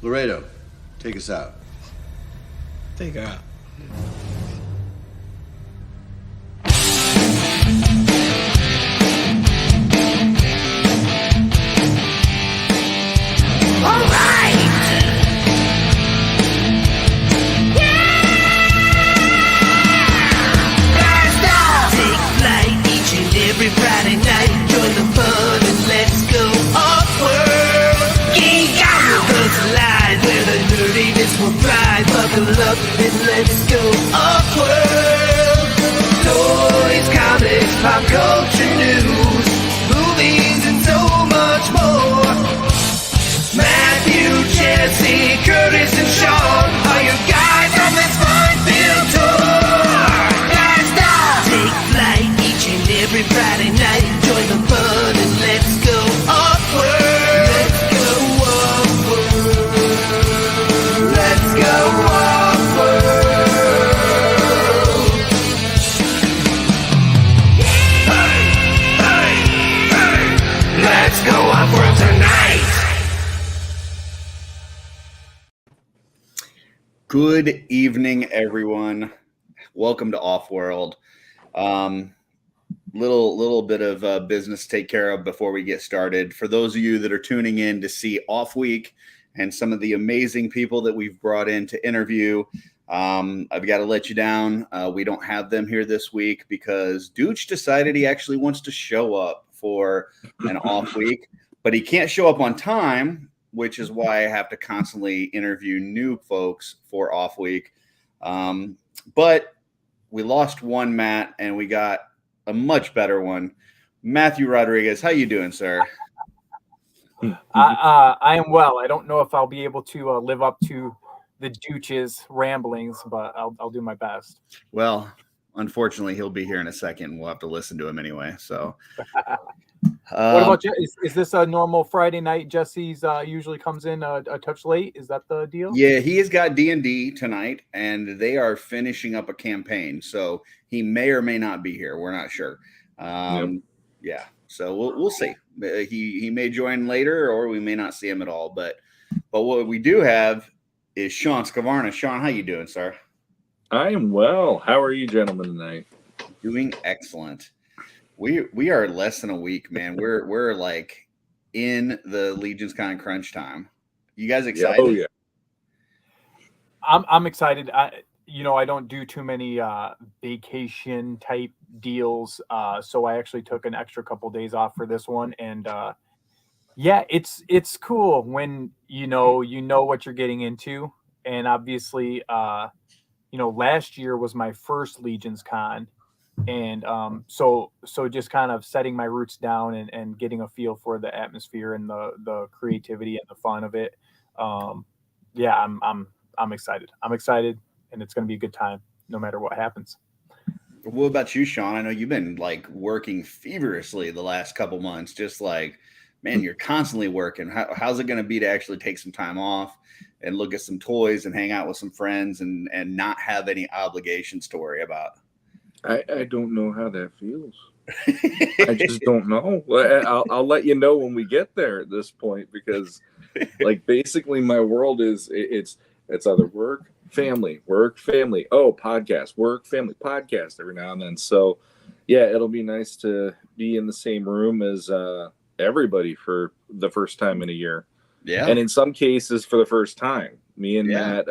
Laredo, take us out. Take her out. All right! Yeah! Blast off! Take flight each and every Friday night. Join the fun and let's go OffWorld. Geek out with us live where the nerdiness will thrive. Buckle up and let's go OffWorld. Toys, comics, pop culture news, movies and so much more. Matthew, Jesse, Curtis, and Sean are your guides on this fun-filled tour. Blast off! Take flight each and every Friday night. Join the fun and let's go OffWorld. Let's go OffWorld. Let's go OffWorld. Hey, hey, hey. Let's go OffWorld tonight. Good evening, everyone. Welcome to OffWorld. Little bit of business to take care of before we get started. For those of you that are tuning in to see OffWeek and some of the amazing people that we've brought in to interview, I've got to let you down. We don't have them here this week because Dooch decided he actually wants to show up for an off week, but he can't show up on time, which is why I have to constantly interview new folks for OffWeek. But we lost one Matt, and we got a much better one. Matthew Rodriguez, how you doing, sir? I am well. I don't know if I'll be able to live up to the Dooch's ramblings, but I'll do my best. Well, unfortunately, he'll be here in a second. We'll have to listen to him anyway. So, what about is this a normal Friday night? Jesse's usually comes in a touch late. Is that the deal? Yeah, he has got D&D tonight, and they are finishing up a campaign. So he may or may not be here. We're not sure. Yeah, so we'll see. He may join later, or we may not see him at all. But what we do have is Sean Scavarna. Sean, how you doing, sir? I am well. How are you gentlemen tonight? Doing excellent. We are less than a week, man. We're like in the Legion's Con crunch time. You guys excited? Yeah. Oh yeah. I'm excited. I don't do too many vacation type deals, so I actually took an extra couple days off for this one, and yeah, it's cool when you know what you're getting into, and obviously, last year was my first Legion's Con. And so just kind of setting my roots down and getting a feel for the atmosphere and the creativity and the fun of it. Yeah, I'm excited. I'm excited, and it's going to be a good time no matter what happens. What about you, Sean? I know you've been like working feverishly the last couple months. Just like, man, you're constantly working. How's it going to be to actually take some time off and look at some toys and hang out with some friends and not have any obligations to worry about? I don't know how that feels. I just don't know. I'll let you know when we get there at this point, because like basically my world is it's either work, family, oh, podcast, work, family, podcast every now and then. So yeah, it'll be nice to be in the same room as everybody for the first time in a year. Yeah. And in some cases for the first time. Me and Matt,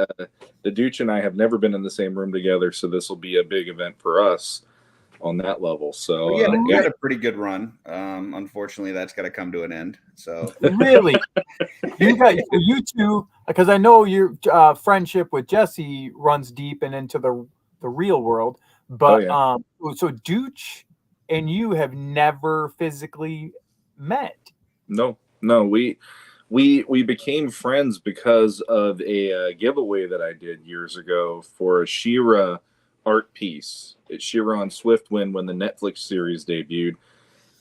the Dooch and I have never been in the same room together, so this will be a big event for us on that level. So we had a pretty good run. Unfortunately, that's got to come to an end. So really, you two, because I know your friendship with Jesse runs deep and into the real world, but so Dooch and you have never physically met. No, we became friends because of a giveaway that I did years ago for a She-Ra art piece. It's She-Ra on Swiftwind when the Netflix series debuted,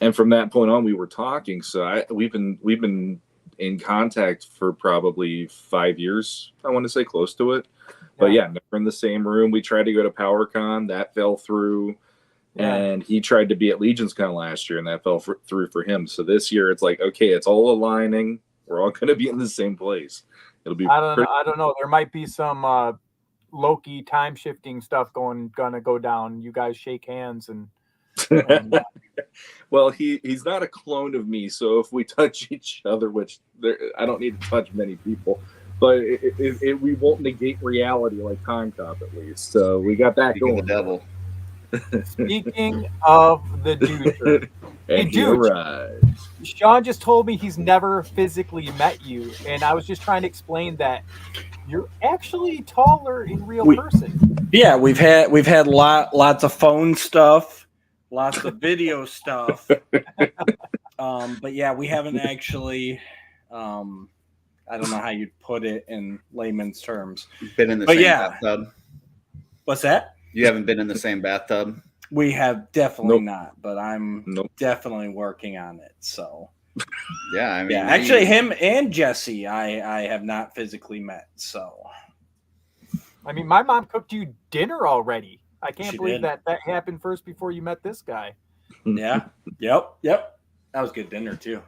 and from that point on, we were talking. So we've been in contact for probably 5 years. I want to say close to it, but yeah, never in the same room. We tried to go to PowerCon, that fell through. And he tried to be at Legion's Con last year, and that fell through for him. So this year, it's like, okay, it's all aligning. We're all going to be in the same place. It'll be. I don't know. There might be some Loki time shifting stuff gonna go down. You guys shake hands and Well, he's not a clone of me, so if we touch each other, which I don't need to touch many people, but we won't negate reality like Time Cop at least. So we got that going. The devil. Speaking of the dude, hey, dude, Sean just told me he's never physically met you, and I was just trying to explain that you're actually taller in real person. Yeah, we've had lots of phone stuff, lots of video stuff, but yeah, we haven't actually. I don't know how you'd put it in layman's terms. Been in the same bathtub. What's that? You haven't been in the same bathtub? We have definitely not, but I'm definitely working on it. So, yeah, I mean, yeah, actually, him and Jesse, I have not physically met. So, I mean, my mom cooked you dinner already. I can't believe did. that happened first before you met this guy. Yeah, yep. That was good dinner too.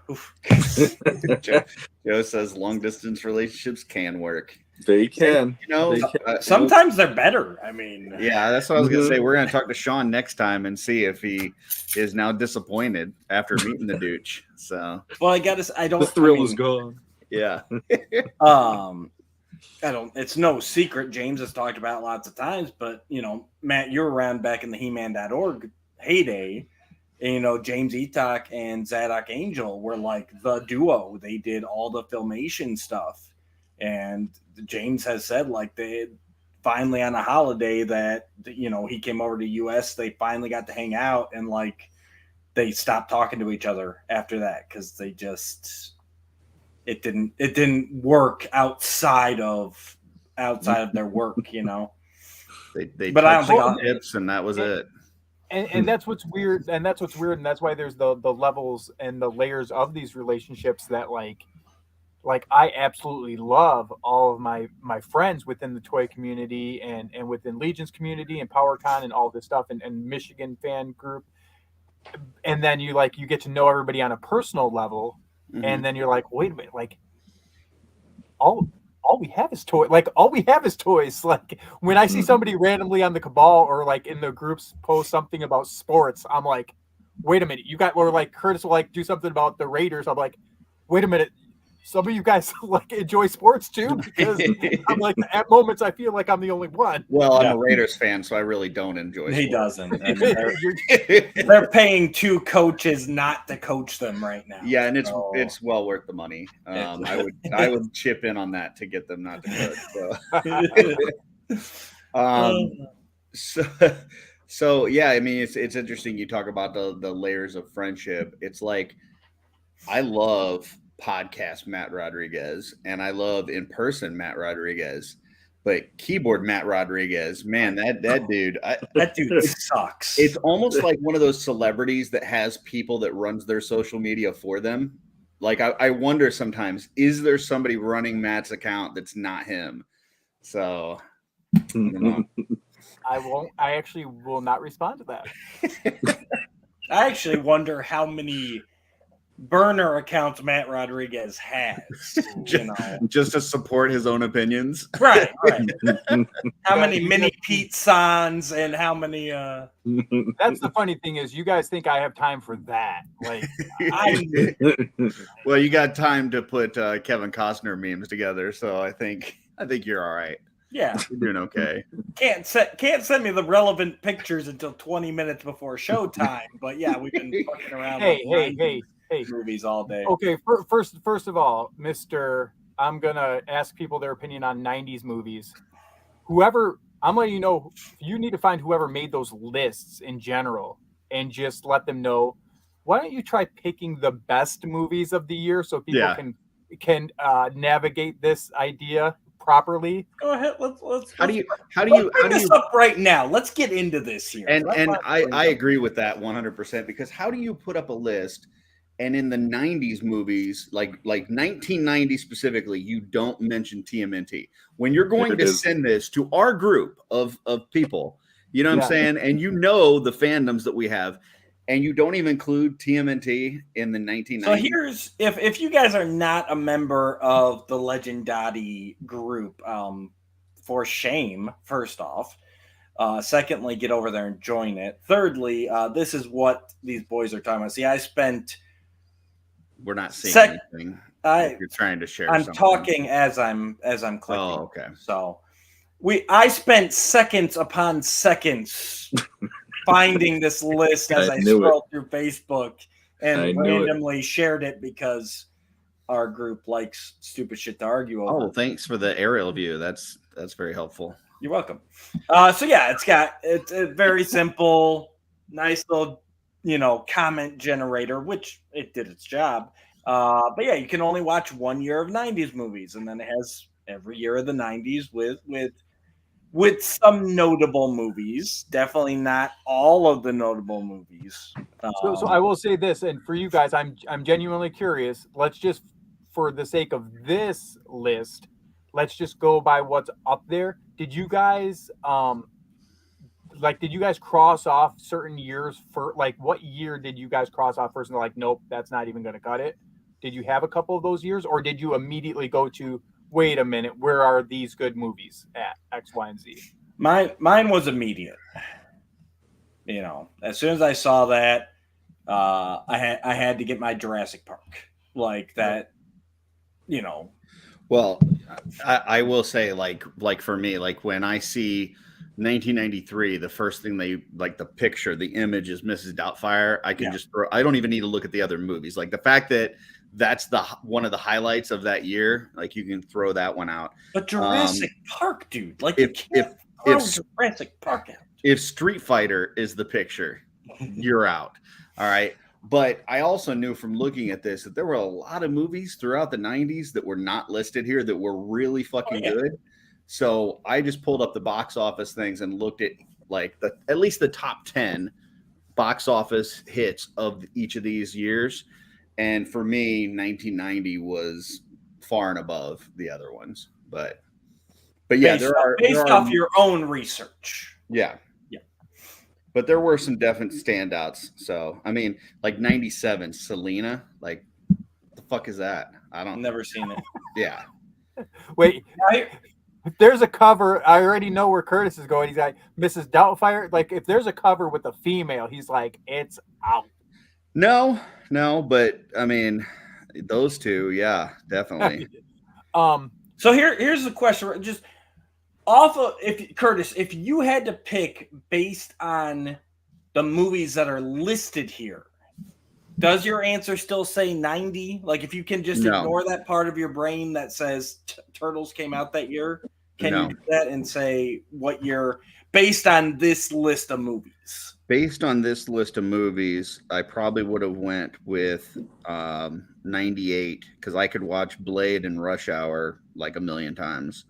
Joe says long distance relationships can work. They can. You know, sometimes they're better. I mean, yeah, that's what I was gonna say. We're gonna talk to Sean next time and see if he is now disappointed after meeting the douche. So, well, I don't. The thrill is gone. Yeah. I don't. It's no secret. James has talked about it lots of times, but Matt, you're around back in the He-Man.org heyday. And, James Etok and Zadok Angel were like the duo. They did all the filmation stuff. And James has said like they finally on a holiday that, he came over to US, they finally got to hang out and like they stopped talking to each other after that because they just it didn't work outside of their work, They but I don't think hips and that was it. And that's what's weird, and that's why there's the levels and the layers of these relationships that like I absolutely love all of my friends within the toy community and within Legion's community and PowerCon and all this stuff and Michigan fan group. And then you get to know everybody on a personal level, and then you're like, wait a minute, like all we have is toys. Like all we have is toys. Like when I see somebody randomly on the Cabal or like in the groups post something about sports, I'm like, wait a minute, or like Curtis will like do something about the Raiders. I'm like, wait a minute, some of you guys like enjoy sports too, because I'm like at moments I feel like I'm the only one. Well, I'm a Raiders fan, so I really don't enjoy. He doesn't. I mean, they're paying 2 coaches not to coach them right now. Yeah, and it's well worth the money. I would chip in on that to get them not to coach. So yeah, I mean it's interesting. You talk about the layers of friendship. It's like I love podcast Matt Rodriguez and I love in person Matt Rodriguez, but keyboard Matt Rodriguez, man, that dude, that dude sucks. It's almost like one of those celebrities that has people that runs their social media for them. Like I wonder sometimes, is there somebody running Matt's account that's not him? So I don't know. I actually will not respond to that. I actually wonder how many burner accounts Matt Rodriguez has, just to support his own opinions. Right. How many mini Pete Sans and how many That's the funny thing is you guys think I have time for that. Like well, you got time to put Kevin Costner memes together, so I think you're all right. Yeah. You're doing okay. Can't send me the relevant pictures until 20 minutes before showtime, but yeah, we've been fucking around hey movies all day. Okay, first of all, I'm gonna ask people their opinion on 90s movies. I'm letting you know, you need to find whoever made those lists in general and just let them know. Why don't you try picking the best movies of the year so people can navigate this idea properly? Go ahead. Let's how do you bring this up right now? Let's get into this here. And I agree with that 100% because how do you put up a list and in the 90s movies, like 1990 specifically, you don't mention TMNT when you're going to send this to our group of people, you know what I'm saying? And the fandoms that we have, And you don't even include TMNT in the 1990s. So here's if you guys are not a member of the Legendati group, for shame, first off. Secondly, get over there and join it. Thirdly, this is what these boys are talking about. See, I spent. We're not seeing anything. You're trying to share. I'm something. talking as I'm clicking. Oh, okay. So I spent seconds upon seconds finding this list as I scrolled through Facebook and randomly shared it because our group likes stupid shit to argue over. Oh, thanks for the aerial view. That's very helpful. You're welcome. So yeah, it's a very simple, nice little, comment generator, which it did its job. But yeah, you can only watch 1 year of 90s movies, and then it has every year of the 90s with some notable movies. Definitely not all of the notable movies. So I will say this, and for you guys, I'm genuinely curious. Let's just, for the sake of this list, let's just go by what's up there. Did you guys did you guys cross off certain years for what year did you guys cross off first and like, nope, that's not even going to cut it? Did you have a couple of those years, or did you immediately go to, wait a minute, where are these good movies at X, Y, and Z? Mine was immediate. As soon as I saw that, I had to get my Jurassic Park like that. Well, I will say, like for me, like when I see 1993, the first thing the picture, the image is Mrs. Doubtfire. I can just throw. I don't even need to look at the other movies. Like the fact that that's one of the highlights of that year. Like you can throw that one out. But Jurassic Park, dude. Like if Jurassic Park out. If Street Fighter is the picture, you're out. All right. But I also knew from looking at this that there were a lot of movies throughout the 90s that were not listed here that were really fucking good. So I just pulled up the box office things and looked at at least the top 10 box office hits of each of these years. And for me, 1990 was far and above the other ones. But yeah, based off your own research. Yeah. But there were some definite standouts. So, I mean, 97, Selena, what the fuck is that? Never seen it. Yeah. Wait, if there's a cover, I already know where Curtis is going. He's like, Mrs. Doubtfire. If there's a cover with a female, he's like, it's out. No, but I mean, those two, yeah, definitely. So here's the question. Just off of Curtis, if you had to pick based on the movies that are listed here, does your answer still say 90? If you can just ignore that part of your brain that says Turtles came out that year, can you do that and say what year based on this list of movies? Based on this list of movies, I probably would have went with 98 because I could watch Blade and Rush Hour a million times.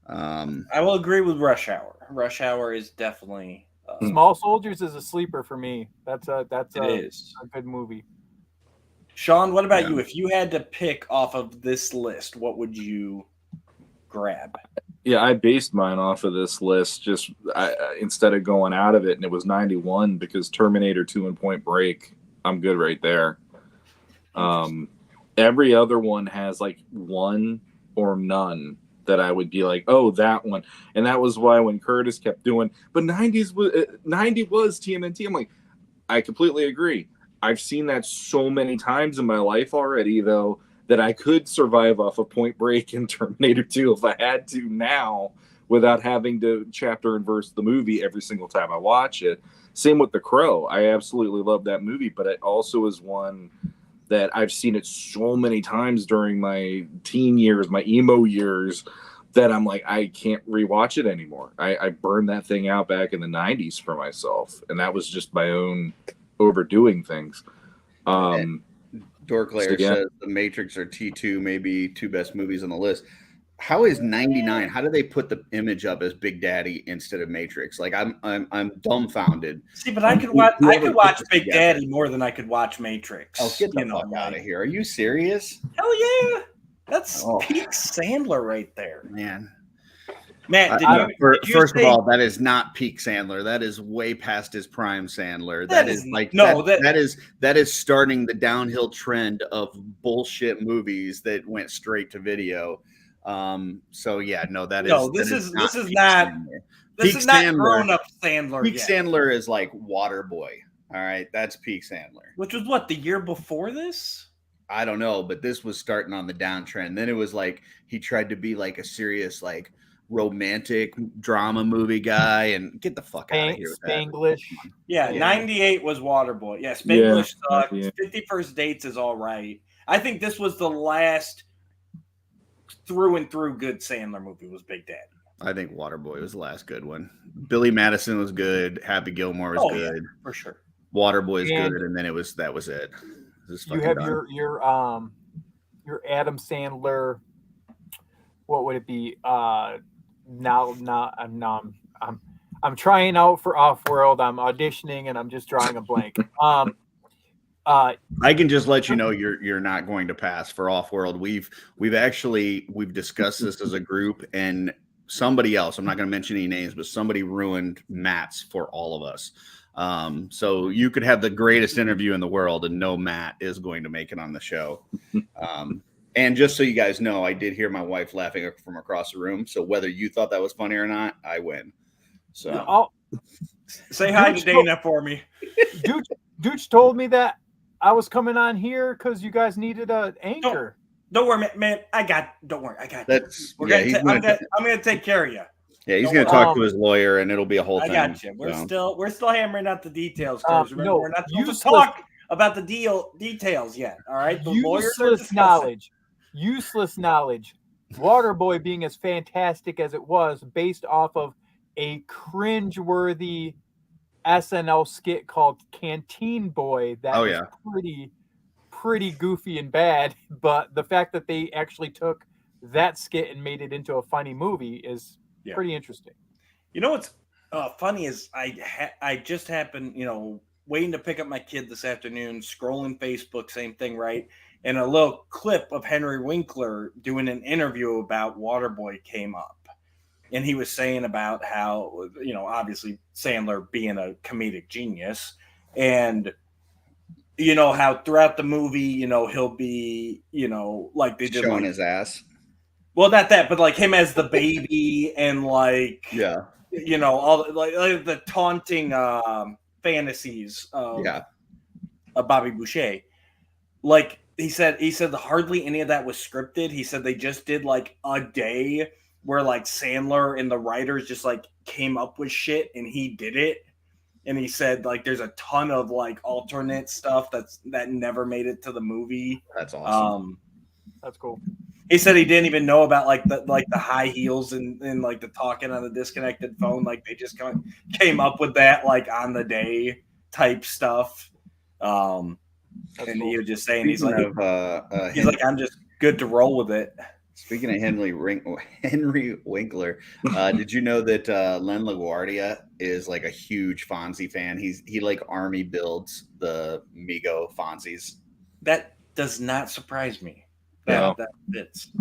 I will agree with Rush Hour. Rush Hour is definitely Small Soldiers is a sleeper for me. That's a good movie. Sean, what about you? If you had to pick off of this list, what would you grab? Yeah, I based mine off of this list just instead of going out of it, and it was 91 because Terminator 2 and Point Break, I'm good right there. Every other one has one or none that I would be like, oh, that one. And that was why when Curtis kept doing, but 90 was TMNT. I'm like, I completely agree. I've seen that so many times in my life already, though, that I could survive off of Point Break and Terminator 2 if I had to now without having to chapter and verse the movie every single time I watch it. Same with The Crow. I absolutely love that movie, but it also is one that I've seen it so many times during my teen years, my emo years, that I'm like, I can't rewatch it anymore. I burned that thing out back in the 90s for myself, and that was just my own overdoing things. Dorklayer says The Matrix or T2 may be two best movies on the list. How is 99? How do they put the image up as Big Daddy instead of Matrix? I'm dumbfounded. See, but I could watch Big Daddy more than I could watch Matrix. Oh, get the fuck out of here! Are you serious? Hell yeah, that's peak Sandler right there, man. Matt, First of all, that is not peak Sandler. That is way past his prime Sandler. That is like that is starting the downhill trend of bullshit movies that went straight to video. So yeah, no, this is not grown up Sandler. Peak Sandler is like Waterboy. All right, that's peak Sandler. Which was what, the year before this? I don't know, but this was starting on the downtrend. Then it was like he tried to be like a serious like romantic drama movie guy, and get the fuck out of here with Spanglish. That. Yeah, 98 was Waterboy. Yeah, Spanglish sucked. 50 First Dates is all right. I think this was the last through and through good Sandler movie was Big Daddy. I think Waterboy was the last good one. Billy Madison was good. Happy Gilmore was good. Yeah, for sure. Waterboy's good, and then that was it. You have your Adam Sandler. What would it be? I'm trying out for OffWorld. I'm auditioning, and I'm just drawing a blank. I can just let you know you're not going to pass for OffWorld. We've discussed this as a group, and somebody else, I'm not going to mention any names, but somebody ruined Matt's for all of us. So you could have the greatest interview in the world, and no Matt is going to make it on the show. And just so you guys know, I did hear my wife laughing from across the room. So whether you thought that was funny or not, I win. So say hi to Dana for me. Dooch told me that I was coming on here because you guys needed an anchor. Don't worry, man. Don't worry, I got that's. I'm gonna take care of you. Yeah, he's going to talk to his lawyer, and it'll be a whole thing. I got you. We're still hammering out the details. Remember, we're not supposed to talk about the details yet. All right, the useless knowledge. Useless knowledge. Waterboy being as fantastic as it was, based off of a cringe-worthy SNL skit called Canteen Boy. That was pretty goofy and bad. But the fact that they actually took that skit and made it into a funny movie is pretty interesting. You know what's funny is I just happened, waiting to pick up my kid this afternoon, scrolling Facebook, same thing, right? And a little clip of Henry Winkler doing an interview about Waterboy came up. And he was saying about how, obviously Sandler being a comedic genius, and how throughout the movie, he'll be, like they did showing his ass. Well, not that, but like him as the baby and like, all like the taunting fantasies of Bobby Boucher. Like he said hardly any of that was scripted. He said they just did like a day where like Sandler and the writers just like came up with shit and he did it. And he said like there's a ton of like alternate stuff that never made it to the movie. That's awesome. That's cool. He said he didn't even know about like the high heels and like the talking on the disconnected phone. Like they just came up with that like on the day type stuff. And he was just saying he's like I'm just good to roll with it. Speaking of Henry Winkler, did you know that Len LaGuardia is like a huge Fonzie fan? He like army builds the Mego Fonzies. That does not surprise me. Yeah. That fits.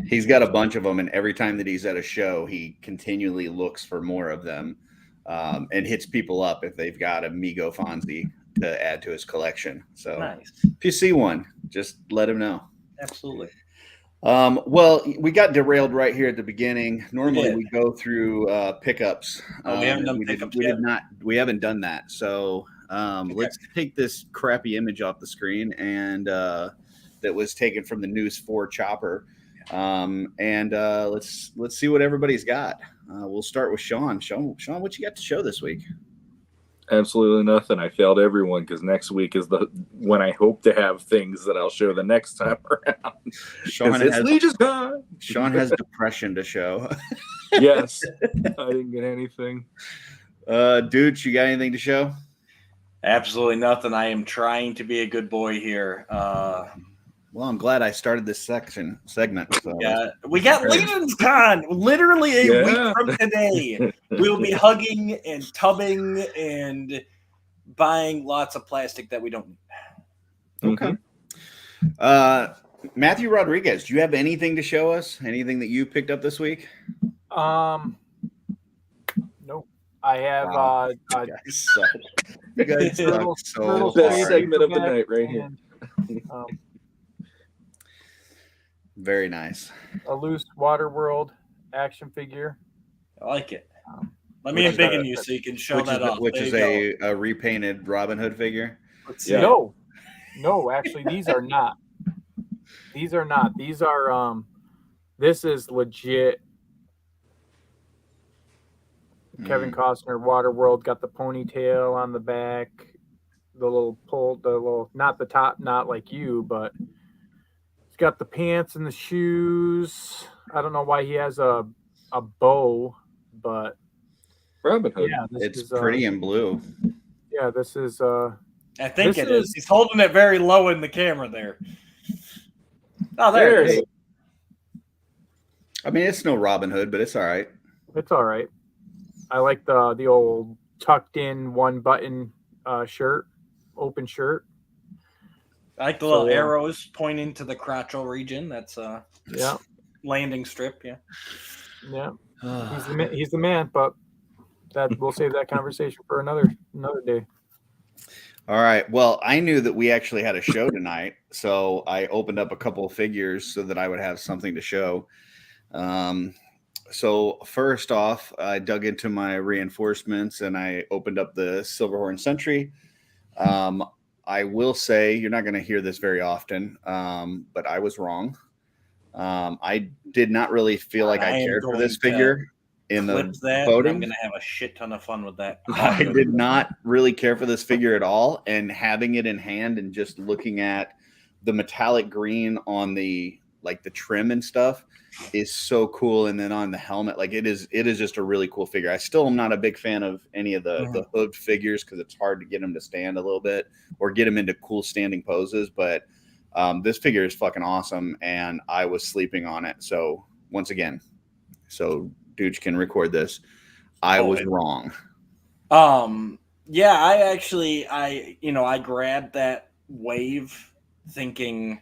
He's got a bunch of them, and every time that he's at a show, he continually looks for more of them, and hits people up if they've got a Mego Fonzie to add to his collection. So nice. If you see one, just let him know. Absolutely. Well, we got derailed right here at the beginning. Normally we go through pickups. We haven't done pickups yet. We haven't done that. So let's take this crappy image off the screen and that was taken from the News 4 chopper. And let's see what everybody's got. We'll start with Sean. Sean, what you got to show this week? Absolutely nothing. I failed everyone because next week is when I hope to have things that I'll show the next time around. Sean has depression to show. Yes, I didn't get anything. Dude, you got anything to show? Absolutely nothing. I am trying to be a good boy here. Well, I'm glad I started this segment. So. Yeah, we got Leland's Con literally a week from today. We'll be hugging and tubbing and buying lots of plastic that we don't need. Okay. Matthew Rodriguez, do you have anything to show us? Anything that you picked up this week? Nope. I have Wow. You guys suck. You guys Turtle- suck so Turtle Best Stray hard. segment of the paperback night right here. and, Very nice. a loose Waterworld action figure. I like it. Let Which me is embiggen a- you so you can show Which that is off. which There is you go. a repainted Robin Hood figure. Let's see. Yeah. No, actually, these are not. These are not. These are this is legit. Kevin Costner, Waterworld, got the ponytail on the back, the little not the top, not like you, but he's got the pants and the shoes. I don't know why he has a bow, but Robin Hood. yeah, this It's is pretty in blue. yeah, this is I think This it is. is- He's holding it very low in the camera there. Oh, there it is. I mean, it's no Robin Hood, but it's all right. it's all right. I like the old tucked in one button shirt, open shirt. I like the So, little yeah. arrows pointing to the crotchal region. That's Yeah, landing strip. Yeah. yeah. He's the man, but that we'll save that conversation for another day. All right. Well, I knew that we actually had a show tonight, so I opened up a couple of figures so that I would have something to show. So first off, I dug into my reinforcements and I opened up the Silverhorn Sentry. I will say you're not going to hear this very often, but I was wrong. I did not really feel like I I am cared for going this to figure in the Clip that. And voting. I'm gonna have a shit ton of fun with that. I did not really care for this figure at all, and having it in hand and just looking at the metallic green on the trim and stuff is so cool. And then on the helmet, like it is just a really cool figure. I still am not a big fan of any of the hood figures because it's hard to get them to stand a little bit or get them into cool standing poses. But this figure is fucking awesome, and I was sleeping on it. So once again, so Dooch can record this. I was wrong. Yeah, I grabbed that wave thinking,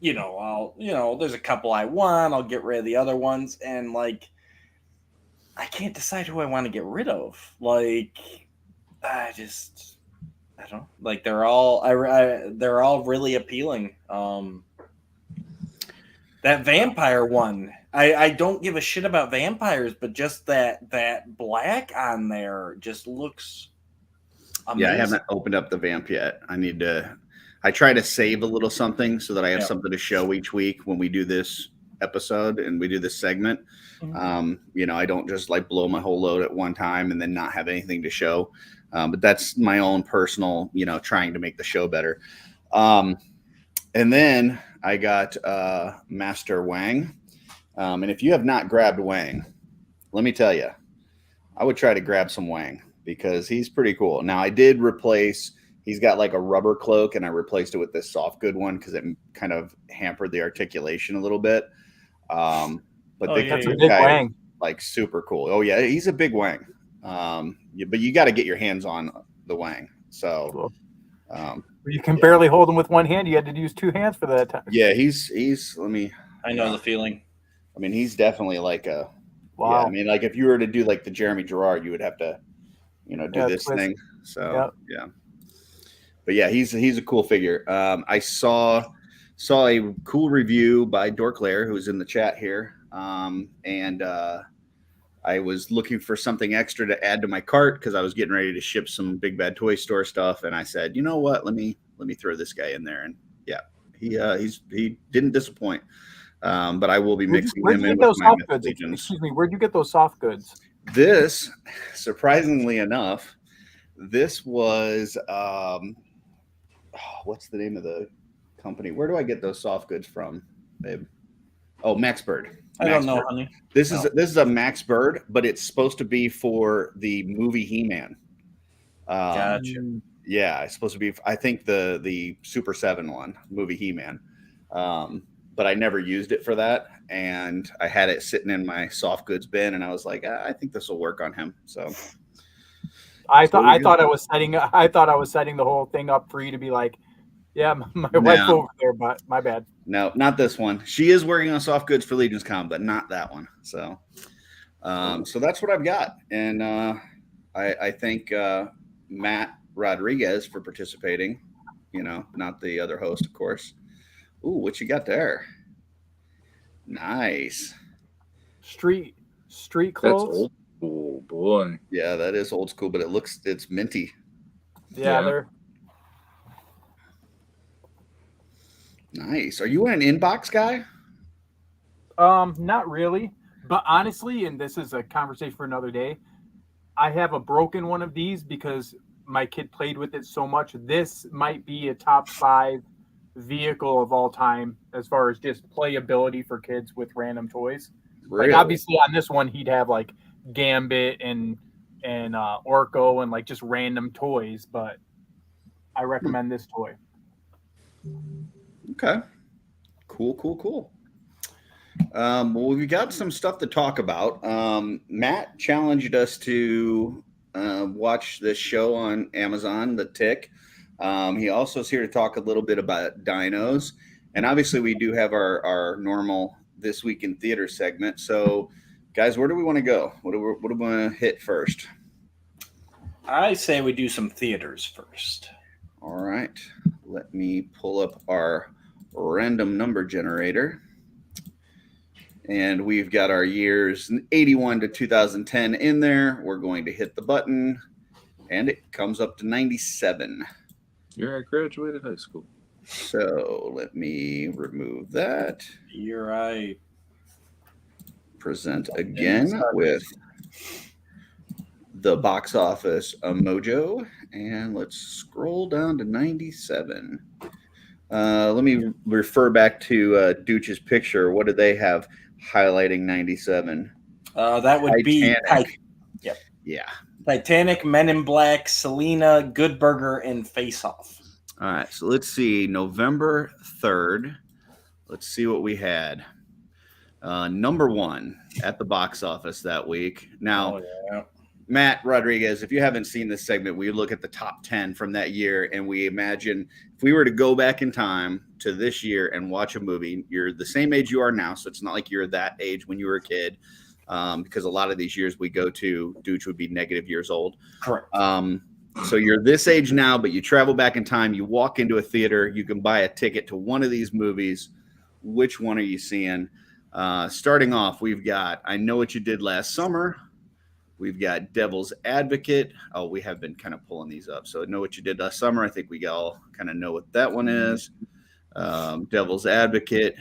there's a couple I want, I'll get rid of the other ones, and like I can't decide who I want to get rid of. Like I don't know. Like they're all they're all really appealing. That vampire one, I don't give a shit about vampires, but just that black on there just looks amazing. Yeah, I haven't opened up the vamp yet. I try to save a little something so that I have something to show each week when we do this episode and we do this segment. I don't just like blow my whole load at one time and then not have anything to show. But that's my own personal, trying to make the show better. And then I got Master Wang. And if you have not grabbed Wang, let me tell you, I would try to grab some Wang because he's pretty cool. Now, I did replace, he's got like a rubber cloak, and I replaced it with this soft good one because it kind of hampered the articulation a little bit. But That's a big Wang. Like super cool. Oh, yeah, he's a big Wang. But you got to get your hands on the Wang. So you can barely hold him with one hand. You had to use two hands for that time. yeah, he's I know the feeling. I mean, he's definitely like a Wow. Yeah, I mean, like if you were to do like the Jeremy Gerard, you would have to, do this twist. thing. So yeah. But yeah, he's a cool figure. I saw a cool review by Dorklair, who's in the chat here. And I was looking for something extra to add to my cart because I was getting ready to ship some Big Bad Toy Store stuff, and I said, you know what, let me throw this guy in there, and yeah, he didn't disappoint. But I will be mixing him in with my Myth Legions. Excuse me, where'd you get those soft goods? This, surprisingly enough, this was what's the name of the company? Where do I get those soft goods from, babe? Oh, Max Bird. I don't know, honey. This is a Max Bird, but it's supposed to be for the movie He-Man. Gotcha. Yeah, it's supposed to be. I think the Super 7 one, movie He-Man. But I never used it for that, and I had it sitting in my soft goods bin, and I was like, I think this will work on him. So I thought I was setting the whole thing up for you to be like, Yeah, my wife over there, but my bad. No, not this one. She is working on soft goods for Legion's Con, but not that one. So, so that's what I've got, and I thank Matt Rodriguez for participating. You know, not the other host, of course. Ooh, what you got there? Nice. Street That's clothes. old. Oh boy. Yeah, that is old school, but it's minty. Yeah, Yeah. they're Nice. Are you an inbox guy? not really, but honestly, and this is a conversation for another day. I have a broken one of these because my kid played with it so much. This might be a top 5 vehicle of all time as far as just playability for kids with random toys. Really? Like obviously on this one he'd have like Gambit and Orko and like just random toys, but I recommend this toy. Okay. Cool. Well, we've got some stuff to talk about. Matt challenged us to watch this show on Amazon, The Tick. He also is here to talk a little bit about dinos. And obviously, we do have our normal This Week in Theater segment. So, guys, where do we want to go? What do we want to hit first? I say we do some theaters first. All right. Let me pull up our random number generator. And we've got our years 81 to 2010 in there. We're going to hit the button, and it comes up to 97. Yeah, I graduated high school. So let me remove that. You're right. Present again with the box office mojo. And let's scroll down to 97. Let me refer back to Dooch's picture. What do they have highlighting 97? That would be Yep. Yeah. Titanic, Men in Black, Selena, Good Burger, and Face Off. All right. So let's see. November 3rd. Let's see what we had. Number 1 at the box office that week. Now, Matt Rodriguez, if you haven't seen this segment, we look at the top 10 from that year, and we imagine if we were to go back in time to this year and watch a movie, you're the same age you are now, so it's not like you're that age when you were a kid, because a lot of these years we go to, Dooch would be negative years old. Correct. So you're this age now, but you travel back in time, you walk into a theater, you can buy a ticket to one of these movies. Which one are you seeing? Starting off, we've got I Know What You Did Last Summer. We've got Devil's Advocate. Oh, we have been kind of pulling these up. So Know What You Did Last Summer. I think we all kind of know what that one is. Devil's Advocate,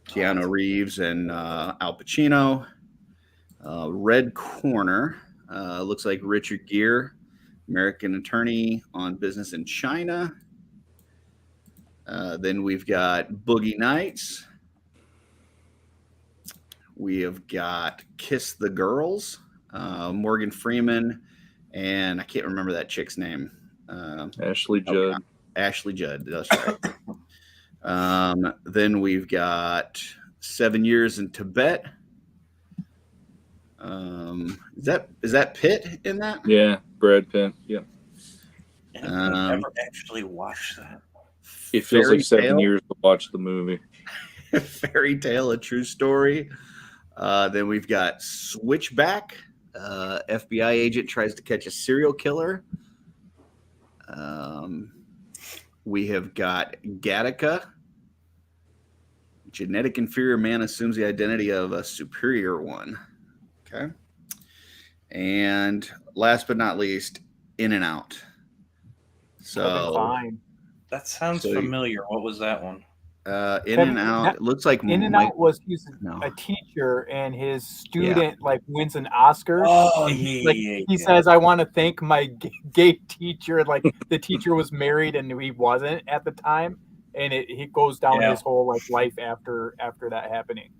Keanu Reeves and Al Pacino. Red Corner. Looks like Richard Gere, American Attorney on Business in China. Then we've got Boogie Nights. We have got Kiss the Girls, Morgan Freeman, and I can't remember that chick's name. Ashley Judd. Ashley Judd, that's right. Then we've got 7 Years in Tibet. Is that Pitt in that? Yeah, Brad Pitt. Yeah. I've never actually watched that. It feels Fairy like 7 Tale? years to watch the movie. Fairy Tale, A True Story. Then we've got Switchback. FBI agent tries to catch a serial killer. We have got Gattaca. Genetic inferior man assumes the identity of a superior one. Okay. And last but not least, In and Out. So Fine. That sounds familiar. What was that one? In and Out. It looks like In and Out was he's No. a teacher and his student like wins an Oscar. Oh, He says, "I want to thank my gay teacher." Like the teacher was married and he wasn't at the time, and he goes down his whole life after that happening.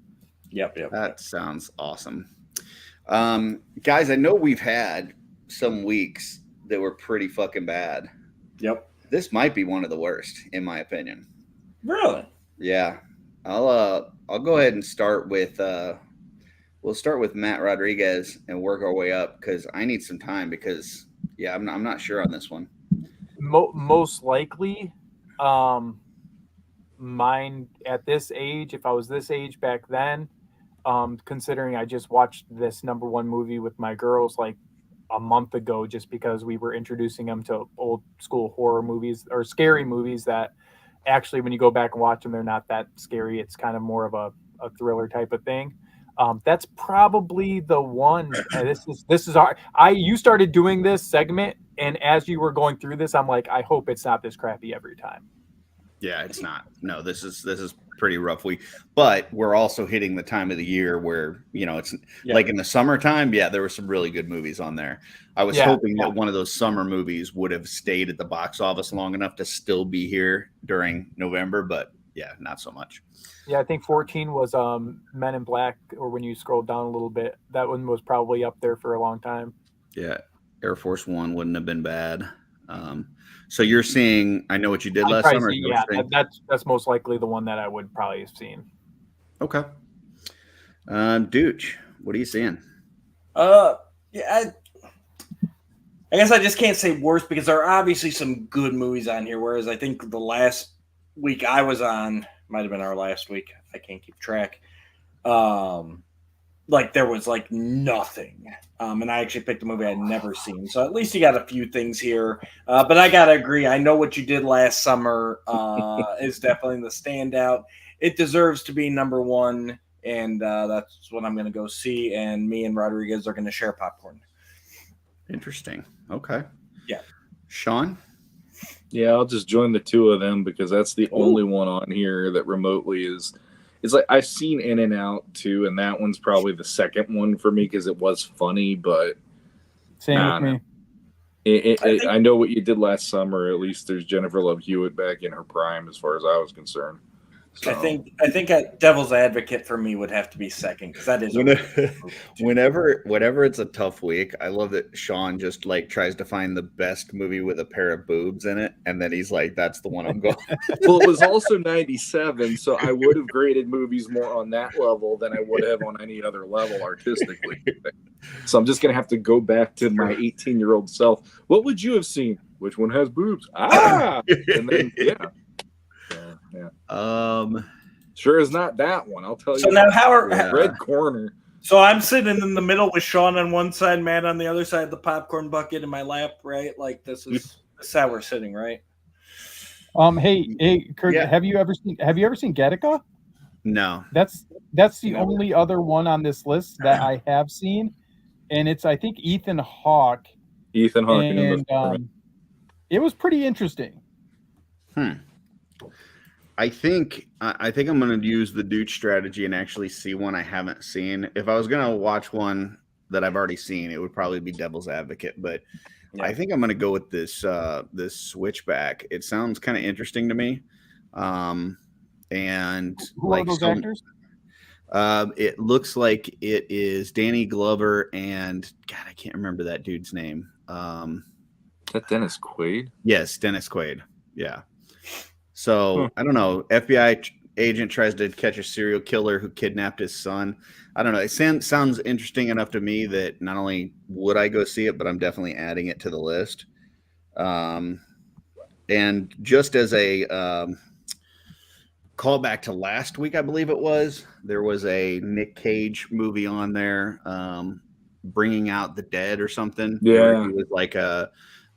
Yep. That sounds awesome. Guys, I know we've had some weeks that were pretty fucking bad. Yep. This might be one of the worst, in my opinion. Really? Yeah. I'll go ahead and start with we'll start with Matt Rodriguez and work our way up because I need some time because I'm not sure on this one. Most likely mine at this age, if I was this age back then, considering I just watched this number one movie with my girls like a month ago, just because we were introducing them to old school horror movies or scary movies that actually, when you go back and watch them, they're not that scary. It's kind of more of a thriller type of thing. That's probably the one. This is our. You started doing this segment, and as you were going through this, I'm like, I hope it's not this crappy every time. Yeah, it's not. No, this is pretty rough week. But we're also hitting the time of the year where, it's like in the summertime. Yeah, there were some really good movies on there. I was hoping that one of those summer movies would have stayed at the box office long enough to still be here during November, but yeah, not so much. Yeah, I think 14 was Men in Black, or when you scroll down a little bit, that one was probably up there for a long time. Yeah, Air Force One wouldn't have been bad. So you're seeing, I Know What You Did Last Summer. Yeah, that's most likely the one that I would probably have seen. Okay. Dooch, what are you seeing? Yeah, I guess I just can't say worse because there are obviously some good movies on here. Whereas I think the last week I was on might have been our last week. I can't keep track. Like there was like nothing. And I actually picked a movie I'd never seen. So at least you got a few things here. But I got to agree. I Know What You Did Last Summer is definitely the standout. It deserves to be number one. And that's what I'm going to go see. And me and Rodriguez are going to share popcorn. Interesting. Okay. Yeah. Sean? Yeah, I'll just join the two of them because that's the only one on here that remotely is. It's like I've seen In and Out too, and that one's probably the second one for me because it was funny, but same with me. I Know What You Did Last Summer. At least there's Jennifer Love Hewitt back in her prime, as far as I was concerned. So. I think a Devil's Advocate for me would have to be second because that is whenever it's a tough week. I love that Sean just like tries to find the best movie with a pair of boobs in it, and then he's like, "That's the one I'm going." Well, it was also 97, so I would have graded movies more on that level than I would have on any other level artistically. So I'm just gonna have to go back to my 18-year-old self. What would you have seen? Which one has boobs? And then sure is not that one. I'll tell you. So now Red Corner. So I'm sitting in the middle with Sean on one side, Matt on the other side of the popcorn bucket in my lap, right? Like this is how we're sitting, right? Hey, Kurt, have you ever seen Gattaca? No. That's the only other one on this list that I have seen, and it's I think Ethan Hawke. And it was pretty interesting. I think I'm going to use the Dooch strategy and actually see one I haven't seen. If I was going to watch one that I've already seen, it would probably be Devil's Advocate. But I think I'm going to go with this Switchback. It sounds kind of interesting to me. And who are those actors? It looks like it is Danny Glover and God, I can't remember that dude's name. Is that Dennis Quaid? Yes, Dennis Quaid. Yeah. So I don't know. FBI agent tries to catch a serial killer who kidnapped his son. I don't know. It sounds interesting enough to me that not only would I go see it, but I'm definitely adding it to the list. And just as a callback to last week, I believe it was, there was a Nick Cage movie on there, Bringing Out the Dead or something. Yeah, he was like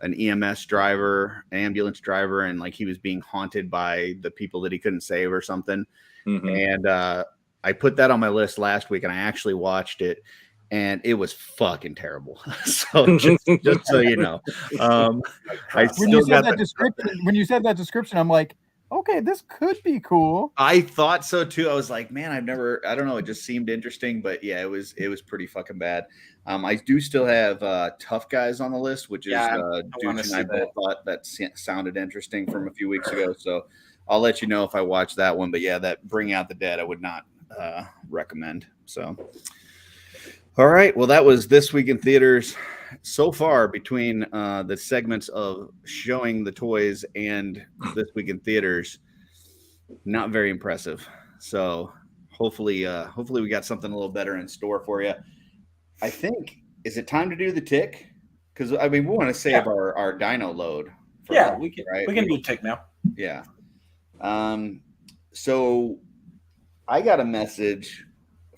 an EMS driver, ambulance driver, and like he was being haunted by the people that he couldn't save or something. And I put that on my list last week, and I actually watched it, and it was fucking terrible. So just so you know, when you said that description, I'm like, okay, this could be cool. I thought so too. I was like, man, I don't know. It just seemed interesting, but yeah, it was pretty fucking bad. I do still have Tough Guys on the list, which is Dooch and I both thought that sounded interesting from a few weeks ago. So I'll let you know if I watch that one. But yeah, that Bring Out the Dead, I would not recommend. So, all right. Well, that was This Week in Theaters. So far, between the segments of showing the toys and This Week in Theaters, not very impressive. So hopefully we got something a little better in store for you. I think, is it time to do the tick? Because I mean, we want to save our dino load. We can do tick now. Yeah. So I got a message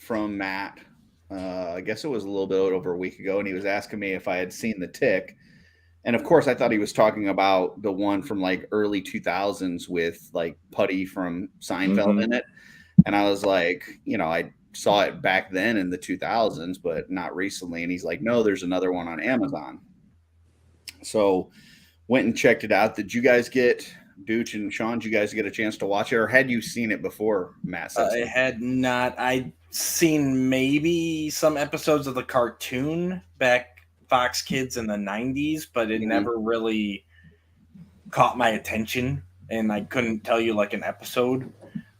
from Matt. I guess it was a little bit over a week ago, and he was asking me if I had seen The Tick. And of course, I thought he was talking about the one from like early 2000s with like Putty from Seinfeld in it. And I was like, I saw it back then in the 2000s, but not recently. And he's like, no, there's another one on Amazon. So went and checked it out. Did you guys get, Dooch and Sean, did you guys get a chance to watch it, or had you seen it before Matt said I had not. I'd seen maybe some episodes of the cartoon back Fox Kids in the 90s, but it never really caught my attention, and I couldn't tell you like an episode.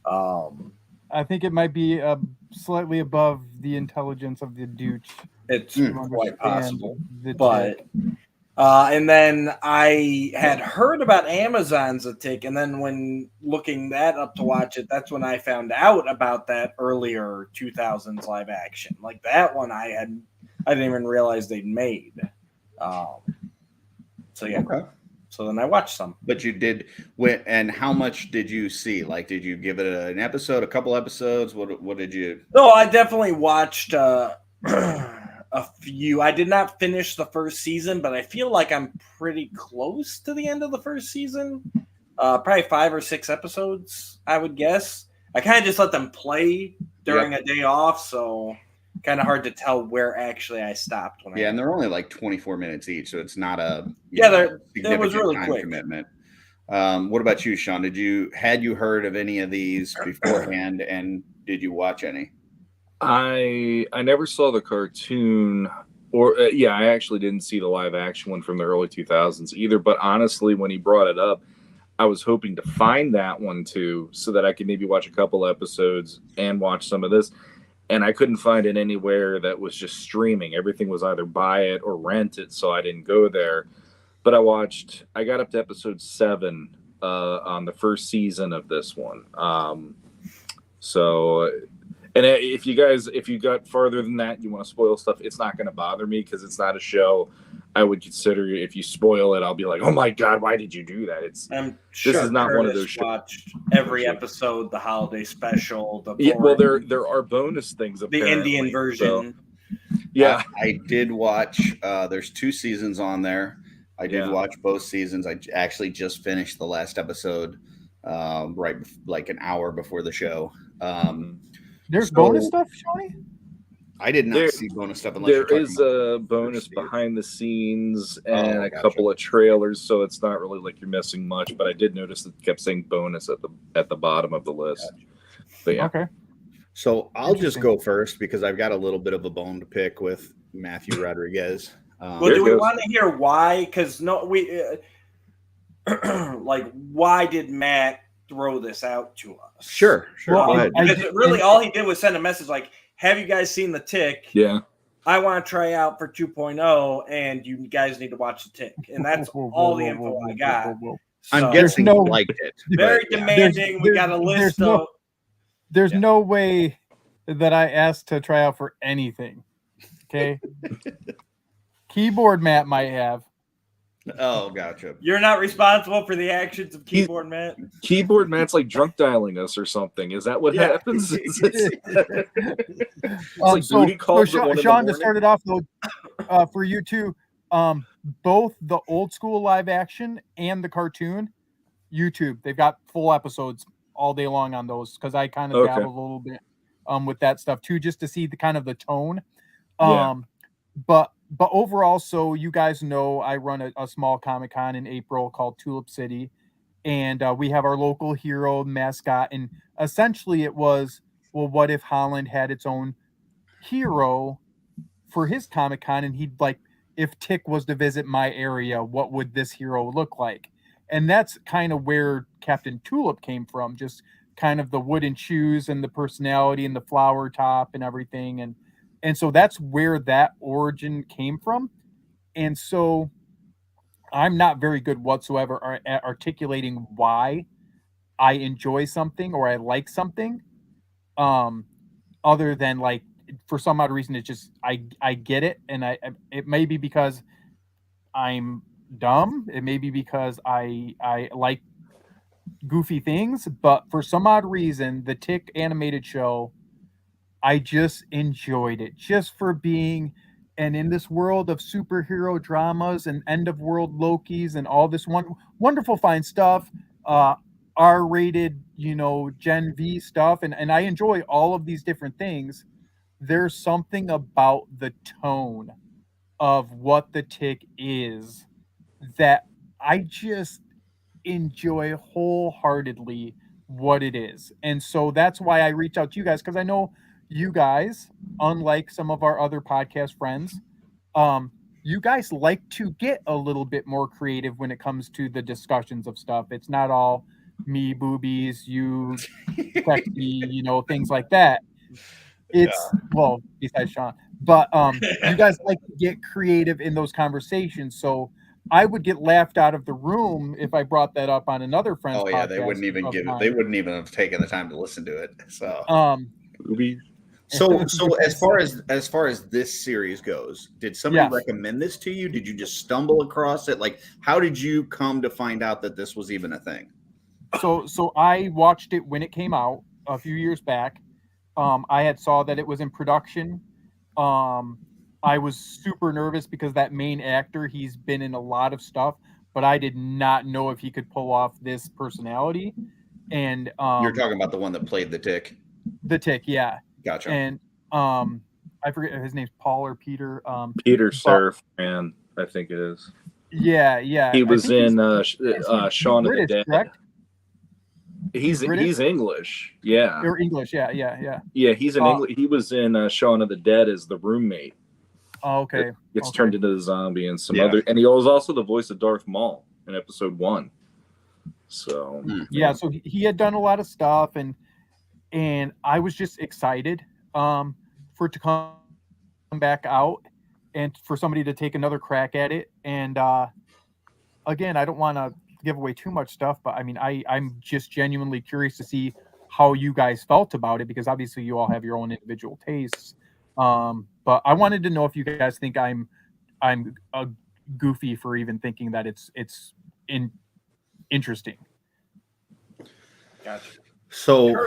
I think it might be slightly above the intelligence of the Dooch. It's quite possible. But and then I had heard about Amazon's The Tick, and then when looking that up to watch it, that's when I found out about that earlier 2000s live action. Like that one, I didn't even realize they'd made. So yeah. Okay. So then I watched some. But you did, and how much did you see? Like, did you give it an episode, a couple episodes? What did you? No, I definitely watched a few. I did not finish the first season, but I feel like I'm pretty close to the end of the first season. Probably 5 or 6 episodes, I would guess. I kind of just let them play during a day off, so kind of hard to tell where actually I stopped. And they're only like 24 minutes each, so it's not a it was really time quick commitment. What about you, Sean? Had you heard of any of these beforehand, and did you watch any? I never saw the cartoon, or I actually didn't see the live action one from the early 2000s either. But honestly, when he brought it up, I was hoping to find that one too, so that I could maybe watch a couple episodes and watch some of this. And I couldn't find it anywhere that was just streaming. Everything was either buy it or rent it, so I didn't go there. But I got up to episode 7 on the first season of this one. And if you got farther than that, you want to spoil stuff, it's not going to bother me because it's not a show I would consider. If you spoil it, I'll be like, oh my God, why did you do that? This is not one of those shows. Watched every episode, the holiday special. There are bonus things. The Indian version. So, I did watch. There's 2 seasons on there. I did watch both seasons. I actually just finished the last episode, right like an hour before the show. There's bonus stuff, Shawnee? I did not see bonus stuff. There is a bonus behind the scenes and a couple of trailers, so it's not really like you're missing much. But I did notice that it kept saying bonus at the bottom of the list. But Okay. So I'll just go first because I've got a little bit of a bone to pick with Matthew Rodriguez. Well, do we want to hear why? Because why did Matt throw this out to us? Sure. Well, Go ahead. Because all he did was send a message like, have you guys seen The Tick? Yeah. I want to try out for 2.0, and you guys need to watch The Tick. And that's all the info I got. I'm guessing you liked it. Very demanding. We got a list of... There's no way that I asked to try out for anything. Okay? Keyboard Matt might have. Oh, gotcha. You're not responsible for the actions of Keyboard Matt? Keyboard Matt's like drunk dialing us or something. Is that what happens? Sean, to start it off, though, for you two, both the old school live action and the cartoon, YouTube, they've got full episodes all day long on those because I kind of dabbled a little bit with that stuff too, just to see the kind of the tone. But overall, so you guys know I run a small Comic-Con in April called Tulip City, and we have our local hero mascot, and essentially it was, well, what if Holland had its own hero for his Comic-Con, and he'd like, if Tick was to visit my area, what would this hero look like? And that's kind of where Captain Tulip came from, just kind of the wooden shoes and the personality and the flower top and everything, and so that's where that origin came from. And so I'm not very good whatsoever at articulating why I enjoy something or I like something. Other than like, for some odd reason, it's just, I get it. And it may be because I'm dumb. It may be because I like goofy things, but for some odd reason, the Tick animated show, I just enjoyed it just for being, and in this world of superhero dramas and end of world Lokis and all this wonderful fine stuff, R-rated, Gen V stuff, and I enjoy all of these different things. There's something about the tone of what the Tick is that I just enjoy wholeheartedly what it is. And so that's why I reach out to you guys, because I know you guys, unlike some of our other podcast friends, you guys like to get a little bit more creative when it comes to the discussions of stuff. It's not all me boobies, you sexy, things like that. It's well, besides Sean, but you guys like to get creative in those conversations. So I would get laughed out of the room if I brought that up on another friend's podcast. Oh yeah, they wouldn't even give it. They wouldn't even have taken the time to listen to it. So So as far as this series goes, did somebody recommend this to you? Did you just stumble across it? Like, how did you come to find out that this was even a thing? So I watched it when it came out a few years back. I had saw that it was in production. I was super nervous because that main actor, he's been in a lot of stuff, but I did not know if he could pull off this personality. And you're talking about the one that played the Tick? The Tick, yeah. Gotcha. And I forget his name's Paul or Peter. Peter Serafian, I think it is. Yeah. He was in Shaun of the Dead. Correct? He's English. Yeah. Or English, yeah. Yeah, he's in English. He was in Shaun of the Dead as the roommate. Oh, okay. Gets turned into the zombie and some other, and he was also the voice of Darth Maul in episode 1. So so he had done a lot of stuff, and I was just excited for it to come back out and for somebody to take another crack at it. And again, I don't want to give away too much stuff, but I mean, I'm just genuinely curious to see how you guys felt about it, because obviously you all have your own individual tastes. But I wanted to know if you guys think I'm goofy for even thinking that it's interesting. Gotcha. So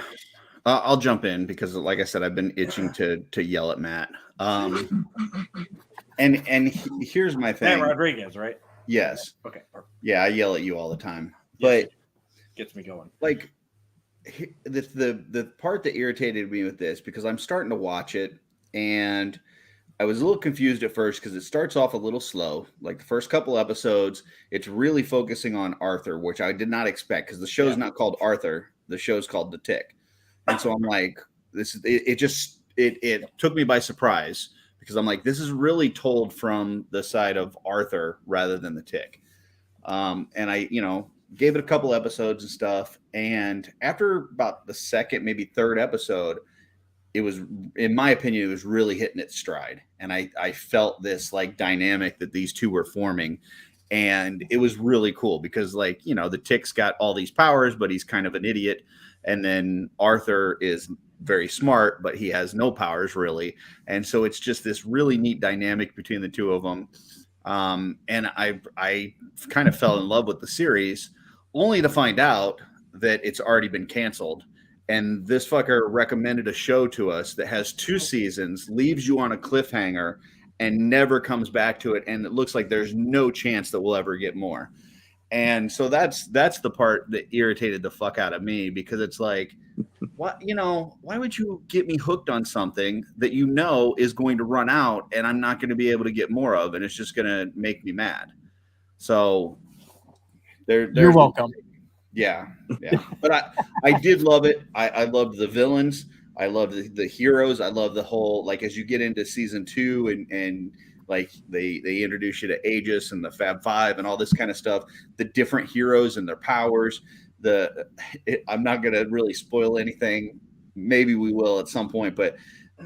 I'll jump in because, like I said, I've been itching to yell at Matt. And here's my thing. Matt Rodriguez, right? Yes. Okay. Perfect. Yeah, I yell at you all the time, but gets me going. Like the part that irritated me with this, because I'm starting to watch it and I was a little confused at first because it starts off a little slow. Like the first couple episodes, it's really focusing on Arthur, which I did not expect because the show's not called Arthur. The show's called The Tick. And so I'm like, it took me by surprise because I'm like, this is really told from the side of Arthur rather than the Tick. And I, gave it a couple episodes and stuff. And after about the second, maybe third episode, it was, in my opinion, it was really hitting its stride. And I felt this like dynamic that these two were forming. And it was really cool because, like, the Tick's got all these powers, but he's kind of an idiot. And then Arthur is very smart, but he has no powers really. And so it's just this really neat dynamic between the two of them. And I kind of fell in love with the series, only to find out that it's already been canceled. And this fucker recommended a show to us that has 2 seasons, leaves you on a cliffhanger, and never comes back to it. And it looks like there's no chance that we'll ever get more. And so that's the part that irritated the fuck out of me, because it's like, what, why would you get me hooked on something that is going to run out and I'm not going to be able to get more of, and it's just going to make me mad. So you're welcome. Yeah. But I did love it. I loved the villains. I loved the heroes. I love the whole, like, as you get into season 2 and like they introduce you to Aegis and the Fab Five and all this kind of stuff, the different heroes and their powers. I'm not going to really spoil anything. Maybe we will at some point, but I'll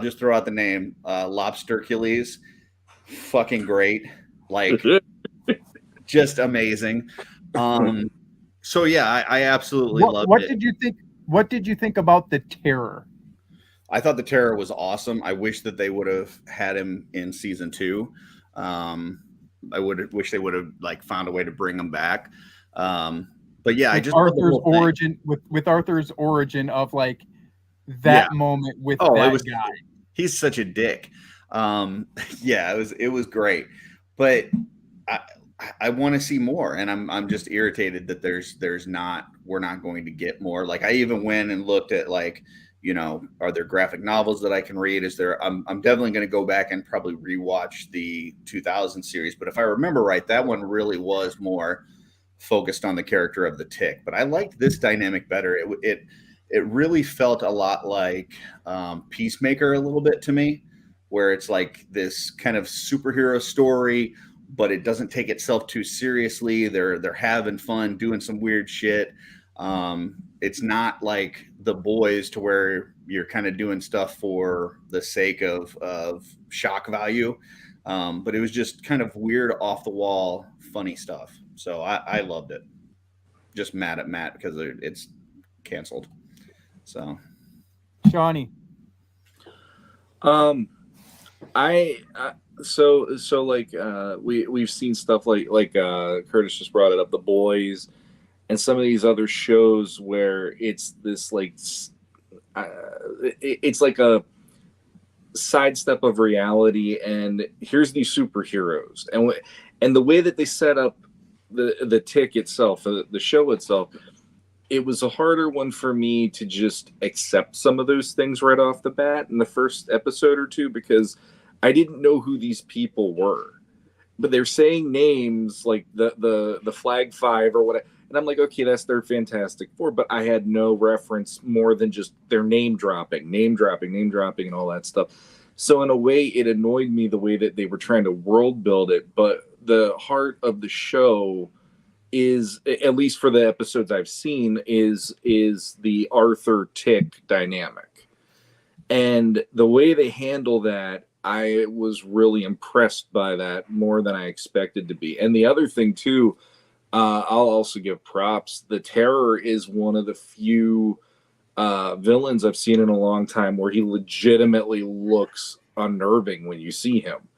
just throw out the name, Lobster Achilles. Fucking great. Like, just amazing. So yeah, I absolutely loved it. What did you think about the Terror? I thought the Terror was awesome. I wish that they would have had him in season 2. I wish they would have like found a way to bring him back. But yeah, I with just love the Arthur's whole thing. origin with Arthur's origin of like that moment with that guy. He's such a dick. Yeah, it was great, but I want to see more, and I'm just irritated that we're not going to get more. Like, I even went and looked at, like, you know, are there graphic novels that I can read? I'm definitely going to go back and probably rewatch the 2000 series, but if I remember right, that one really was more focused on the character of the Tick. But I liked this dynamic better. It really felt a lot like Peacemaker a little bit to me, where it's like this kind of superhero story, but it doesn't take itself too seriously. They're having fun, doing some weird shit. It's not like The Boys, to where you're kind of doing stuff for the sake of shock value. But it was just kind of weird, off the wall, funny stuff. So I loved it. Just mad at Matt because it's canceled. So, Shawnee. So like we've seen stuff like Curtis just brought it up, The Boys, and some of these other shows where it's this like it's like a sidestep of reality, and here's these superheroes, and the way that they set up the Tick itself, the show itself, it was a harder one for me to just accept some of those things right off the bat in the first episode or two, because I didn't know who these people were, but they're saying names like the Flag Five or whatever. And I'm like, okay, that's their Fantastic Four, but I had no reference more than just their name dropping, and all that stuff. So in a way, it annoyed me the way that they were trying to world build it. But the heart of the show is, at least for the episodes I've seen, is the Arthur Tick dynamic. And the way they handle that, I was really impressed by that, more than I expected to be. And the other thing too, I'll also give props. The Terror is one of the few villains I've seen in a long time where he legitimately looks unnerving when you see him.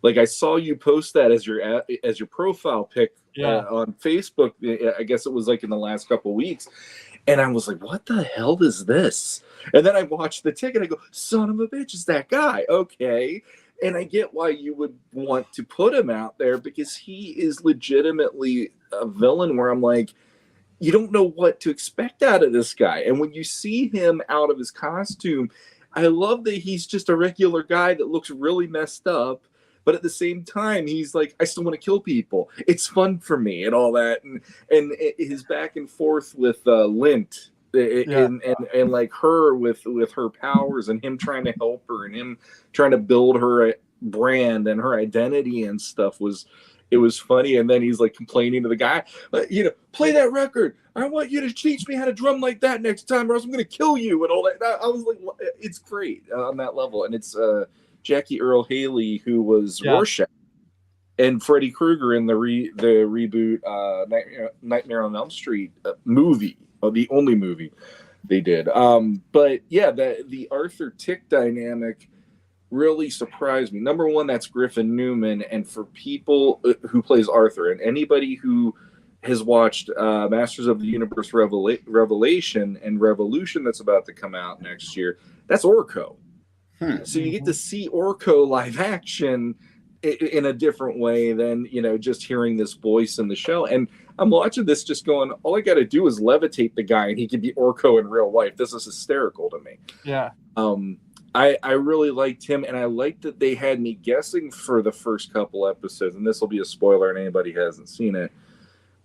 Like, I saw you post that as your profile pic on Facebook. I guess it was like in the last couple of weeks. And I was like, what the hell is this? And then I watched the Tick and I go, son of a bitch, is that guy. Okay. And I get why you would want to put him out there, because he is legitimately a villain where I'm like, you don't know what to expect out of this guy. And when you see him out of his costume, I love that he's just a regular guy that looks really messed up. But at the same time, he's like, I still want to kill people. It's fun for me and all that. And his back and forth with Lint and like her with her powers, and him trying to help her, and him trying to build her brand and her identity and stuff was funny. And then he's like complaining to the guy, play that record. I want you to teach me how to drum like that next time, or else I'm going to kill you and all that. I was like, it's great on that level. And it's Jackie Earle Haley, who was Rorschach, and Freddy Krueger in the reboot Nightmare on Elm Street movie, the only movie they did. But yeah, the Arthur Tick dynamic really surprised me. Number one, that's Griffin Newman, and for people who plays Arthur, and anybody who has watched Masters of the Universe Revelation and Revolution that's about to come out next year, that's Orko. So you get to see Orko live action in a different way than, just hearing this voice in the show. And I'm watching this just going, all I got to do is levitate the guy and he can be Orko in real life. This is hysterical to me. Yeah. I really liked him, and I liked that they had me guessing for the first couple episodes, and this will be a spoiler and anybody who hasn't seen it,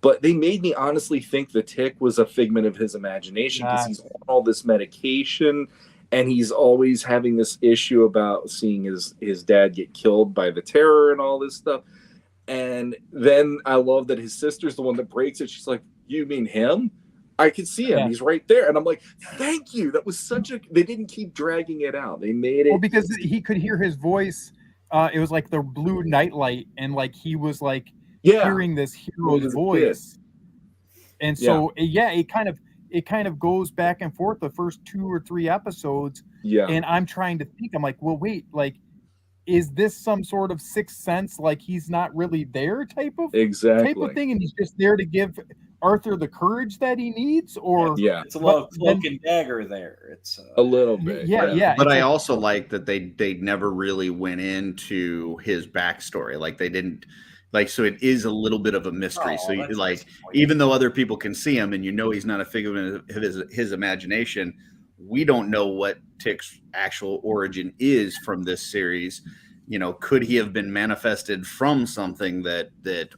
but they made me honestly think the Tick was a figment of his imagination, because he's on all this medication. And he's always having this issue about seeing his dad get killed by the Terror and all this stuff. And then I love that his sister's the one that breaks it. She's like, you mean him? I can see him. Yeah. He's right there. And I'm like, thank you. That was they didn't keep dragging it out. They made it. Well, because he could hear his voice. It was like the blue nightlight. And like, he was like hearing this hero's voice. And so, it kind of goes back and forth the first 2 or 3 episodes. Yeah. And I'm trying to think, I'm like, well, wait, like, is this some sort of sixth sense? Like, he's not really there type of thing. And he's just there to give Arthur the courage that he needs, or Yeah, It's a little but cloak then- and dagger there. It's a little bit. yeah. But it's I like- also like that they never really went into his backstory. Like they didn't like, so it is a little bit of a mystery. Oh, So you, that's like, disappointing. even though other people can see him and he's not a figment of his imagination, we don't know what Tick's actual origin is from this series. You know, could he have been manifested from something that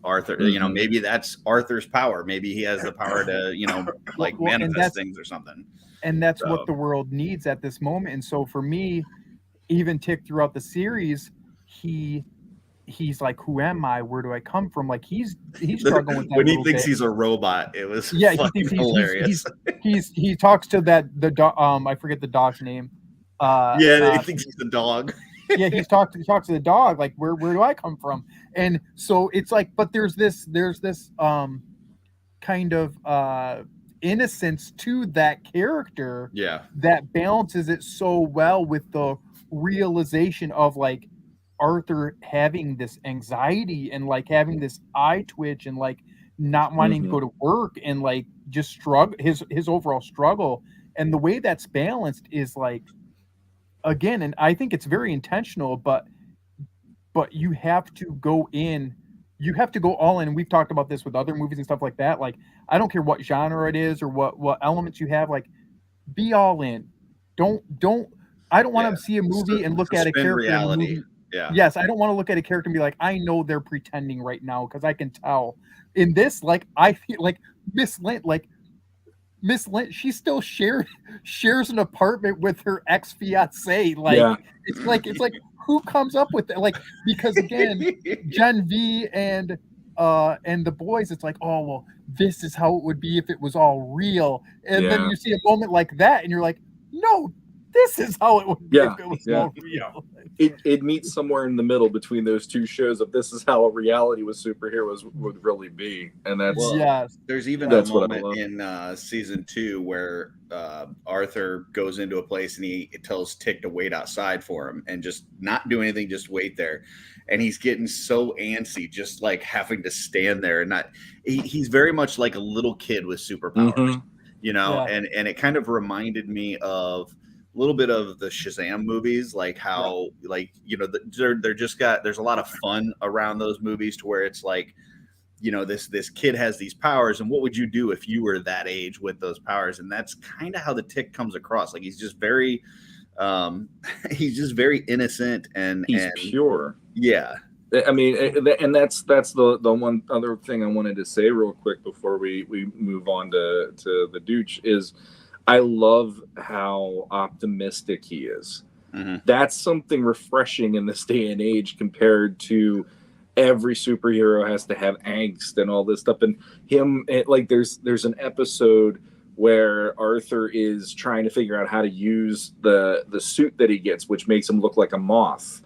Arthur, you know, maybe that's Arthur's power. Maybe he has the power to, you know, like Well, and manifest that's- things or something. and that's So- what the world needs at this moment. And so for me, even Tick throughout the series, he's like, who am I? Where do I come from? Like he's struggling with that When he little thinks bit. he's a robot, it was Yeah, he fucking thinks hilarious. he talks to the dog. I forget the dog's name. He thinks he's a dog. Yeah, he talks to the dog. Like, where do I come from? And so it's like, but there's this kind of innocence to that character Yeah. that balances it so well with the realization of like Arthur having this anxiety and like having this eye twitch and like not wanting to go to work and like just struggle his overall struggle. And the way that's balanced is like, again, and I think it's very intentional, but you have to go in, you have to go all in. We've talked about this with other movies and stuff like that. Like, I don't care what genre it is or what elements you have, like, be all in. I don't want to see a movie and look at a Suspend character in a reality. movie. Yeah. Yes, I don't want to look at a character and be like, I know they're pretending right now because I can tell. In this, like, I feel like Miss Lynch, she still shares an apartment with her ex-fiance. Like, it's like who comes up with that? Like, because again, Gen V and the boys, it's like, oh well, this is how it would be if it was all real. And then you see a moment like that, and you're like, no, this is how it would be if it was all real. It meets somewhere in the middle between those two shows of this is how a reality with superheroes would really be, and that's There's even that's a what I moment love. in season 2 where Arthur goes into a place and he tells Tick to wait outside for him and just not do anything, just wait there. And he's getting so antsy, just like having to stand there and not. He's very much like a little kid with superpowers, you know. Yeah. And it kind of reminded me of a little bit of the Shazam movies, like how like, you know, they're just there's a lot of fun around those movies to where it's like, you know, this kid has these powers, and what would you do if you were that age with those powers? And that's kind of how the Tick comes across. Like he's just very innocent and pure. Yeah. I mean, and that's the one other thing I wanted to say real quick before we move on to the Dooch is I love how optimistic he is. That's something refreshing in this day and age compared to every superhero has to have angst and all this stuff. And like there's an episode where Arthur is trying to figure out how to use the suit that he gets, which makes him look like a moth.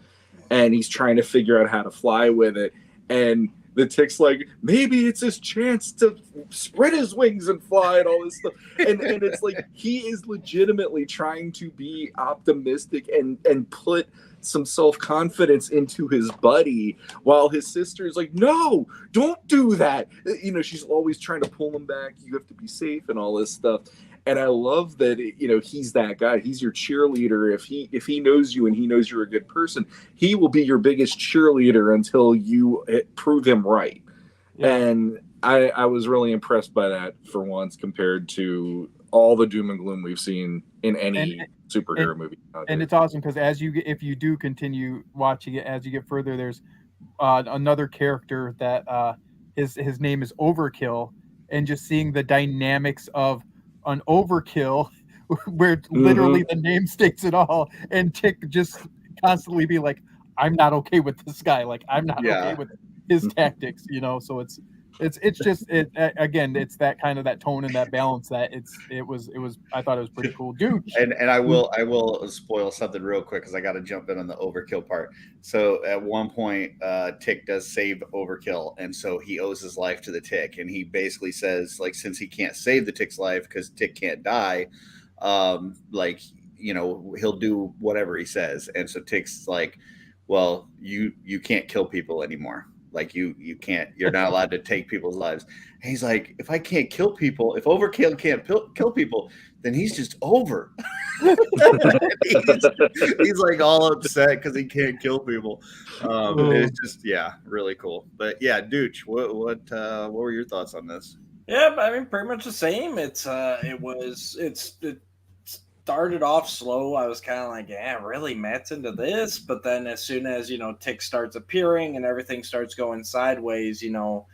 And he's trying to figure out how to fly with it. And the Tick's like, maybe it's his chance to spread his wings and fly and all this stuff. And it's like he is legitimately trying to be optimistic and put some self-confidence into his buddy, while his sister is like, no, don't do that. You know, she's always trying to pull him back. You have to be safe and all this stuff. And I love that, you know, he's that guy. He's your cheerleader. If he knows you and he knows you're a good person, he will be your biggest cheerleader until you prove him right. Yeah. And I was really impressed by that for once compared to all the doom and gloom we've seen in any superhero movie. And it's awesome because if you do continue watching it, as you get further, there's another character that his name is Overkill, and just seeing the dynamics of an overkill where literally the name states it all, and Tick just constantly be like, I'm not okay with this guy, like I'm not okay with his tactics, you know. So it's just again, it's that kind of that tone and that balance that it was I thought it was pretty cool, dude. And I will spoil something real quick because I got to jump in on the Overkill part. So at one point, Tick does save Overkill, and so he owes his life to the Tick, and he basically says, like, since he can't save the Tick's life because Tick can't die, like, you know, he'll do whatever he says. And so Tick's like, well, you can't kill people anymore. Like you're not allowed to take people's lives. And he's like, if I can't kill people, if Overkill can't kill people, then he's just over. he's like all upset because he can't kill people. It's just really cool. But yeah, Dooch, what were your thoughts on this? Yeah, I mean, pretty much the same. It started off slow. I was kind of like, yeah, really, Matt's into this. But then as soon as, Tick starts appearing and everything starts going sideways, I'm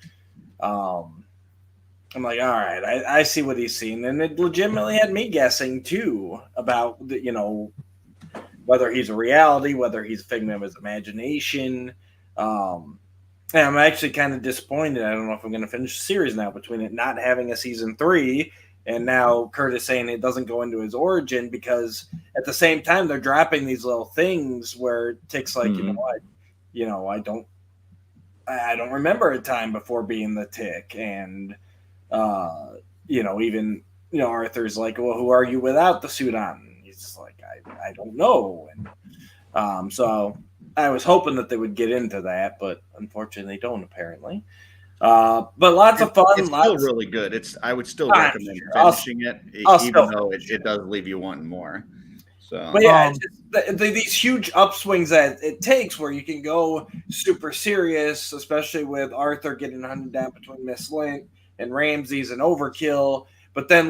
like, all right, I see what he's seen. And it legitimately had me guessing, too, about, whether he's a reality, whether he's a figment of his imagination. And I'm actually kind of disappointed. I don't know if I'm going to finish the series now between it not having a season 3 and now Curtis saying it doesn't go into his origin, because at the same time they're dropping these little things where Tick's like, you know what, I don't remember a time before being the Tick, and even Arthur's like, well, who are you without the suit on? And he's just like, I don't know, and so I was hoping that they would get into that, but unfortunately they don't, apparently. But lots of fun. It's still really good. I would still recommend finishing it, even though it does leave you wanting more. So, but yeah, these huge upswings that it takes, where you can go super serious, especially with Arthur getting hunted down between Miss Lint and Ramses and Overkill. But then,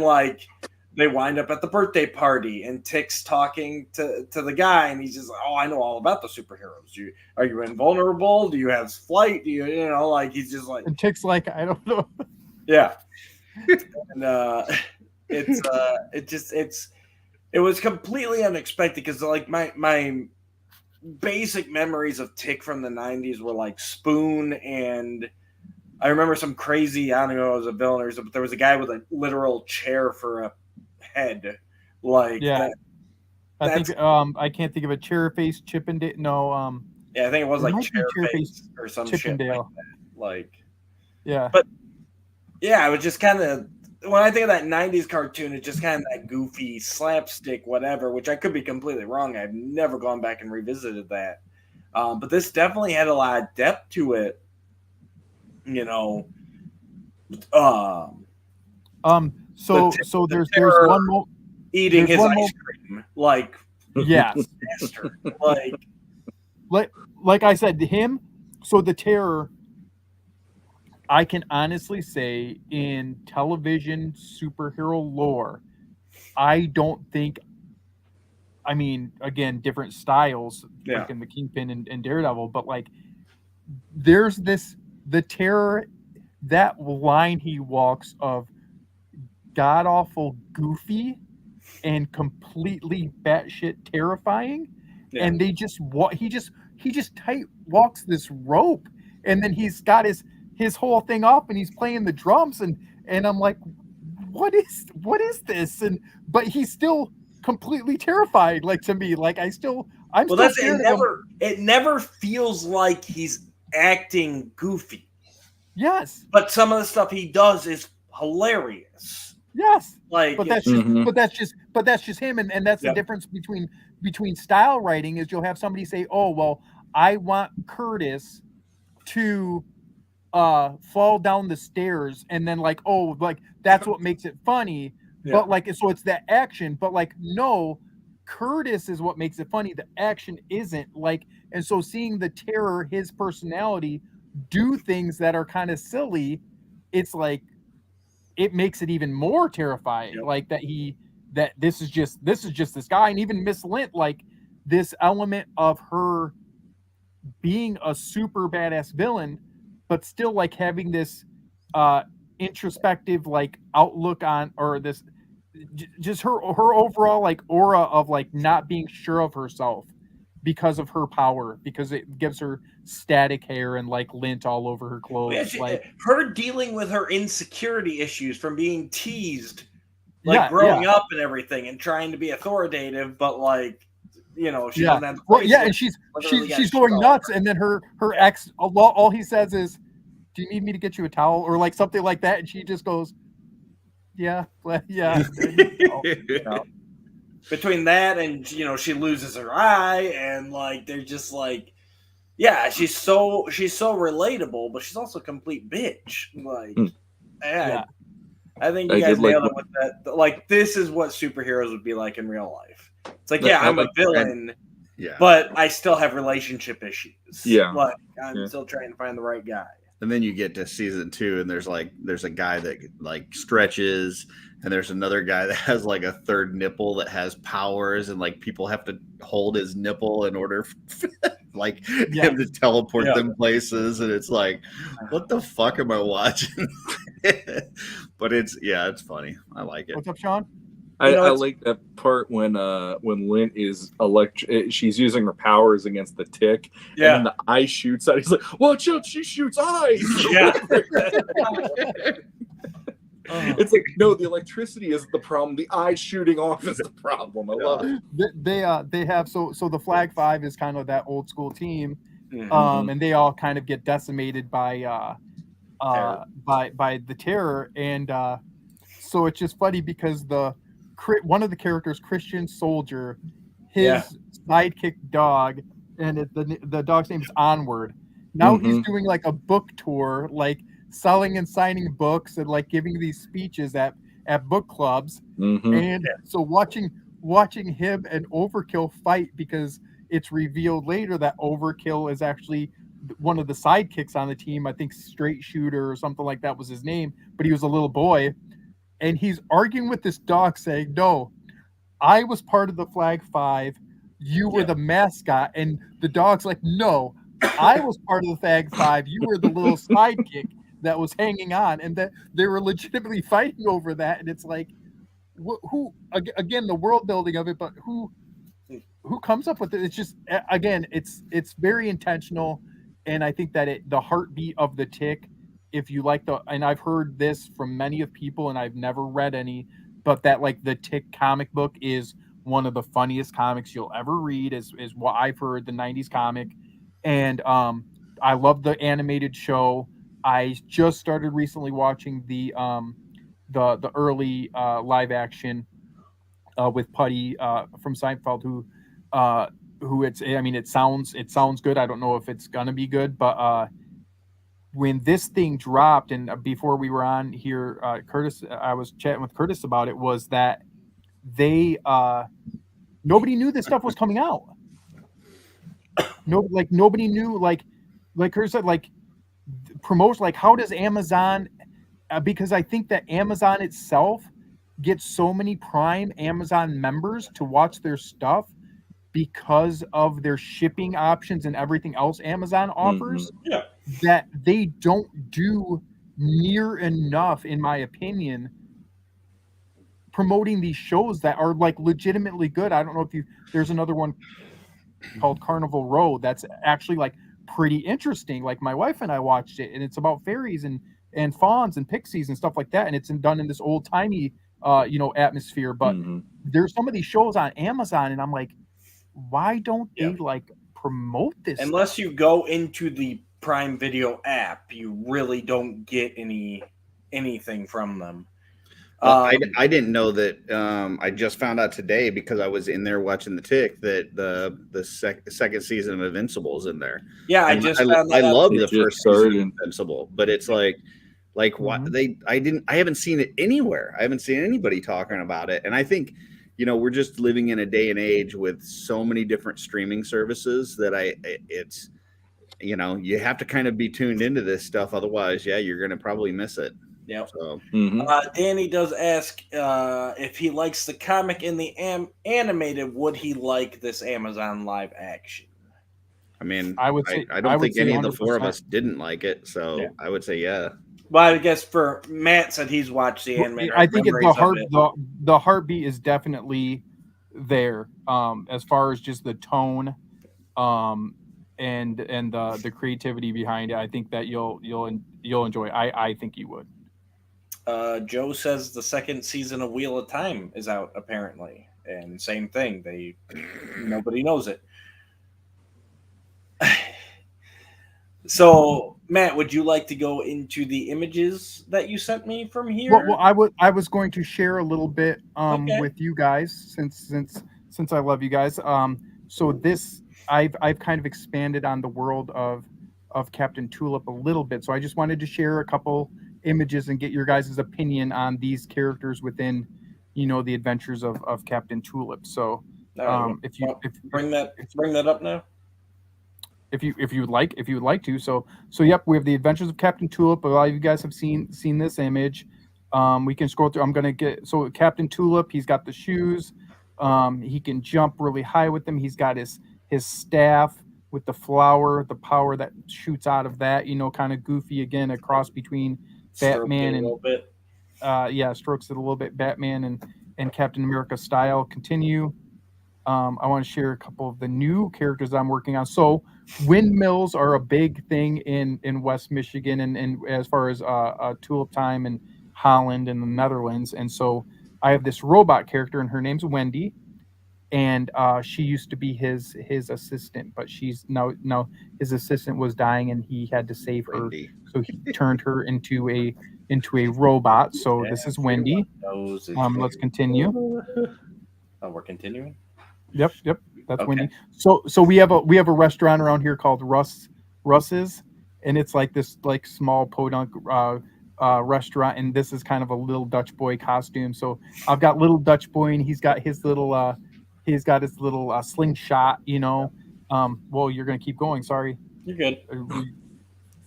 they wind up at the birthday party, and Tick's talking to the guy, and he's just like, "Oh, I know all about the superheroes. Are you invulnerable? Do you have flight? Do you he's just like." And Tick's like, "I don't know." Yeah, and it was completely unexpected, because my basic memories of Tick from the 90s were like Spoon, and I remember some crazy, I don't know if it was a villain, but there was a guy with a literal chair for a head, I think I can't think of a Chair-Face Chippendale. No, I think it was like Chair-Face or some Chippendale. Shit yeah. But yeah, I was just kind of, when I think of that 90s cartoon, it's just kind of that goofy slapstick whatever, which I could be completely wrong. I've never gone back and revisited that, but this definitely had a lot of depth to it. So there's one more eating his ice cream, yes, like I said to him. So the Terror, I can honestly say, in television superhero lore, I don't think. I mean, again, different styles, like in the Kingpin and Daredevil, but there's the Terror, that line he walks of god awful goofy and completely batshit terrifying, and he just tight walks this rope, and then he's got his whole thing up, and he's playing the drums, and I'm like, what is this? But he's still completely terrified, to me. I'm still scared of him. It never feels like he's acting goofy. Yes, but some of the stuff he does is hilarious. Yes, but that's just him, and that's the difference between style writing. Is you'll have somebody say, "Oh, well, I want Curtis to fall down the stairs," and then that's what makes it funny. Yeah. But so it's that action, but no, Curtis is what makes it funny. The action isn't. And so seeing the Terror, his personality, do things that are kind of silly, it's it makes it even more terrifying. That this is just this guy. And even Miss Lint, this element of her being a super badass villain, but still having this introspective outlook on, or this just her overall aura of not being sure of herself because of her power, because it gives her static hair and lint all over her clothes. Her dealing with her insecurity issues from being teased, growing up and everything, and trying to be authoritative, but she doesn't have. And she's going nuts, and then her ex, all he says is, "Do you need me to get you a towel?" or something like that, and she just goes, "Yeah." Between that and she loses her eye, and they're just Yeah, she's so relatable, but she's also a complete bitch. Like, Yeah. I think I you guys did like nailed it with that. Like, this is what superheroes would be like in real life. It's like, I yeah, I'm a like- villain, Yeah. but I still have relationship issues. Yeah. Like, I'm Yeah. still trying to find the right guy. And then you get to season 2, and there's a guy that like stretches, and there's another guy that has like a third nipple that has powers, and like people have to hold his nipple in order like him to teleport Yeah. them places, and it's like, what the fuck am I watching? But it's funny. I like it. What's up, Sean? I it's- like that part when Lynn is she's using her powers against the tick, Yeah. and then the eye shoots out. He's like, "Watch out! She shoots eyes!" Yeah. It's like, no, the electricity isn't the problem. The eye shooting off is the problem. I love it. They have so the Flag Five is kind of that old school team, Mhm. and they all kind of get decimated by Terror. by the terror, and so it's just funny because one of the characters, Christian Soldier, his Yeah. sidekick dog, and the dog's name is Onward. Now he's doing like a book tour, like selling and signing books and like giving these speeches at book clubs. And so watching him and Overkill fight, because it's revealed later that Overkill is actually one of the sidekicks on the team. I think Straight Shooter or something like that was his name, but he was a little boy. And he's arguing with this dog saying, no, I was part of the Flag Five. You were the mascot. And the dog's like, no, I was part of the Flag Five. You were the little sidekick that was hanging on. And that they were legitimately fighting over that. And it's like, who again, the world building of it, but who comes up with it? It's just, again, it's very intentional. And I think that the heartbeat of the Tick, if you like and I've heard this from many of people, and I've never read any, but that like the Tick comic book is one of the funniest comics you'll ever read, is what I've heard, the 90s comic. And I love the animated show. I just started recently watching the early live action with Putty from Seinfeld, who it sounds good. I don't know if it's gonna be good, but when this thing dropped, and before we were on here, Curtis, I was chatting with Curtis about it, was that they nobody knew this stuff was coming out. Nobody knew, like Curtis said, like promotion, like how does Amazon, because I think that Amazon itself gets so many Prime Amazon members to watch their stuff because of their shipping options and everything else Amazon offers, that they don't do near enough, in my opinion, promoting these shows that are like legitimately good. I don't know if there's another one called Carnival Row that's actually like pretty interesting. Like my wife and I watched it, and it's about fairies and fawns and pixies and stuff like that, and it's done in this old timey atmosphere. But there's some of these shows on Amazon, and I'm like, why don't they like promote this unless stuff? you go into the Prime Video app, you really don't get anything from them. I didn't know that. I just found out today because I was in there watching the Tick that the second season of Invincible is in there. Yeah, And I love the first season of Invincible, but it's like what I haven't seen it anywhere. I haven't seen anybody talking about it, and I think we're just living in a day and age with so many different streaming services that it's you have to kind of be tuned into this stuff, otherwise you're going to probably miss it. Yeah. So Danny does ask if he likes the comic in the animated, would he like this Amazon live action? I mean, I would say I don't think any of the 100%. four of us didn't like it, so I would say yeah. Well, I guess for Matt said he's watched the animated. I think the heartbeat is definitely there, as far as just the tone, and the creativity behind it. I think that you'll enjoy. I think you would. Joe says the second season of Wheel of Time is out apparently, and same thing. Nobody knows it. So, Matt, would you like to go into the images that you sent me from here? Well, I was going to share a little bit with you guys since I love you guys. So this I've kind of expanded on the world of Captain Tulip a little bit. So I just wanted to share a couple images and get your guys' opinion on these characters within, the adventures of Captain Tulip. So All right, bring that up now. if you would like to. So yep, we have the Adventures of Captain Tulip. A lot of you guys have seen this image. We can scroll through. I'm gonna get Captain Tulip. He's got the shoes. He can jump really high with them. He's got his staff with the flower, the power that shoots out of that. Kind of goofy again, a cross between Batman and strokes it a little bit. Batman and Captain America style. Continue. I want to share a couple of the new characters I'm working on. So windmills are a big thing in West Michigan and as far as Tulip Time and Holland and the Netherlands. And so I have this robot character and her name's Wendy. And she used to be his assistant, but she's now his assistant was dying and he had to save her. Wendy. So he turned her into a robot. So this is Wendy. Let's continue. Oh, we're continuing. Yep. That's okay. Wendy. So we have a restaurant around here called Russ's, and it's like this small podunk restaurant, and this is kind of a little Dutch boy costume. So I've got little Dutch boy, and he's got his little slingshot. Well, you're gonna keep going. Sorry. You're good.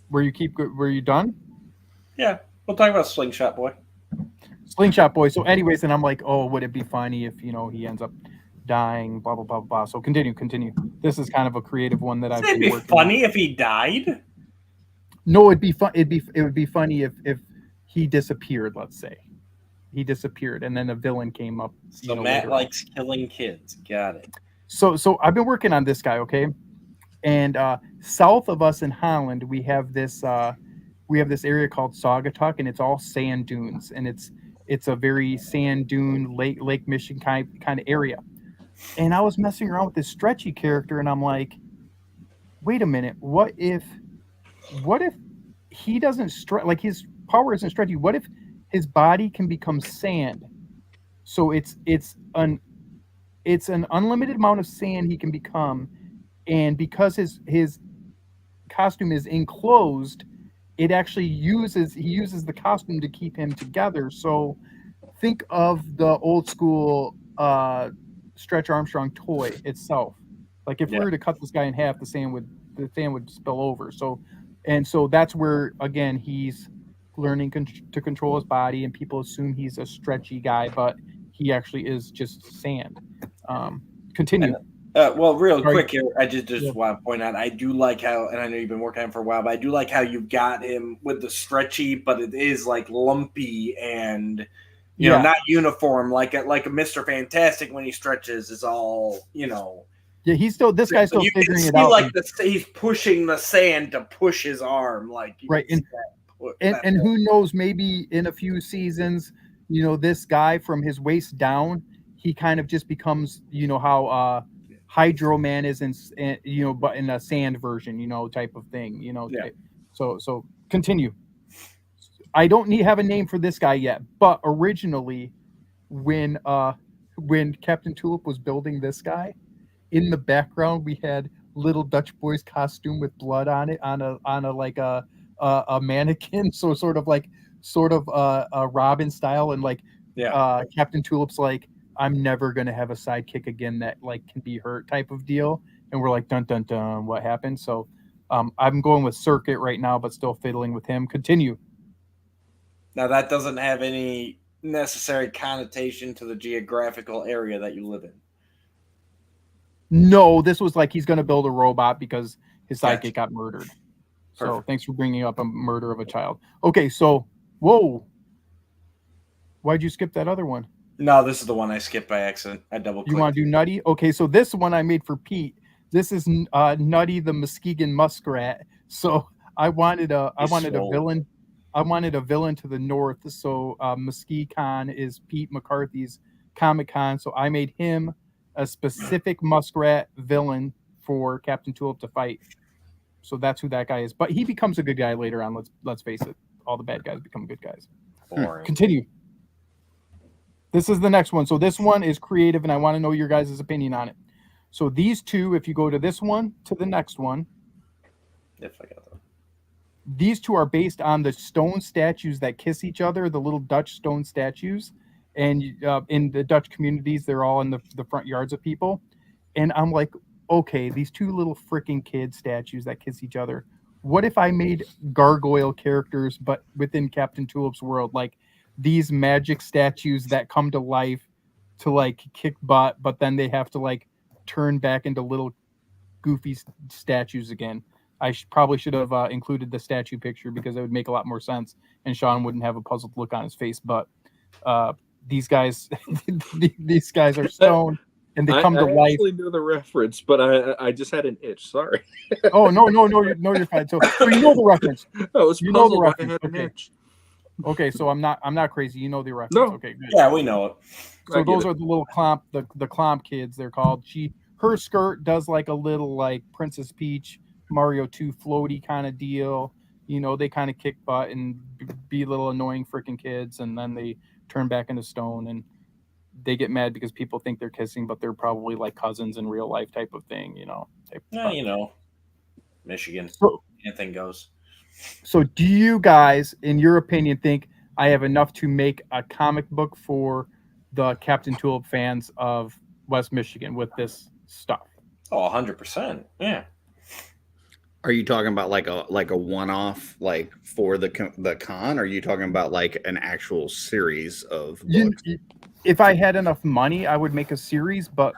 Were you done? Yeah, we'll talk about Slingshot Boy. Slingshot Boy. So, anyways, and I'm like, oh, would it be funny if he ends up dying, blah blah blah blah. So continue. This is kind of a creative one that I've been working on. It'd be funny if he died. No, it would be funny if he disappeared. Let's say he disappeared and then a villain came up. So Matt likes killing kids. Got it. So I've been working on this guy, okay? And south of us in Holland, we have this area called Saugatuck, and it's all sand dunes, and it's a very sand dune Lake Michigan kind of area. And I was messing around with this stretchy character, and I'm like, wait a minute, what if he doesn't stretch, like his power isn't stretchy? What if his body can become sand? So it's an unlimited amount of sand he can become, and because his costume is enclosed, it actually uses the costume to keep him together. So think of the old school Stretch Armstrong toy itself. Like if we were to cut this guy in half, the sand would spill over. So that's where again he's learning to control his body, and people assume he's a stretchy guy, but he actually is just sand. Continue. Quick here, I just want to point out, I do like how, and I know you've been working on it for a while, but I do like how you've got him with the stretchy, but it is like lumpy and not uniform, like a Mr. Fantastic when he stretches is all, Yeah, this guy's still figuring it out. Like he's pushing the sand to push his arm, like right. And who knows, maybe in a few seasons, this guy from his waist down, he kind of just becomes, how Hydro Man is but in a sand version, type of thing, Yeah. So continue. I don't have a name for this guy yet, but originally when Captain Tulip was building this guy, in the background we had little Dutch boy's costume with blood on it on a mannequin, so sort of a Robin style, and Captain Tulip's like, I'm never gonna have a sidekick again that can be hurt type of deal, and we're like, dun dun dun, what happened? So I'm going with Circuit right now, but still fiddling with him. Continue. Now that doesn't have any necessary connotation to the geographical area that you live in. No, this was he's going to build a robot because his sidekick got murdered. So Perfect. Thanks for bringing up a murder of a child. Okay, so whoa, why'd you skip that other one? No, this is the one I skipped by accident. I double-clicked. You want to do Nutty? Okay, so this one I made for Pete. This is Nutty the Muskegon Muskrat. So I wanted a villain. I wanted a villain to the north. So Muskegon is Pete McCarthy's Comic-Con. So I made him a specific muskrat villain for Captain Tulip to fight. So that's who that guy is. But he becomes a good guy later on. Let's face it. All the bad guys become good guys. Boring. Continue. This is the next one. So this one is creative, and I want to know your guys' opinion on it. So these two, if you go to this one, to the next one, If I got them. these two are based on the stone statues that kiss each other, the little Dutch stone statues. And in the Dutch communities, they're all in the front yards of people. And I'm like, okay, these two little freaking kid statues that kiss each other. What if I made gargoyle characters, but within Captain Tulip's world, like these magic statues that come to life to like kick butt, but then they have to like turn back into little goofy statues again. I probably should have included the statue picture because it would make a lot more sense, and Sean wouldn't have a puzzled look on his face. But these guys, these guys are stone, and they come to life. I actually knew the reference, but I just had an itch. Sorry. Oh no, you're fine. So you know the reference. I was You know the puzzled. I reference. had an Okay. itch. Okay, so I'm not crazy. You know the reference. No. Okay, good. Yeah, we know it. So I get those it. are the little clomp, the clomp kids. They're called. Her skirt does like a little like Princess Peach, Mario 2 floaty kind of deal. You know, they kind of kick butt and be little annoying freaking kids, and then they turn back into stone, and they get mad because people think they're kissing, but they're probably like cousins in real life type of thing. You know. Yeah, you know, Michigan. So, Anything goes. So do you guys, in your opinion, think I have enough to make a comic book for the Captain Tulip fans of West Michigan with this stuff? Oh, 100%. Yeah. Are you talking about like a one-off like for the con? Or are you talking about like an actual series of books? If I had enough money, I would make a series, but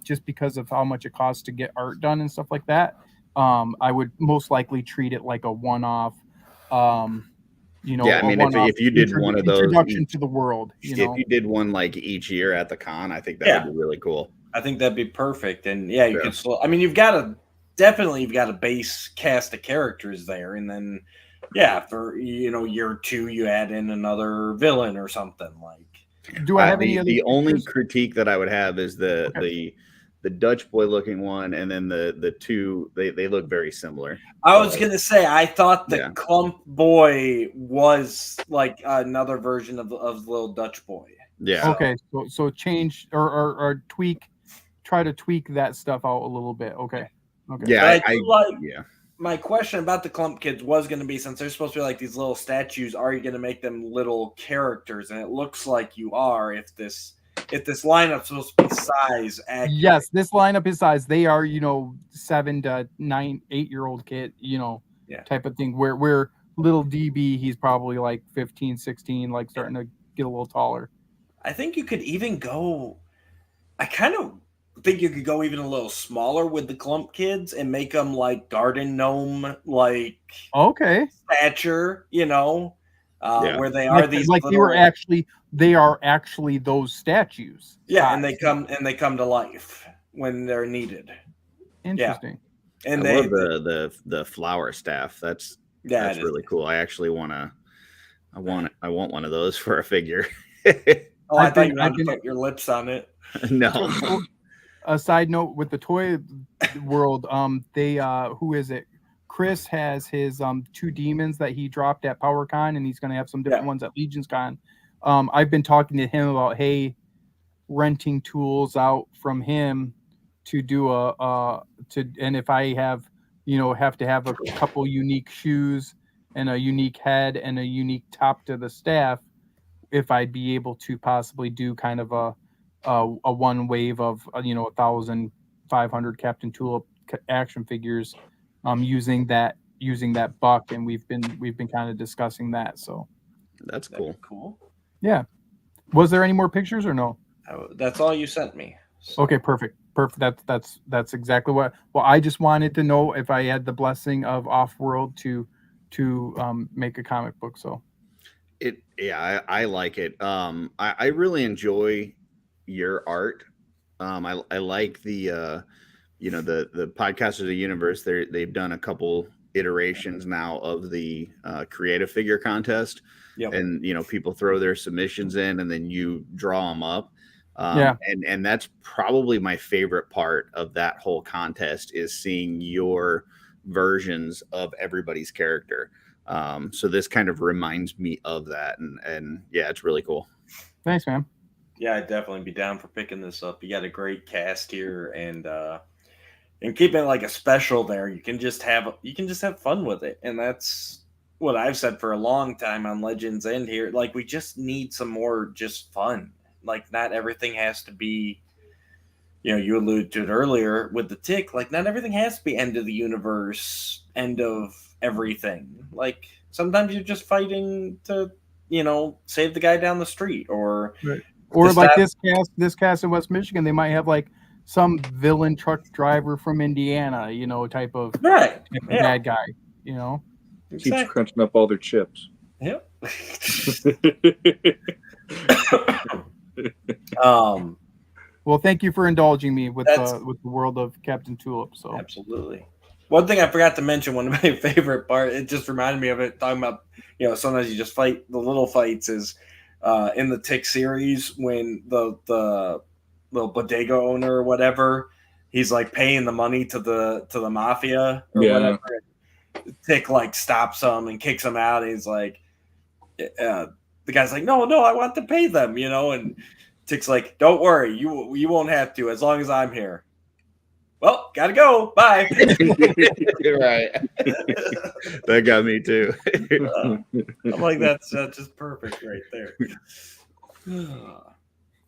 just because of how much it costs to get art done and stuff like that, I would most likely treat it like a one-off. Yeah, I mean, if you did one of those introduction to the world, if you did one like each year at the con, I think that would be really cool. I think that'd be perfect. And yeah, you could slow. I mean, you've got a base cast of characters there, and then for year 2 you add in another villain or something like. Do I have any other? The only critique that I would have is the Dutch boy looking one, and then the two they look very similar. I was gonna say I thought the clump boy was like another version of little Dutch boy. Yeah. Okay. So change or tweak, try to tweak that stuff out a little bit. Okay. Okay. Yeah. My question about the clump kids was going to be, since they're supposed to be like these little statues, are you going to make them little characters? And it looks like you are. If this lineup's supposed to be size accurate. Yes, this lineup is size. They are, 7 to 9, 8-year-old kid, type of thing. Where little DB, he's probably like 15, 16, like starting to get a little taller. I think you could even go. I kind of think you could go even a little smaller with the clump kids and make them like garden gnome, like stature, where they are these like little, they are actually those statues. Yeah, and they come to life when they're needed. Interesting. Yeah. And I love the flower staff. That's really cool. I actually I want one of those for a figure. Oh, I thought you had to put your lips on it. No. A side note with the toy world, they who is it? Chris has his 2 demons that he dropped at PowerCon, and he's going to have some different ones at LegionsCon. I've been talking to him about renting tools out from him to do and if I have to have a couple unique shoes and a unique head and a unique top to the staff, if I'd be able to possibly do kind of a one wave of 1,500 Captain Tulip action figures, using that buck, and we've been kind of discussing that. So that's cool. Cool. Yeah. Was there any more pictures or no? That's all you sent me. So. Okay, perfect. That's exactly what. Well, I just wanted to know if I had the blessing of OffWorld to make a comic book. So. I like it. I really enjoy your art. I like the the Podcasters of the Universe. They've done a couple iterations now of the creative figure contest. Yep. And people throw their submissions in, and then you draw them up. And that's probably my favorite part of that whole contest, is seeing your versions of everybody's character. So this kind of reminds me of that, and yeah, it's really cool. Thanks, man. Yeah, I'd definitely be down for picking this up. You got a great cast here, and keeping it like a special there. You can just have fun with it, and that's what I've said for a long time on Legends End here. Like, we just need some more just fun. Like, not everything has to be. You alluded to it earlier with the tick. Like, not everything has to be end of the universe, end of everything. Like, sometimes you're just fighting to, save the guy down the street, or Right. Or to like stop- this cast in West Michigan, they might have like some villain truck driver from Indiana, type of right. Yeah, bad guy, you know. Keeps exactly. crunching up all their chips. Yep. um. Well, thank you for indulging me with That's- the world of Captain Tulip. So Absolutely. One thing I forgot to mention, one of my favorite parts, it just reminded me of it, talking about, sometimes you just fight the little fights, is in the Tick series when the little bodega owner or whatever, he's like paying the money to the mafia or Yeah. whatever. Tick like stops him and kicks him out. And he's like, the guy's like, no, I want to pay them, and Tick's like, don't worry, you won't have to as long as I'm here. Well, gotta go. Bye. Right. That got me too. I'm like, that's just perfect right there.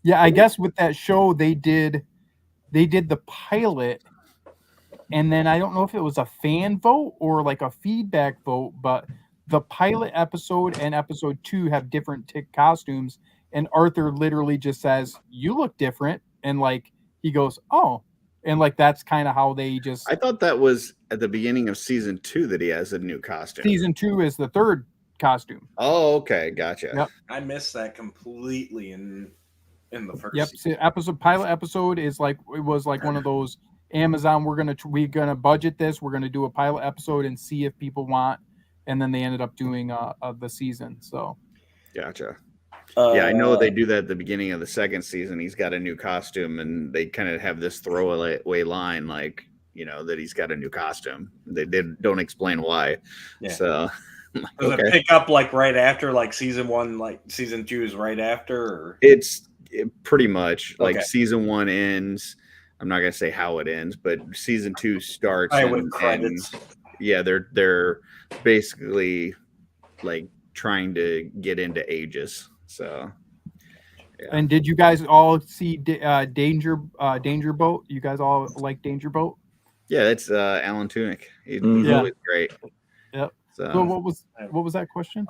yeah, I guess with that show they did the pilot, and then I don't know if it was a fan vote or like a feedback vote, but the pilot episode and episode 2 have different Tick costumes, and Arthur literally just says, "You look different," and like he goes, "Oh." And like that's kind of how they just. I thought that was at the beginning of season 2 that he has a new costume. Season 2 is the third costume. Oh, okay, gotcha. Yep. I missed that completely in the first. Yep. season. So pilot episode is like, it was like one of those Amazon. We're gonna budget this. We're gonna do a pilot episode and see if people want. And then they ended up doing the season. So. Gotcha. Yeah, I know they do that at the beginning of the second season. He's got a new costume, and they kind of have this throwaway line, like, that he's got a new costume. They don't explain why. Yeah. So, Does it pick up like right after, like season 1, like season 2 is right after? Or? It's pretty much like Okay. season 1 ends. I'm not gonna say how it ends, but season 2 starts. With credits. Yeah, they're basically like trying to get into Aegis. So, yeah. And did you guys all see Danger Boat? You guys all like Danger Boat? Yeah, that's Alan Tudyk. He's Yeah. always great. Yep. So, So what was that question?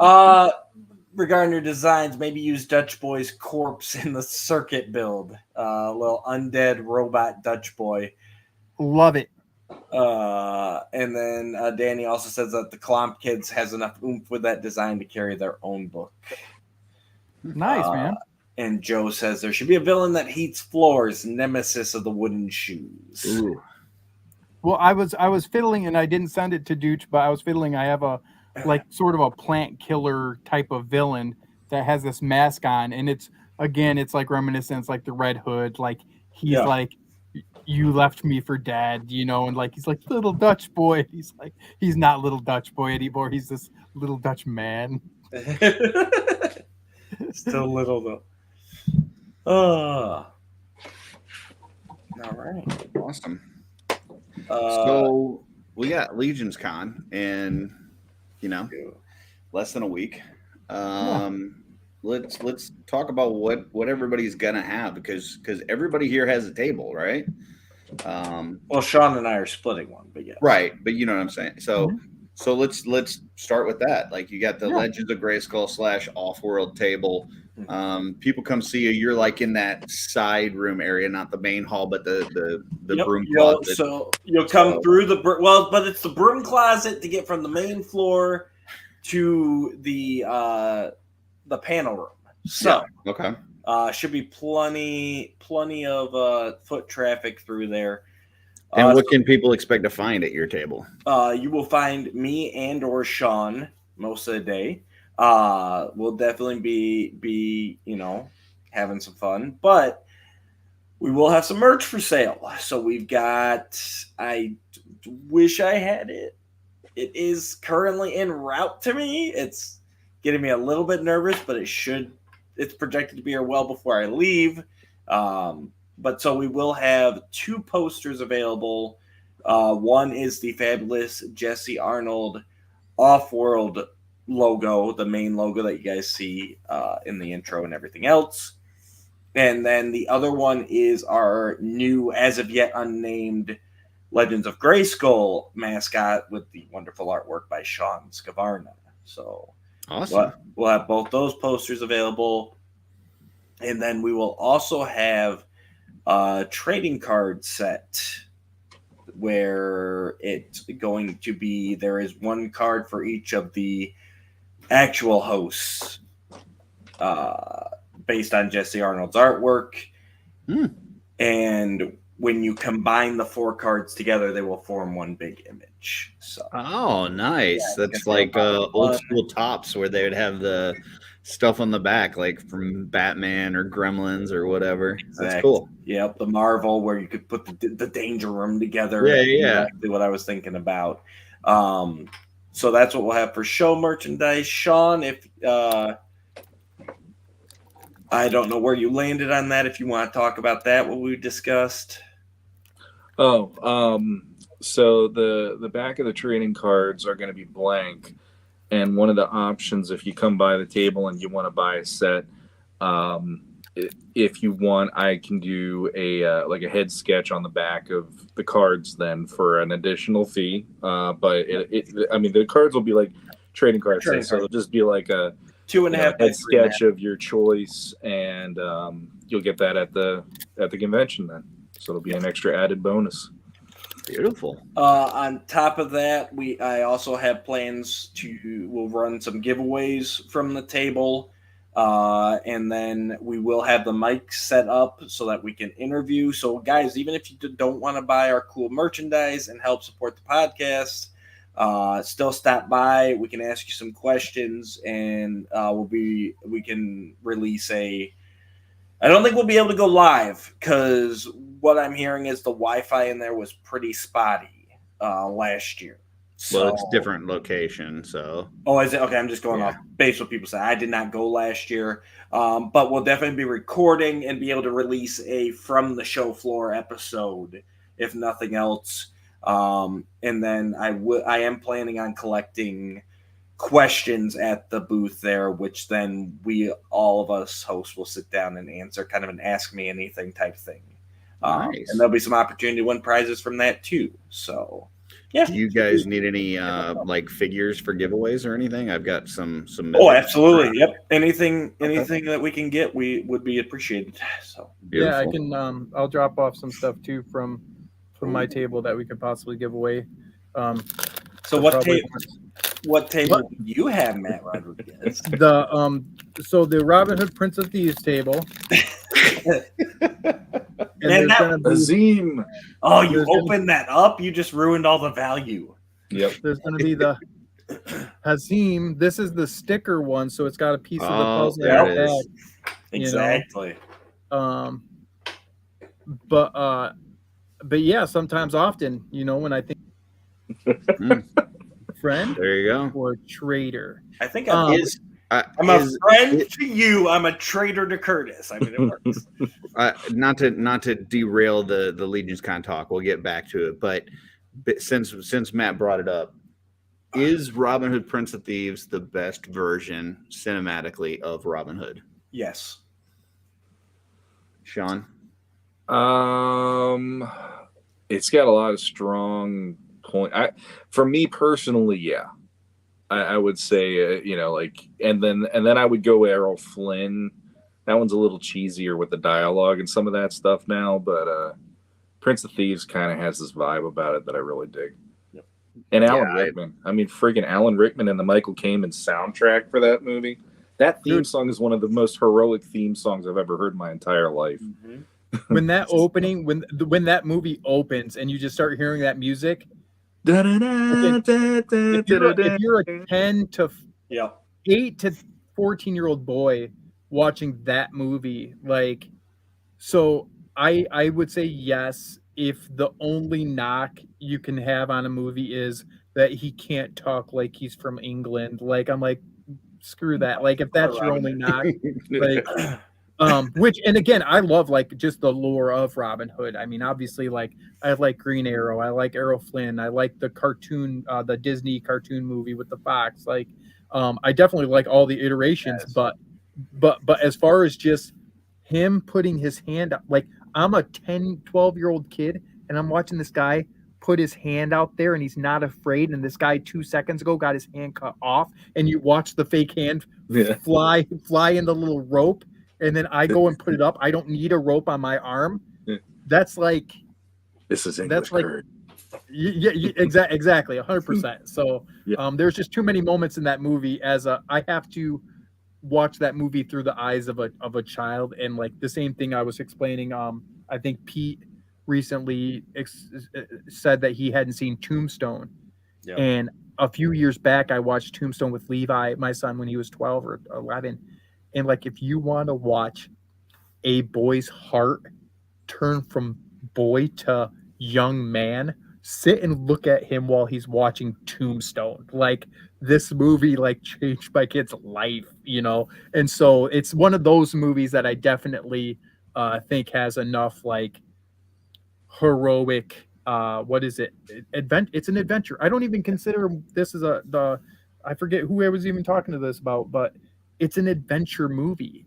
Regarding your designs, maybe use Dutch Boy's corpse in the circuit build. Little undead robot Dutch Boy. Love it. And then Danny also says that the Clomp Kids has enough oomph with that design to carry their own book. Nice, man. And Joe says there should be a villain that heats floors, nemesis of the wooden shoes. ooh. Well, I was fiddling, and I didn't send it to Dooch, but I was fiddling. I have a like sort of a plant killer type of villain that has this mask on, and it's like reminiscent. It's like the Red Hood. Like he's like, you left me for dead, and like he's like little Dutch boy. He's like, he's not little Dutch boy anymore. He's this little Dutch man. Still little though. All right. Awesome. So we got Legion's Con in, less than a week. Let's talk about what everybody's gonna have because everybody here has a table, right? Well, Sean and I are splitting one, but yeah. Right, but you know what I'm saying. So let's start with that. Like you got the Legends of Grayskull / OffWorld table. People come see you. You're like in that side room area, not the main hall, but the broom closet. So you'll come through but it's the broom closet to get from the main floor to the panel room. So okay. Should be plenty of foot traffic through there. And what can people expect to find at your table? You will find me and or Sean most of the day. We'll definitely be having some fun, but we will have some merch for sale. So we've got, I wish I had it. It is currently en route to me. It's getting me a little bit nervous, but it should it's projected to be here well before I leave. But so we will have 2 posters available. One is the fabulous Jesse Arnold OffWorld logo, the main logo that you guys see in the intro and everything else. And then the other one is our new, as of yet unnamed, Legends of Grayskull mascot with the wonderful artwork by Sean Scavarna. So Awesome. we'll have both those posters available. And then we will also have a trading card set where it's going to be, there is 1 card for each of the actual hosts based on Jesse Arnold's artwork. And when you combine the 4 cards together, they will form one big image. So, oh, nice. Yeah, That's like old school Tops where they would have the stuff on the back, like from Batman or Gremlins or whatever. That's cool. Yep, the Marvel where you could put the Danger Room together. Yeah. Exactly what I was thinking about. So that's what we'll have for show merchandise. Sean, if I don't know where you landed on that, if you want to talk about that, what we discussed. So the back of the trading cards are going to be blank, and one of the options, if you come by the table and you want to buy a set, if you want, I can do a like a head sketch on the back of the cards then for an additional fee. But I mean, the cards will be like trading cards, so it'll just be like a 2.5 head sketch of your choice, and you'll get that at the convention then. So it'll be an extra added bonus. Beautiful. On top of that, I also have plans we'll run some giveaways from the table, and then we will have the mic set up so that we can interview. So, guys, even if you don't want to buy our cool merchandise and help support the podcast, still stop by. We can ask you some questions, and we can release I don't think we'll be able to go live because what I'm hearing is the Wi-Fi in there was pretty spotty last year. So, Well, it's different location, so. Oh, is it? Okay, I'm just going off base what people say. I did not go last year, but we'll definitely be recording and be able to release a from the show floor episode, if nothing else. And then I am planning on collecting questions at the booth there, which then all of us hosts will sit down and answer, kind of an ask me anything type thing. Nice. And there'll be some opportunity to win prizes from that too. So, yeah. Do you guys need any like figures for giveaways or anything? I've got some. Oh, absolutely. Yep. Anything that we can get, we would be appreciated. So Beautiful. Yeah, I can. I'll drop off some stuff too from my table that we could possibly give away. So what table do you have, Matt Rodriguez? So the Robin Hood Prince of Thieves table. And Azim. Oh, you opened that up? You just ruined all the value. Yep. There's going to be the Hazim. This is the sticker one, so it's got a piece of the puzzle. There in it the is. back, Exactly. But yeah, sometimes often, when I think friend There you go. or traitor. I think Um, I'm a friend to you. I'm a traitor to Curtis. I mean, it works. Not to derail the Legion's Con talk. We'll get back to it, but since Matt brought it up, is Robin Hood Prince of Thieves the best version cinematically of Robin Hood? Yes. Sean? It's got a lot of strong point. For me personally, yeah, I would say, and then I would go Errol Flynn. That one's a little cheesier with the dialogue and some of that stuff now, but Prince of Thieves kind of has this vibe about it that I really dig. Yep. And Alan Rickman. I mean, friggin' Alan Rickman and the Michael Kamen soundtrack for that movie. That theme song is one of the most heroic theme songs I've ever heard in my entire life. Mm-hmm. When that opening, when that movie opens and you just start hearing that music, if you're a 10 to 8 to 14-year-old boy watching that movie, so I would say yes, if the only knock you can have on a movie is that he can't talk like he's from England. I'm like, screw that. Like if that's your only knock, like Um, which, and again, I love like just the lore of Robin Hood. I mean, obviously, like I like Green Arrow, I like Errol Flynn, I like the cartoon, the Disney cartoon movie with the fox. Like, I definitely like all the iterations, Yes. but as far as just him putting his hand up, like I'm a 10, 12-year-old kid, and I'm watching this guy put his hand out there, and he's not afraid. And this guy 2 seconds ago got his hand cut off, and you watch the fake hand Yeah. fly in the little rope. And then I go and put it up. I don't need a rope on my arm. Yeah. That's like, This is English. that's like, Kurt. exactly, 100%. So Yeah. there's just too many moments in that movie. I have to watch that movie through the eyes of a child, and like the same thing I was explaining. I think Pete recently said that he hadn't seen Tombstone, Yeah. and a few years back I watched Tombstone with Levi, my son, when he was 12 or 11. And like, if you want to watch a boy's heart turn from boy to young man, sit and look at him while he's watching Tombstone. Like, this movie like changed my kid's life, you know? And so it's one of those movies that I definitely think has enough like heroic, what is it? It's an adventure. I don't even consider this as I forget who I was even talking to this about, but it's an adventure movie.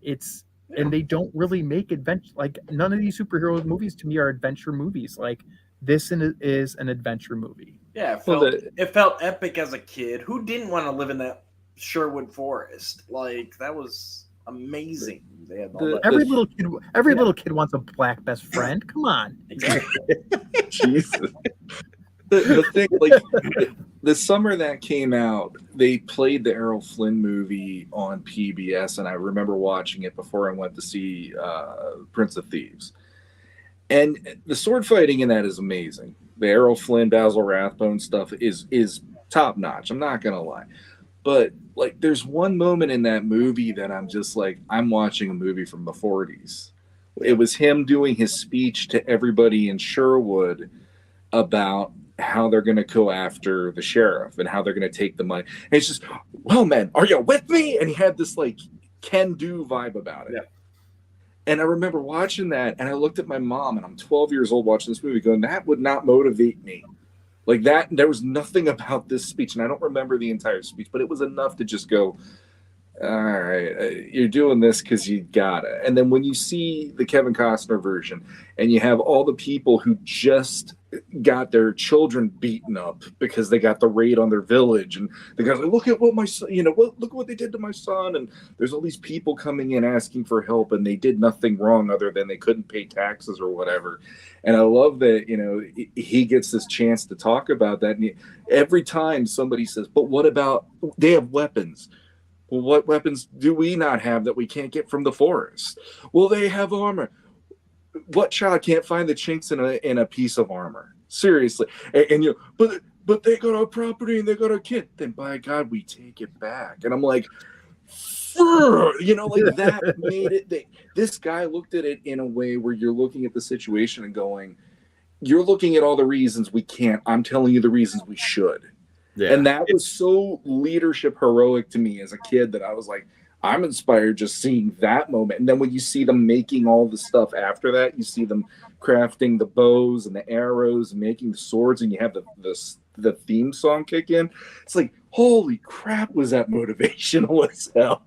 And they don't really make adventure, like none of these superhero movies to me are adventure movies. Like this is an adventure movie. Yeah, Well, it felt epic as a kid. Who didn't want to live in that Sherwood forest? Like that was amazing. They had all that. Every little kid wants a black best friend. Come on. Exactly. Jesus. The thing, like the summer that came out, they played the Errol Flynn movie on PBS, and I remember watching it before I went to see Prince of Thieves. And the sword fighting in that is amazing. The Errol Flynn, Basil Rathbone stuff is top notch. I'm not gonna lie, but like, there's one moment in that movie that I'm just like, I'm watching a movie from the 40s. It was him doing his speech to everybody in Sherwood about how they're going to go after the sheriff and how they're going to take the money. And it's just, well, man, are you with me? And he had this like can-do vibe about it. Yeah. And I remember watching that, and I looked at my mom, and I'm 12 years old watching this movie going, that would not motivate me. Like that, there was nothing about this speech, and I don't remember the entire speech, but it was enough to just go, all right, you're doing this because you gotta. And then when you see the Kevin Costner version, and you have all the people who just got their children beaten up because they got the raid on their village, and the guy's like, look at what my son, look at what they did to my son, and there's all these people coming in asking for help, and they did nothing wrong other than they couldn't pay taxes or whatever. And I love that, he gets this chance to talk about that. And every time somebody says, but what about, they have weapons. Well, what weapons do we not have that we can't get from the forest? Well, they have armor. What child can't find the chinks in a piece of armor? Seriously. And but they got our property and they got our kid. Then by God, we take it back. And I'm like, like that made it. This guy looked at it in a way where you're looking at the situation and going, you're looking at all the reasons we can't. I'm telling you the reasons we should. Yeah. And that was so leadership heroic to me as a kid that I was like, I'm inspired just seeing that moment. And then when you see them making all the stuff after that, you see them crafting the bows and the arrows and making the swords, and you have the theme song kick in. It's like, holy crap, was that motivational as hell?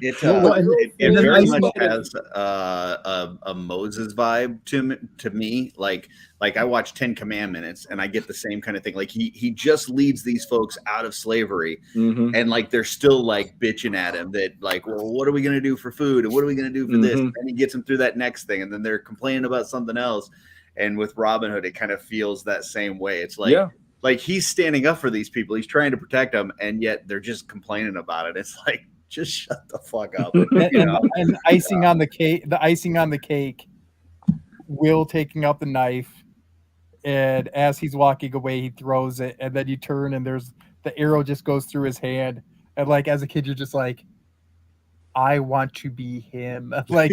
It very much has a Moses vibe to me. Like I watch 10 Commandments and I get the same kind of thing. Like he just leads these folks out of slavery, and like they're still like bitching at him that like, well, what are we gonna do for food, and what are we gonna do for this? And he gets them through that next thing, and then they're complaining about something else. And with Robin Hood, it kind of feels that same way. It's like, like he's standing up for these people, he's trying to protect them, and yet they're just complaining about it. It's like, just shut the fuck up. And icing on the cake, Will taking out the knife, and as he's walking away, he throws it, and then you turn and there's the arrow just goes through his hand, and like as a kid, you're just like, I want to be him. Like,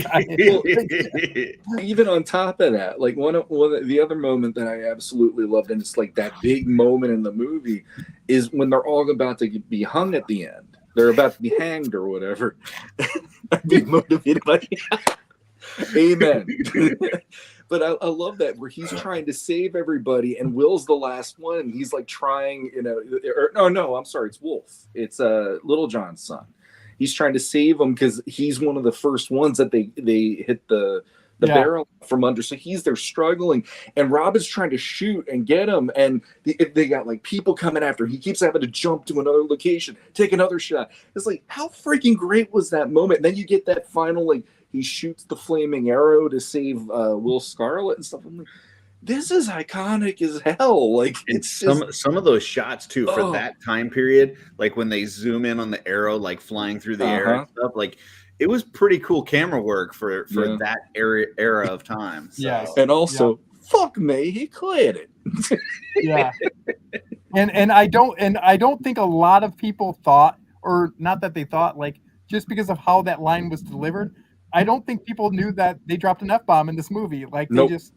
even on top of that, like one of the other moment that I absolutely loved, and it's like that big moment in the movie, is when they're all about to be hung at the end. they're about to be hanged or whatever. I'd be motivated by Amen. But I love that where he's trying to save everybody and Will's the last one and he's like trying, no, I'm sorry, it's Wolf. It's Little John's son. He's trying to save him because he's one of the first ones that they hit the barrel from under. So he's there struggling, and Rob is trying to shoot and get him, and they got like people coming after. He keeps having to jump to another location, take another shot. It's like, how freaking great was that moment? And then you get that final, like, he shoots the flaming arrow to save Will Scarlet and stuff. I'm like, this is iconic as hell. Like, it's some of those shots too for that time period, like when they zoom in on the arrow, like flying through the air and stuff, like it was pretty cool camera work for that era of time. So. Yeah, and also, fuck me, he cleared it. Yeah, and I don't think a lot of people thought, or not that they thought, like just because of how that line was delivered, I don't think people knew that they dropped an F-bomb in this movie. Like they just.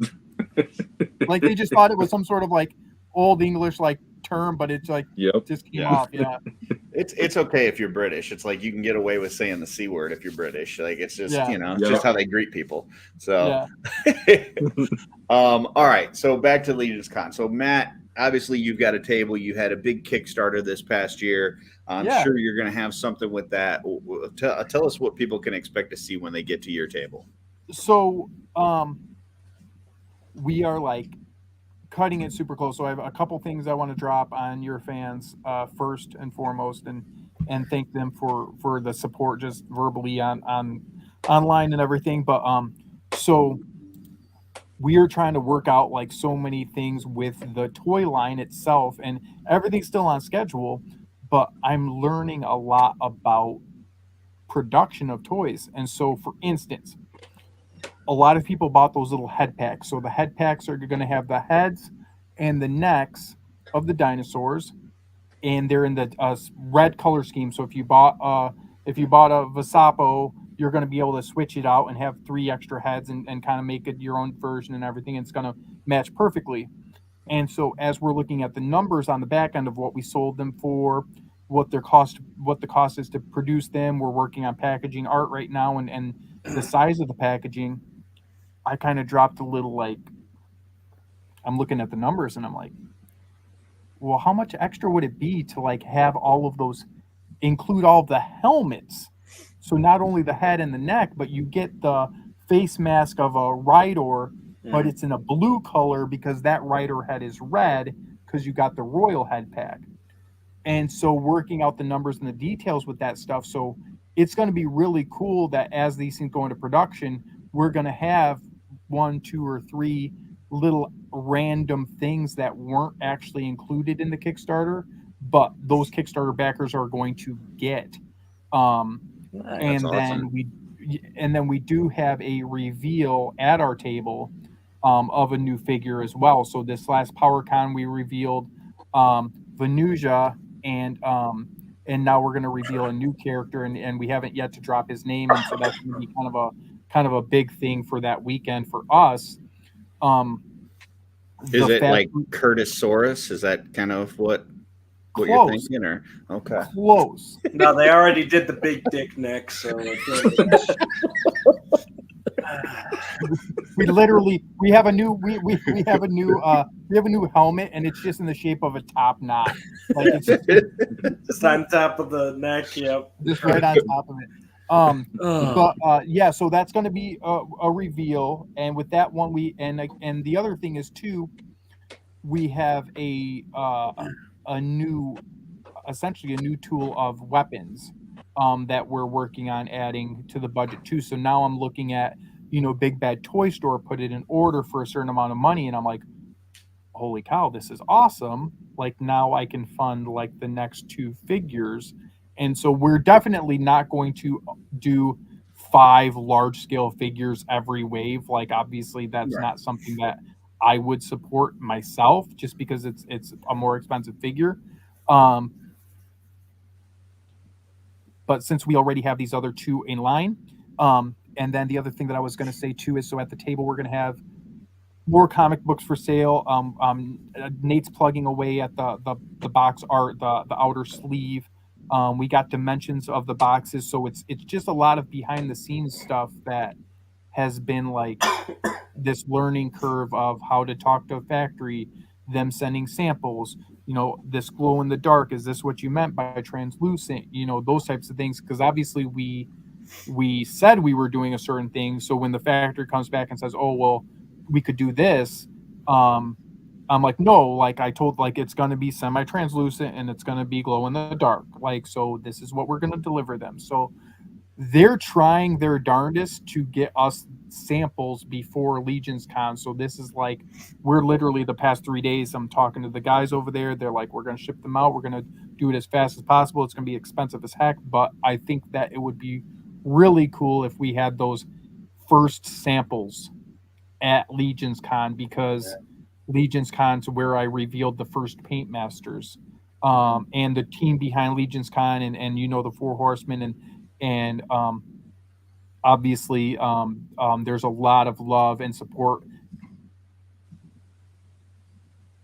Like they just thought it was some sort of like old English like term, but it's like just came off. Yeah, it's okay if you're British. It's like you can get away with saying the C word if you're British. Like it's just just how they greet people. So, all right. So back to Legion's Con. So Matt, obviously you've got a table. You had a big Kickstarter this past year. I'm sure you're going to have something with that. Tell us what people can expect to see when they get to your table. So, we are like cutting it super close. So I have a couple things I want to drop on your fans first and foremost, and thank them for the support just verbally on online and everything. But so we are trying to work out like so many things with the toy line itself, and everything's still on schedule. But I'm learning a lot about production of toys, and so for instance, a lot of people bought those little head packs. So the head packs are going to have the heads and the necks of the dinosaurs, and they're in the red color scheme. So if you bought a Vasapo, you're going to be able to switch it out and have 3 extra heads and kind of make it your own version and everything. It's going to match perfectly. And so as we're looking at the numbers on the back end of what we sold them for, what the cost is to produce them, we're working on packaging art right now and the size of the packaging. I kind of dropped a little, like, I'm looking at the numbers and I'm like, well, how much extra would it be to like have all of those, include all of the helmets? So not only the head and the neck, but you get the face mask of a Rhydor, but it's in a blue color because that Rhydor head is red because you got the royal head pack. And so working out the numbers and the details with that stuff. So it's going to be really cool that as these things go into production, we're going to have 1, 2, or 3 little random things that weren't actually included in the Kickstarter, but those Kickstarter backers are going to get. And then we do have a reveal at our table of a new figure as well. So this last PowerCon we revealed Venusia, and now we're going to reveal a new character, and we haven't yet to drop his name, and so that's going to be kind of a big thing for that weekend for us. Is it like Curtis Saurus? Is that kind of what you're thinking? Or okay, close. No, they already did the big dick neck, so we have a new helmet, and it's just in the shape of a top knot, like it's just on top of the neck. Yep, just right on top of it. So that's going to be a reveal, and with that one and the other thing is too, we have essentially a new tool of weapons that we're working on adding to the budget too. So now I'm looking at, Big Bad Toy Store put it in order for a certain amount of money, and I'm like, holy cow, this is awesome. Like now I can fund like the next 2 figures. And so we're definitely not going to do 5 large scale figures every wave. Like obviously that's not something that I would support myself just because it's a more expensive figure. But since we already have these other 2 in line, and then the other thing that I was going to say too is, so at the table we're going to have more comic books for sale. Nate's plugging away at the box art, the outer sleeve We got dimensions of the boxes, so it's just a lot of behind the scenes stuff that has been like this learning curve of how to talk to a factory, them sending samples, this glow in the dark, is this what you meant by translucent, those types of things, because obviously we said we were doing a certain thing. So when the factory comes back and says, oh well, we could do this, I'm like, no, like I told, like it's going to be semi-translucent and it's going to be glow in the dark, like, so this is what we're going to deliver them. So they're trying their darndest to get us samples before Legion's Con. So this is like, we're literally the past 3 days, I'm talking to the guys over there. They're like, we're going to ship them out. We're going to do it as fast as possible. It's going to be expensive as heck, but I think that it would be really cool if we had those first samples at Legion's Con, because Legion's Con's where I revealed the first paint masters, and the team behind Legion's Con, and the Four Horsemen, and obviously there's a lot of love and support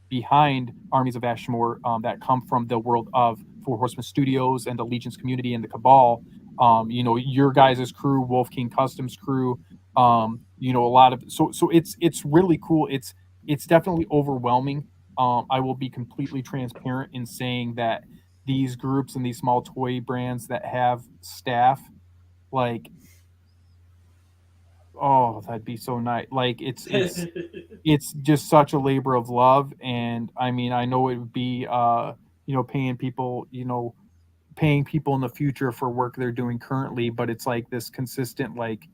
behind Armies of Ashmore that come from the world of Four Horsemen Studios and the Legion's community and the Cabal. Your guys' crew, Wolf King Customs crew, a lot of, so it's really cool. It's definitely overwhelming. I will be completely transparent in saying that these groups and these small toy brands that have staff, like, oh, that'd be so nice. Like it's just such a labor of love. And I mean, I know it would be paying people in the future for work they're doing currently, but it's like this consistent, like,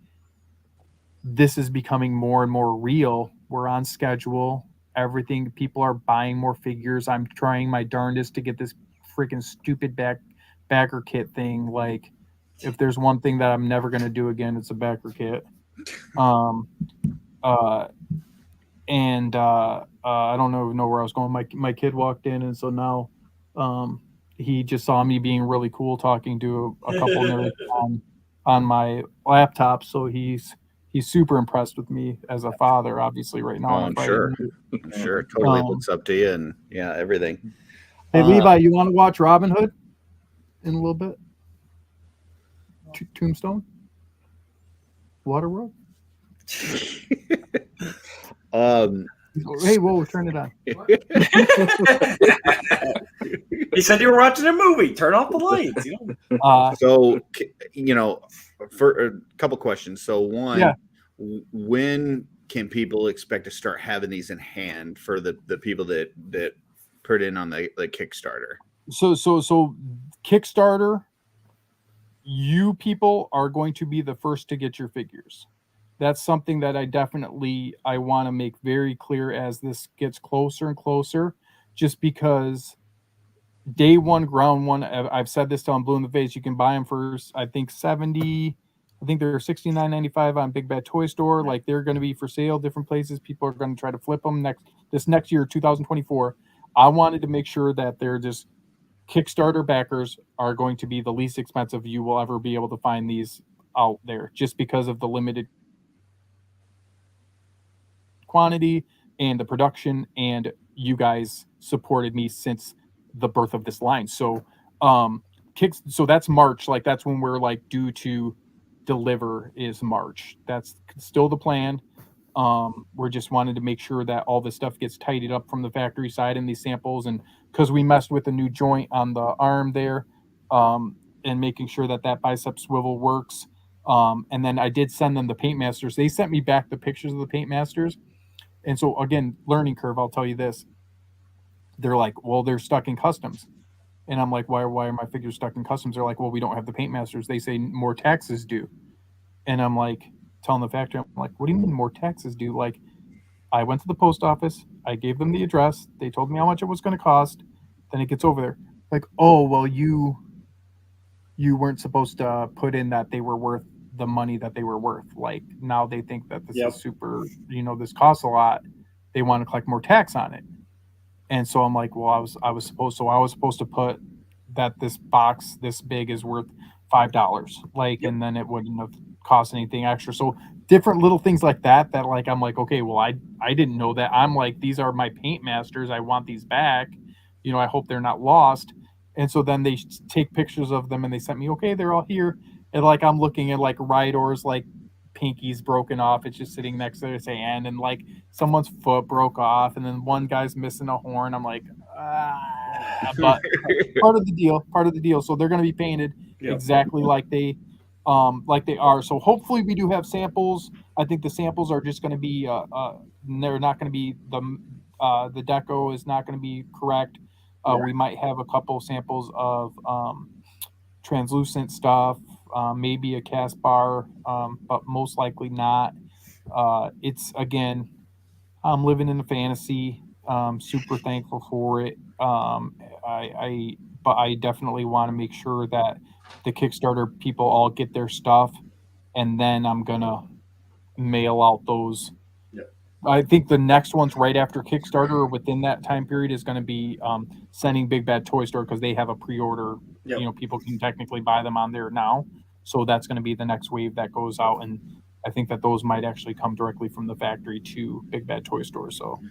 this is becoming more and more real. We're on schedule. Everything, people are buying more figures. I'm trying my darndest to get this freaking stupid backer kit thing. Like, if there's one thing that I'm never going to do again, it's a backer kit. I don't know where I was going. My kid walked in, and so now he just saw me being really cool talking to a couple nerds on my laptop. So he's super impressed with me as a father, obviously, right now. I'm sure. Totally looks up to you, and everything. Hey, Levi, you want to watch Robin Hood in a little bit? Tombstone? Waterworld? Hey, whoa, turn it on. He said you were watching a movie. Turn off the lights. So, for a couple questions. So, one, when can people expect to start having these in hand for the people that put in on the Kickstarter? So Kickstarter, you people are going to be the first to get your figures. That's something that I want to make very clear as this gets closer and closer, just because day one, ground one, I've said this till I'm blue in the face, you can buy them for, I think they're $69.95 on Big Bad Toy Store. Like, they're going to be for sale different places. People are going to try to flip them this next year, 2024. I wanted to make sure that they're just Kickstarter backers are going to be the least expensive you will ever be able to find these out there, just because of the limited quantity and the production, and you guys supported me since the birth of this line. So so that's March, like that's when we're like due to deliver, is March. That's still the plan. We're just wanted to make sure that all this stuff gets tidied up from the factory side and these samples, and because we messed with a new joint on the arm there, and making sure that bicep swivel works. And then I did send them the paint masters. They sent me back the pictures of the paint masters. And so again, learning curve, I'll tell you this. They're like, well, they're stuck in customs. And I'm like, why are my figures stuck in customs? They're like, well, we don't have the paint masters. They say more taxes due. And I'm like, telling the factory, I'm like, what do you mean more taxes due? Like, I went to the post office. I gave them the address. They told me how much it was going to cost. Then it gets over there. Like, oh, well, you weren't supposed to put in that they were worth the money that they were worth. Like, now they think that this is super, this costs a lot. They want to collect more tax on it. And so I'm like, well, I was supposed to put that this box this big is worth $5, like, and then it wouldn't have cost anything extra. So different little things like that like, I'm like, okay, well, I didn't know that. I'm like, these are my paint masters. I want these back. I hope they're not lost. And so then they take pictures of them and they sent me, okay, they're all here. And like I'm looking at like Rydor's like pinky's broken off. It's just sitting next to his hand, and like someone's foot broke off, and then one guy's missing a horn. I'm like, but part of the deal. So they're going to be painted exactly like they are. So hopefully we do have samples. I think the samples are just going to be they're not going to be the deco is not going to be correct. We might have a couple samples of translucent stuff, maybe a cast bar, but most likely not. It's again, I'm living in a fantasy. Super thankful for it. But I definitely want to make sure that the Kickstarter people all get their stuff, and then I'm gonna mail out those. I think the next one's right after Kickstarter or within that time period is going to be sending Big Bad Toy Store, because they have a pre-order. You know, people can technically buy them on there now. So that's going to be the next wave that goes out. And I think that those might actually come directly from the factory to Big Bad Toy Store. So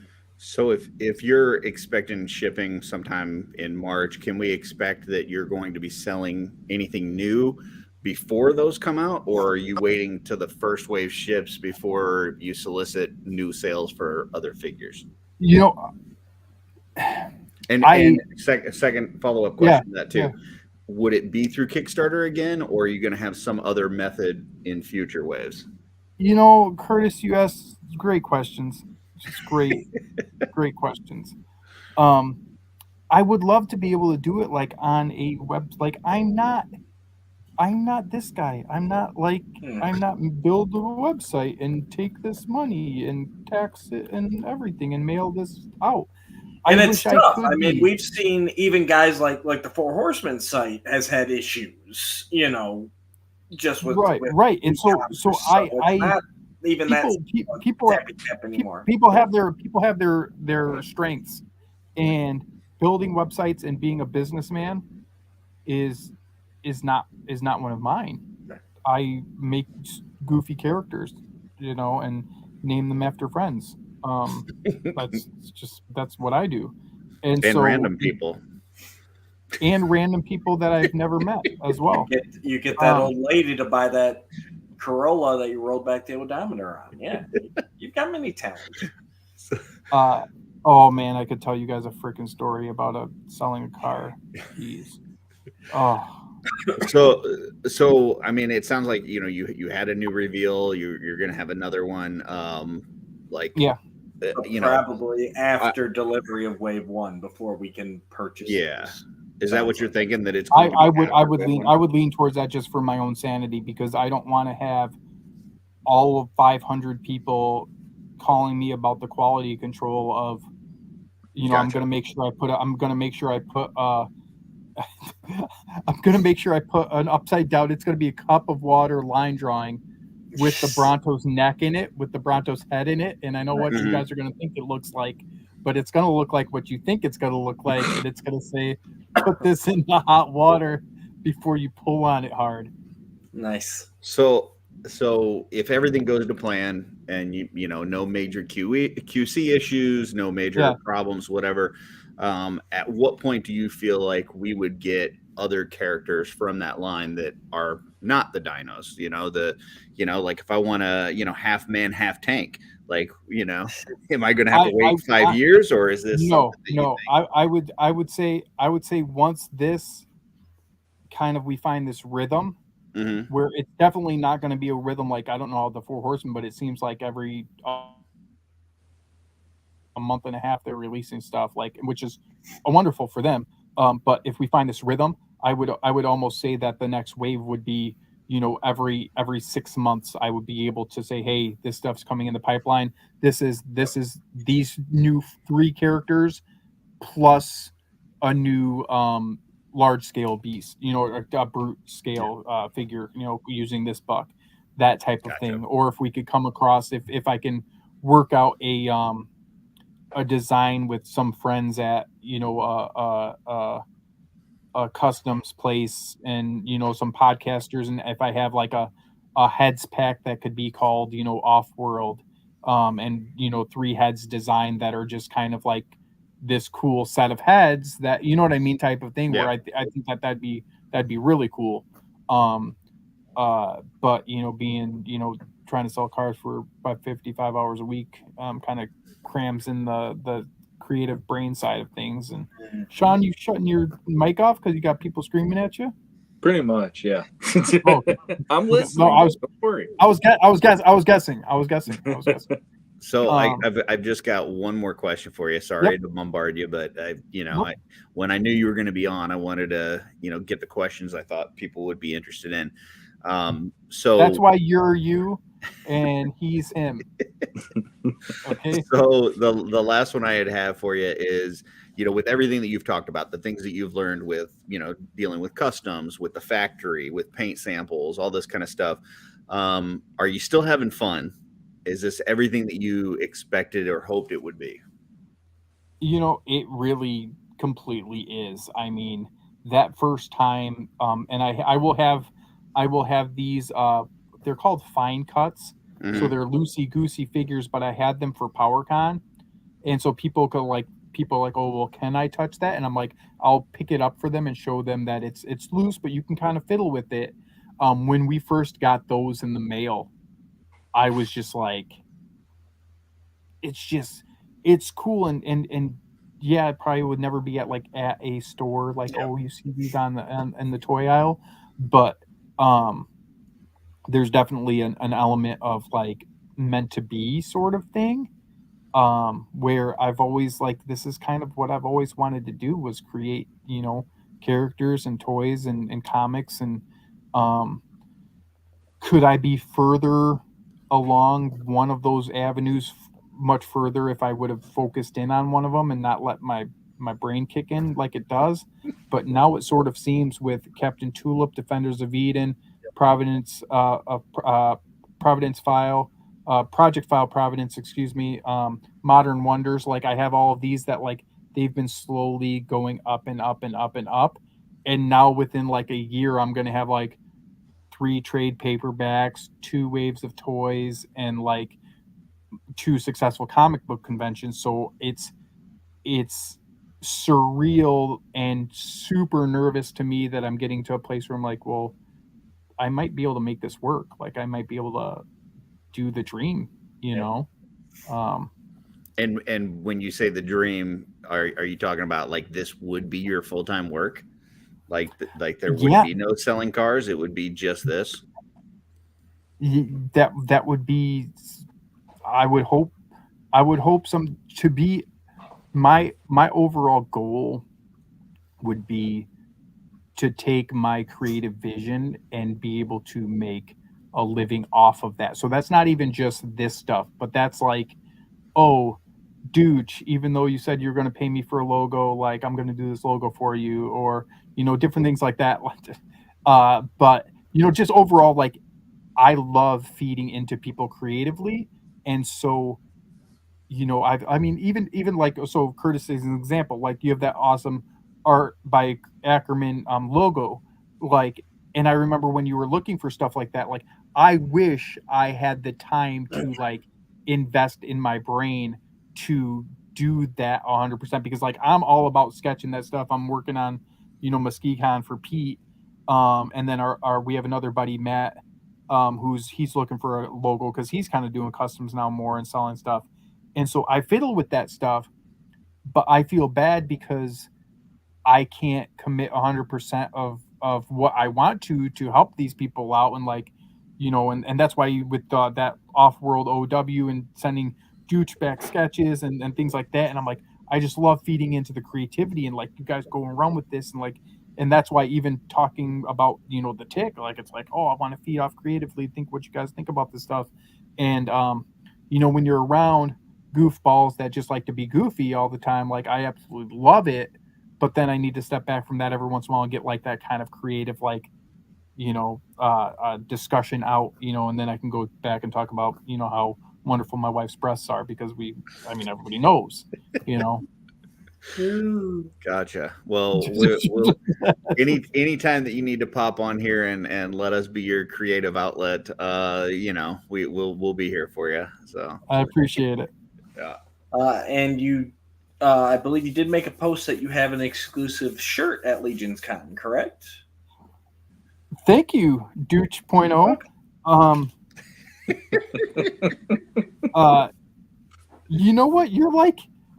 if you're expecting shipping sometime in March, can we expect that you're going to be selling anything new before those come out, or are you waiting till the first wave ships before you solicit new sales for other figures? You know, and second follow-up question to that too. Would it be through Kickstarter again, or are you going to have some other method in future waves? You know, Curtis, you asked great questions. Just great questions. I would love to be able to do it like on a web. Like I'm not this guy. I'm not build a website and take this money and tax it and everything and mail this out. And it's tough. I mean, we've seen even guys like the Four Horsemen site has had issues, you know, just with right. And so I even people have their strengths, and building websites and being a businessman is not one of mine. I make goofy characters, you know, and name them after friends. That's what I do. And so random people that I've never met as well. You get that old lady to buy that Corolla that you rolled back the odometer on. Yeah, you've got many talents. Oh man, I could tell you guys a freaking story about selling a car. Jeez. Oh. So I mean, it sounds like, you know, you had a new reveal. You're gonna have another one. You know, probably after delivery of wave 1 before we can purchase. Yeah. Is that what you're thinking? That it's I would lean towards that just for my own sanity, because I don't want to have all of 500 people calling me about the quality control of, you know, I'm going to make sure I put an upside down. It's going to be a cup of water line drawing with the Bronto's neck in it, with the Bronto's head in it. And I know what you guys are going to think it looks like, but it's going to look like what you think it's going to look like. And it's going to say, put this in the hot water before you pull on it hard. Nice. So if everything goes to plan and you know, no major QC issues, no major problems, whatever, at what point do you feel like we would get other characters from that line that are not the dinos? Like if I want to, half man, half tank, like, am I going to have to wait 5 years, or is this no? I would say once this kind of, we find this rhythm, where it's definitely not going to be a rhythm like, I don't know, the Four Horsemen, but it seems like every a month and a half they're releasing stuff, like, which is wonderful for them. But if we find this rhythm, I would almost say that the next wave would be, every 6 months I would be able to say, hey, this stuff's coming in the pipeline. This is these new 3 characters plus a new large scale beast, a brute scale figure, using this buck, that type of thing. Or if we could come across, if I can work out a design with some friends at a customs place, and some podcasters, and if I have like a heads pack that could be called OffWorld, and 3 heads designed that are just kind of like this cool set of heads that, you know what I mean, type of thing, where Yeah. I think that'd be really cool. But being, trying to sell cars for about 55 hours a week, kind of crams in the creative brain side of things. And Sean, you shutting your mic off because you got people screaming at you? Pretty much, yeah. Oh, I'm listening. no, Don't worry. I was guessing. So Um, I've just got one more question for you. Sorry to bombard you, but when I knew you were going to be on, I wanted to, get the questions I thought people would be interested in. So that's why you're you and he's him. Okay. So the last one I have for you is, with everything that you've talked about, the things that you've learned with, dealing with customs, with the factory, with paint samples, all this kind of stuff. Are you still having fun? Is this everything that you expected or hoped it would be? It really completely is. I mean, that first time, and I will have these, they're called fine cuts. Mm-hmm. So they're loosey goosey figures, but I had them for PowerCon. And so people are like, oh, well, can I touch that? And I'm like, I'll pick it up for them and show them that it's loose, but you can kind of fiddle with it. When we first got those in the mail, I was just like, it's cool. And yeah, it probably would never be at a store, like, oh, you see these in the toy aisle. But there's definitely an element of like meant to be sort of thing, where I've always this is kind of what I've always wanted to do, was create, characters and toys and comics. And could I be further along one of those avenues much further if I would have focused in on one of them and not let my brain kick in like it does? But now it sort of seems with Captain Tulip, Defenders of Eden, Providence, Providence File, Project File Providence, excuse me, Modern Wonders. Like, I have all of these that they've been slowly going up and up and up and up. And now within a year, I'm going to have 3 trade paperbacks, 2 waves of toys, and 2 successful comic book conventions. So it's surreal and super nervous to me that I'm getting to a place where I'm like, well, I might be able to make this work. I might be able to do the dream, know? And when you say the dream, are you talking about this would be your full-time work? Like there would be no selling cars. It would be just this. That would be, I would hope some to be my overall goal would be to take my creative vision and be able to make a living off of that. So that's not even just this stuff, but that's oh, dude, even though you said you're going to pay me for a logo, I'm going to do this logo for you, or, different things like that. But, just overall, I love feeding into people creatively. And so, even so Curtis is an example, you have that awesome art by Ackerman logo, and I remember when you were looking for stuff like that, I wish I had the time to invest in my brain to do that 100%, because I'm all about sketching that stuff. I'm working on, Muskegee for Pete, and then we have another buddy, Matt, he's looking for a logo because he's kind of doing customs now more and selling stuff. And so I fiddle with that stuff, but I feel bad because I can't commit 100% of what I want to help these people out. And and that's why with that OffWorld OW and sending douchebag sketches and things like that. And I'm I just love feeding into the creativity and you guys going around with this. And that's why even talking about, the tick, it's oh, I want to feed off creatively, think what you guys think about this stuff. And, when you're around goofballs that just like to be goofy all the time, I absolutely love it. But then I need to step back from that every once in a while and get that kind of creative, discussion out, and then I can go back and talk about, how wonderful my wife's breasts are, because everybody knows, Gotcha. Well, we'll anytime that you need to pop on here and let us be your creative outlet, we'll be here for you. So I appreciate it. Yeah. And you I believe you did make a post that you have an exclusive shirt at Legion's Con, correct? Thank you, Dooch.0. You know what? You're like,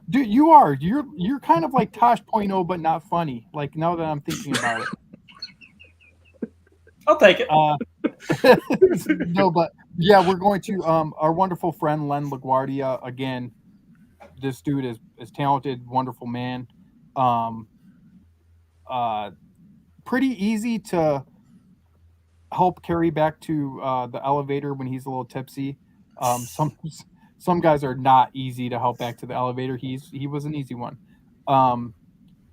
dude, you're kind of like Tosh.0, but not funny. Like, now that I'm thinking about it. I'll take it. No, but yeah, we're going to our wonderful friend Len LaGuardia again. This dude is talented, wonderful man. Pretty easy to help carry back to the elevator when he's a little tipsy. Some guys are not easy to help back to the elevator. He was an easy one.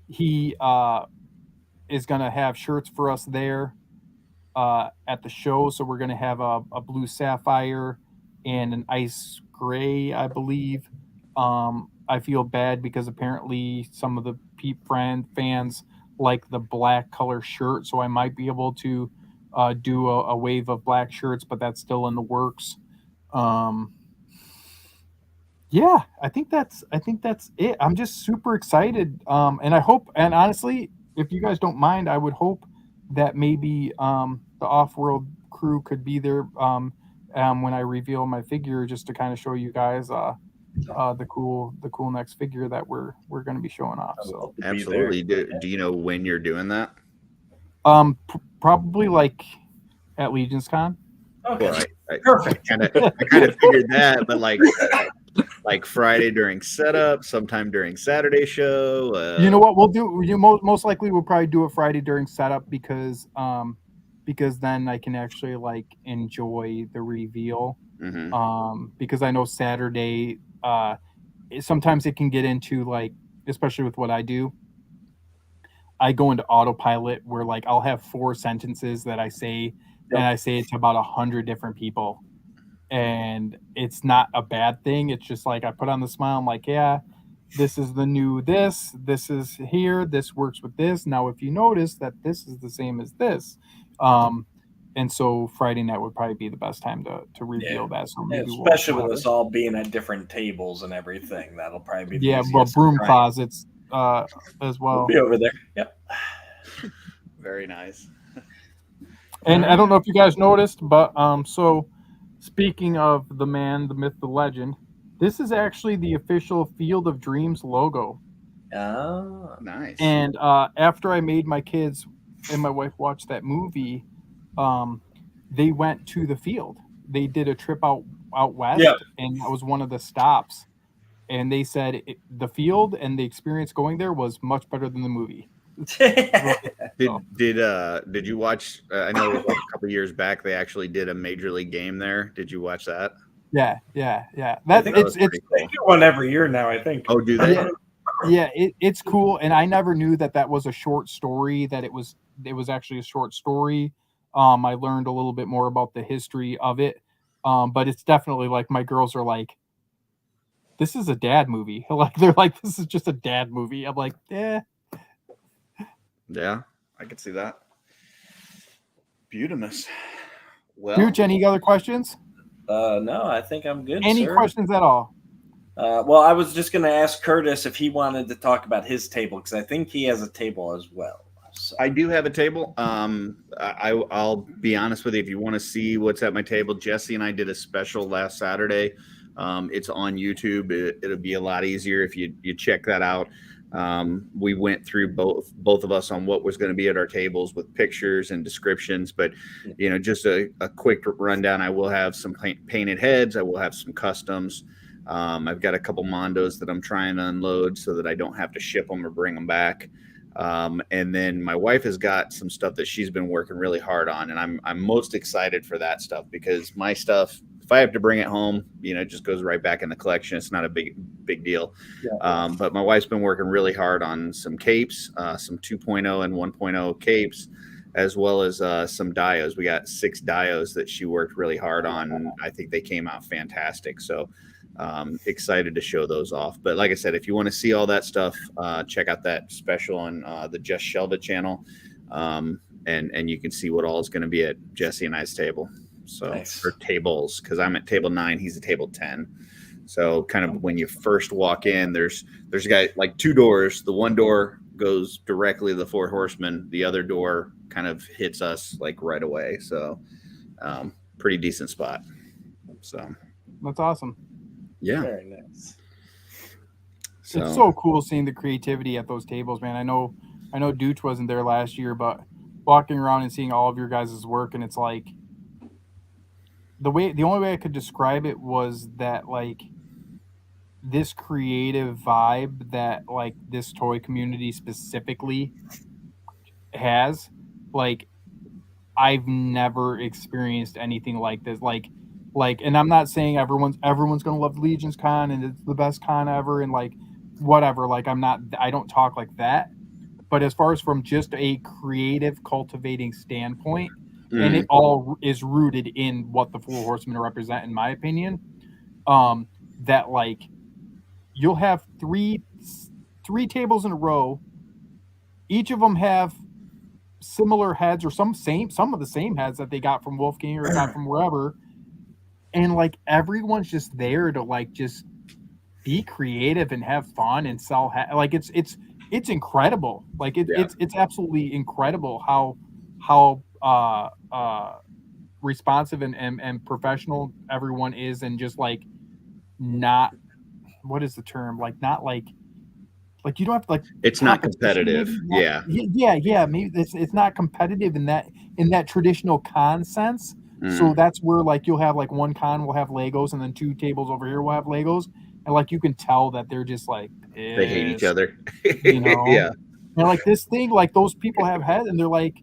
He is gonna have shirts for us there at the show. So we're gonna have a blue sapphire and an ice gray, I believe. I feel bad because apparently some of the fans like the black color shirt, so I might be able to do a wave of black shirts, but that's still in the works. Yeah, I think that's it. I'm just super excited. And I hope, and honestly, if you guys don't mind, I would hope that maybe the OffWorld crew could be there when I reveal my figure, just to kind of show you guys the cool next figure that we're going to be showing off. So absolutely. Do you know when you're doing that? Probably like at Legion's Con. Okay, Well, perfect. I kind of figured that, but like Friday during setup, sometime during Saturday show. You know what we'll do? Most likely we'll probably do it Friday during setup because then I can actually like enjoy the reveal. Mm-hmm. Because I know Saturday, sometimes it can get into like, especially with what I do, I go into autopilot where like I'll have 4 sentences that I say, and I say it to about 100 different people. And it's not a bad thing. It's just like I put on the smile. I'm like, yeah, this is the new this is here. This works with this. Now, if you notice that this is the same as this. And so Friday night would probably be the best time to reveal that. So maybe especially with us all being at different tables and everything. That'll probably be the well, broom closets as well. We'll be over there. Yep. Very nice. And I don't know if you guys noticed, but so speaking of the man, the myth, the legend, this is actually the official Field of Dreams logo. Oh, nice. And after I made my kids and my wife watch that movie, they went to the field. They did a trip out west, and that was one of the stops. And they said the field and the experience going there was much better than the movie. Did you watch? I know like a couple years back they actually did a major league game there. Did you watch that? Yeah. It's they do one every year now, I think. Oh, do they? Yeah, it's cool. And I never knew that was a short story. That it was actually a short story. I learned a little bit more about the history of it. But it's definitely like my girls are like, this is a dad movie. Like they're like, this is just a dad movie. I'm like, yeah. Yeah, I could see that. Beautimous. Well, Dude, any other questions? No, I think I'm good. Any questions at all? Well, I was just going to ask Curtis if he wanted to talk about his table because I think he has a table as well. So. I do have a table. I'll be honest with you. If you want to see what's at my table, Jesse and I did a special last Saturday. It's on YouTube. It'll be a lot easier if you check that out. We went through both of us on what was going to be at our tables with pictures and descriptions, but just a quick rundown. I will have some painted heads. I will have some customs. I've got a couple Mondos that I'm trying to unload so that I don't have to ship them or bring them back. And then my wife has got some stuff that she's been working really hard on, and I'm most excited for that stuff because my stuff, if I have to bring it home, it just goes right back in the collection. It's not a big deal. Yeah. But my wife's been working really hard on some capes, some 2.0 and 1.0 capes, as well as some dios. We got 6 dios that she worked really hard on, and I think they came out fantastic. So excited to show those off. But like I said, if you want to see all that stuff, check out that special on the Just Shelda channel, and you can see what all is going to be at Jesse and I's table. So nice. For tables, because I'm at table 9, he's at table 10. So kind of when you first walk in, there's got like two doors. The one door goes directly to the Four Horsemen. The other door kind of hits us like right away. So pretty decent spot. So That's awesome. yeah. Very nice. It's so cool seeing the creativity at those tables, man. I know Dooch wasn't there last year, but walking around and seeing all of your guys' work, and it's like the only way I could describe it was that like this creative vibe that like this toy community specifically has, like I've never experienced anything like this. Like, and I'm not saying everyone's gonna love Legion's Con and it's the best con ever and like whatever. Like I don't talk like that. But as far as from just a creative cultivating standpoint, and it all is rooted in what the Four Horsemen represent, in my opinion, that like you'll have three tables in a row. Each of them have similar heads or some of the same heads that they got from Wolfgang or got from wherever, and like everyone's just there to like just be creative and have fun and sell like it's incredible. Like it's absolutely incredible how responsive and professional everyone is, and just like not, what is the term, like not like you don't have to like, it's not competitive. Yeah, maybe it's not competitive in that traditional con sense. So that's where like you'll have like one con will have Legos and then two tables over here will have Legos, and like you can tell that they're just like they hate each other. You know? Yeah. And like this thing, like those people have head and they're like,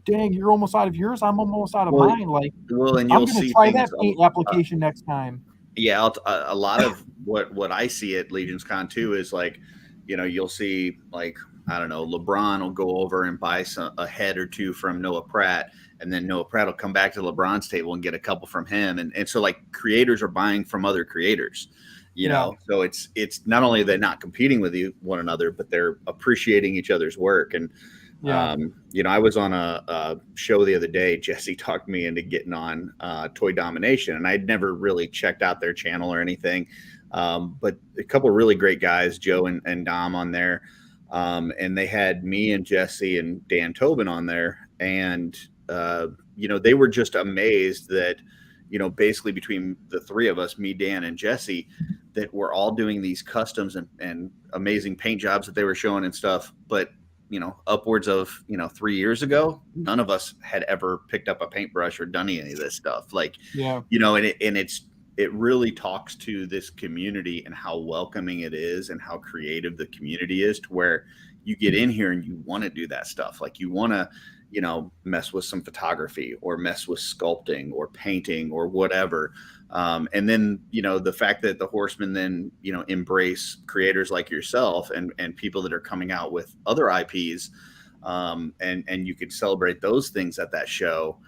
dang, you're almost out of yours, I'm almost out of mine. Like, and I'm gonna try that paint application next time. Yeah, a lot of what I see at Legion's Con too is like, you know, you'll see like, I don't know, LeBron will go over and buy a head or two from Noah Pratt, and then Noah Pratt will come back to LeBron's table and get a couple from him, and so like creators are buying from other creators, you know. So it's not only they're not competing with one another, but they're appreciating each other's work. And you know, I was on a show the other day. Jesse talked me into getting on Toy Domination, and I'd never really checked out their channel or anything. But a couple of really great guys, Joe and Dom, on there. And they had me and Jesse and Dan Tobin on there. And, you know, they were just amazed that, you know, basically between the three of us, me, Dan, and Jesse, that we're all doing these customs and amazing paint jobs that they were showing and stuff. But, you know, upwards of, you know, 3 years ago, none of us had ever picked up a paintbrush or done any of this stuff. Like, you know, and it really talks to this community and how welcoming it is and how creative the community is, to where you get in here and you want to do that stuff. Like you want to, you know, mess with some photography or mess with sculpting or painting or whatever. And then, you know, the fact that the Horsemen then, you know, embrace creators like yourself and people that are coming out with other IPs, and you could celebrate those things at that show.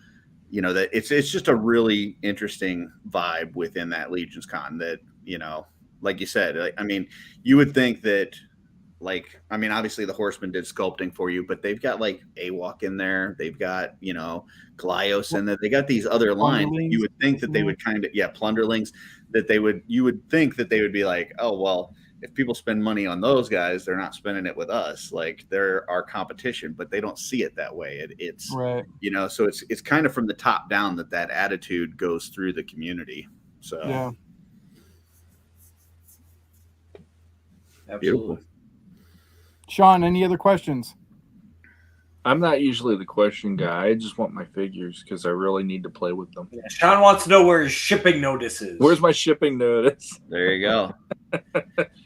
You know, that it's just a really interesting vibe within that Legion's Con that, you know, like you said, like, I mean, you would think that, like, I mean, obviously the Horsemen did sculpting for you, but they've got like AWOC in there. They've got, you know, Glyos in there. They got these other lines. You would think that they would kind of, Plunderlings, that you would think that they would be like, oh, well, if people spend money on those guys, they're not spending it with us. Like, they're our competition, but they don't see it that way. It's right. You know, so it's kind of from the top down that attitude goes through the community. So yeah, absolutely. Beautiful. Sean, any other questions? I'm not usually the question guy. I just want my figures because I really need to play with them. Yeah, Sean wants to know where his shipping notice is. Where's my shipping notice? There you go.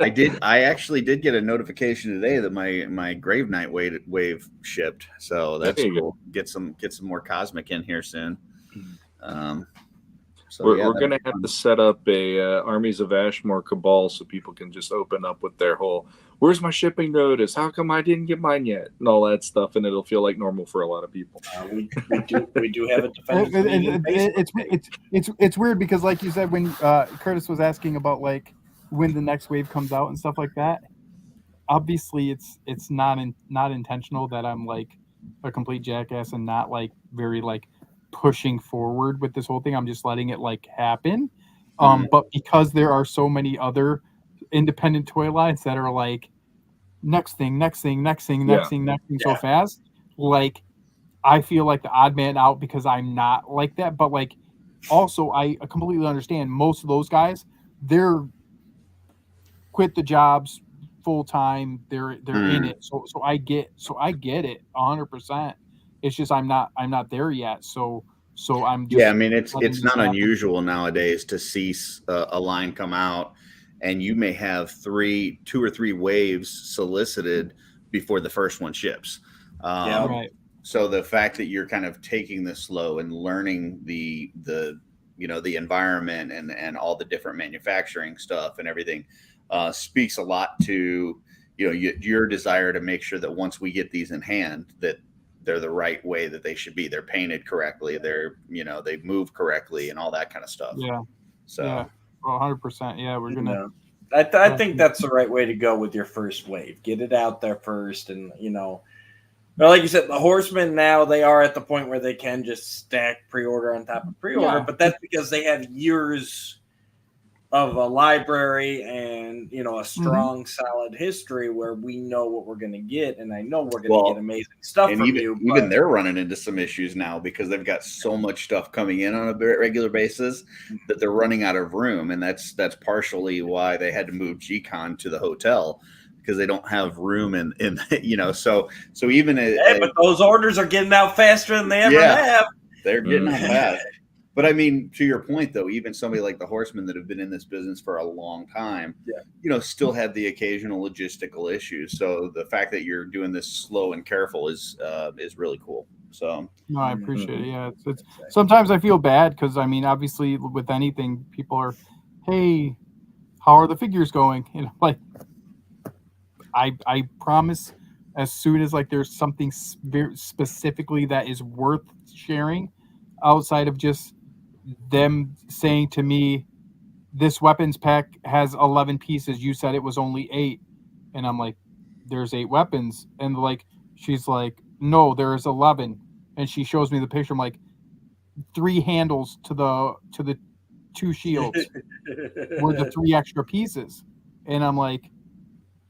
I actually did get a notification today that my Grave Knight wave shipped. So that's cool. Get some more Cosmic in here soon. So we're going to have to set up a Armies of Ashmore cabal so people can just open up with their whole, where's my shipping notice? How come I didn't get mine yet? And all that stuff, and it'll feel like normal for a lot of people. We do have a defense. It's weird because, like you said, when Curtis was asking about like when the next wave comes out and stuff like that, obviously it's not intentional that I'm like a complete jackass and not like very like pushing forward with this whole thing. I'm just letting it like happen. But because there are so many other independent toy lines that are like next thing so fast, like I feel like the odd man out because I'm not like that. But like also I completely understand most of those guys, they're quit the jobs full time, they're in it. So I get it 100%. It's just I'm not there yet. So I'm just I mean, it's letting this not happen. unusual nowadays to see a line come out, and you may have 2 or 3 waves solicited before the first one ships. Right. So the fact that you're kind of taking this slow and learning the the environment and all the different manufacturing stuff and everything speaks a lot to your desire to make sure that once we get these in hand that they're the right way that they should be. They're painted correctly. They're, they move correctly and all that kind of stuff. Yeah. So, yeah. 100%. Yeah. We're going to, I think that's the right way to go with your first wave. Get it out there first. And, well, like you said, the Horsemen now, they are at the point where they can just stack pre-order on top of pre-order, but that's because they have years of a library and, a strong, solid history where we know what we're going to get. And I know we're going to get amazing stuff from you. Even they're running into some issues now because they've got so much stuff coming in on a regular basis that they're running out of room. And that's partially why they had to move G-Con to the hotel, because they don't have room in so even but those orders are getting out faster than they ever have. They're getting out fast. But I mean, to your point, though, even somebody like the Horsemen that have been in this business for a long time, still have the occasional logistical issues. So the fact that you're doing this slow and careful is really cool. So no, I appreciate it. Yeah, it's sometimes I feel bad because I mean, obviously, with anything, people are, hey, how are the figures going? Like I promise, as soon as like there's something specifically that is worth sharing, outside of just them saying to me, this weapons pack has 11 pieces, you said it was only 8, and I'm like, there's 8 weapons, and like she's like, no, there's 11, and she shows me the picture. I'm like, 3 handles to the 2 shields were the 3 extra pieces, and I'm like,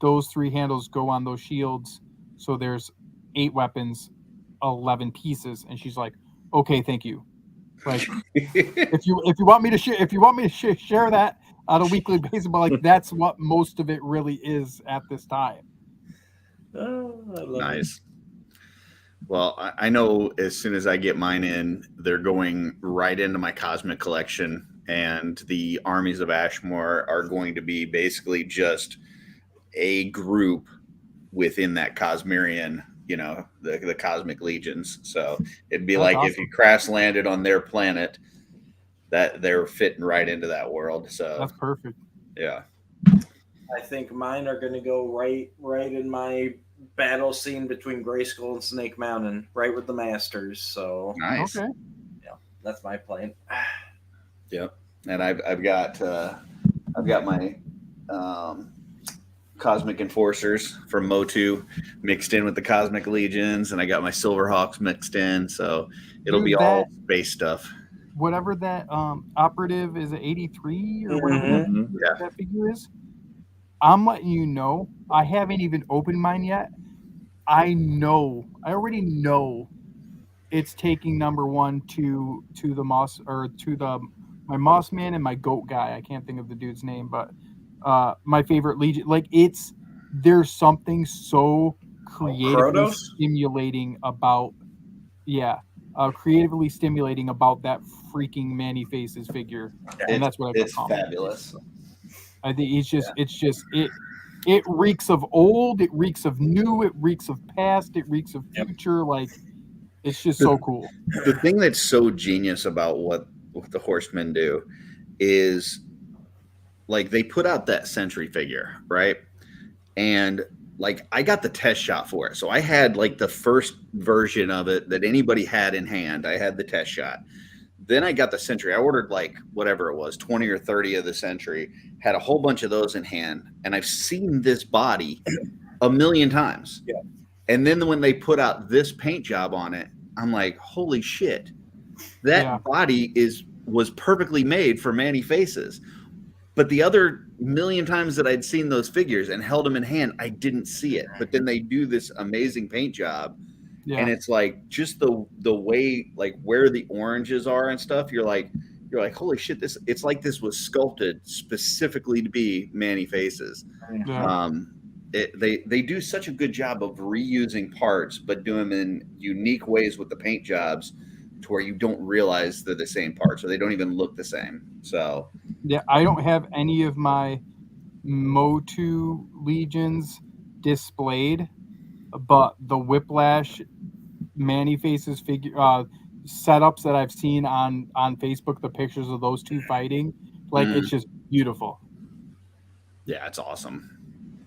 those 3 handles go on those shields, so there's 8 weapons, 11 pieces, and she's like, okay, thank you. Like, if you want me to share that on a weekly basis, but like that's what most of it really is at this time. Nice. Well, I know as soon as I get mine in, they're going right into my Cosmic collection, and the Armies of Ashmore are going to be basically just a group within that Cosmerian, the Cosmic Legions. So it'd be like awesome if you crash landed on their planet, that they're fitting right into that world. So that's perfect. Yeah. I think mine are going to go right in my battle scene between Grayskull and Snake Mountain, right with the Masters. So nice. Okay. Yeah, that's my plan. Yep. And I've got my Cosmic Enforcers from Motu mixed in with the Cosmic Legions, and I got my Silverhawks mixed in, so it'll be all space stuff. Whatever that operative is, 83 or whatever that figure is, I'm letting you know, I haven't even opened mine yet. I already know it's taking number 1 to the Moss, or to my Moss Man and my Goat guy. I can't think of the dude's name, but my favorite Legion. Like, there's something so creatively stimulating about creatively stimulating about that freaking Manny Faces figure, and that's what it's fabulous. I think it reeks of old, it reeks of new, it reeks of past, it reeks of future. Like, it's just so cool. The thing that's so genius about what the Horsemen do is, like, they put out that Sentry figure, right? And like, I got the test shot for it. So I had like the first version of it that anybody had in hand. I had the test shot. Then I got the Sentry. I ordered like whatever it was, 20 or 30 of the Sentry, had a whole bunch of those in hand. And I've seen this body a million times. Yeah. And then when they put out this paint job on it, I'm like, holy shit, that body is was perfectly made for Manny faces. But the other million times that I'd seen those figures and held them in hand, I didn't see it. But then they do this amazing paint job. Yeah. And it's like just the way, like where the oranges are and stuff, you're like, holy shit, it's like this was sculpted specifically to be Manny faces. Yeah. They do such a good job of reusing parts, but do them in unique ways with the paint jobs to where you don't realize they're the same parts or they don't even look the same. So Yeah, I don't have any of my Motu Legions displayed, but the Whiplash Manny Faces figure setups that I've seen on Facebook, the pictures of those two fighting, like it's just beautiful. Yeah, it's awesome.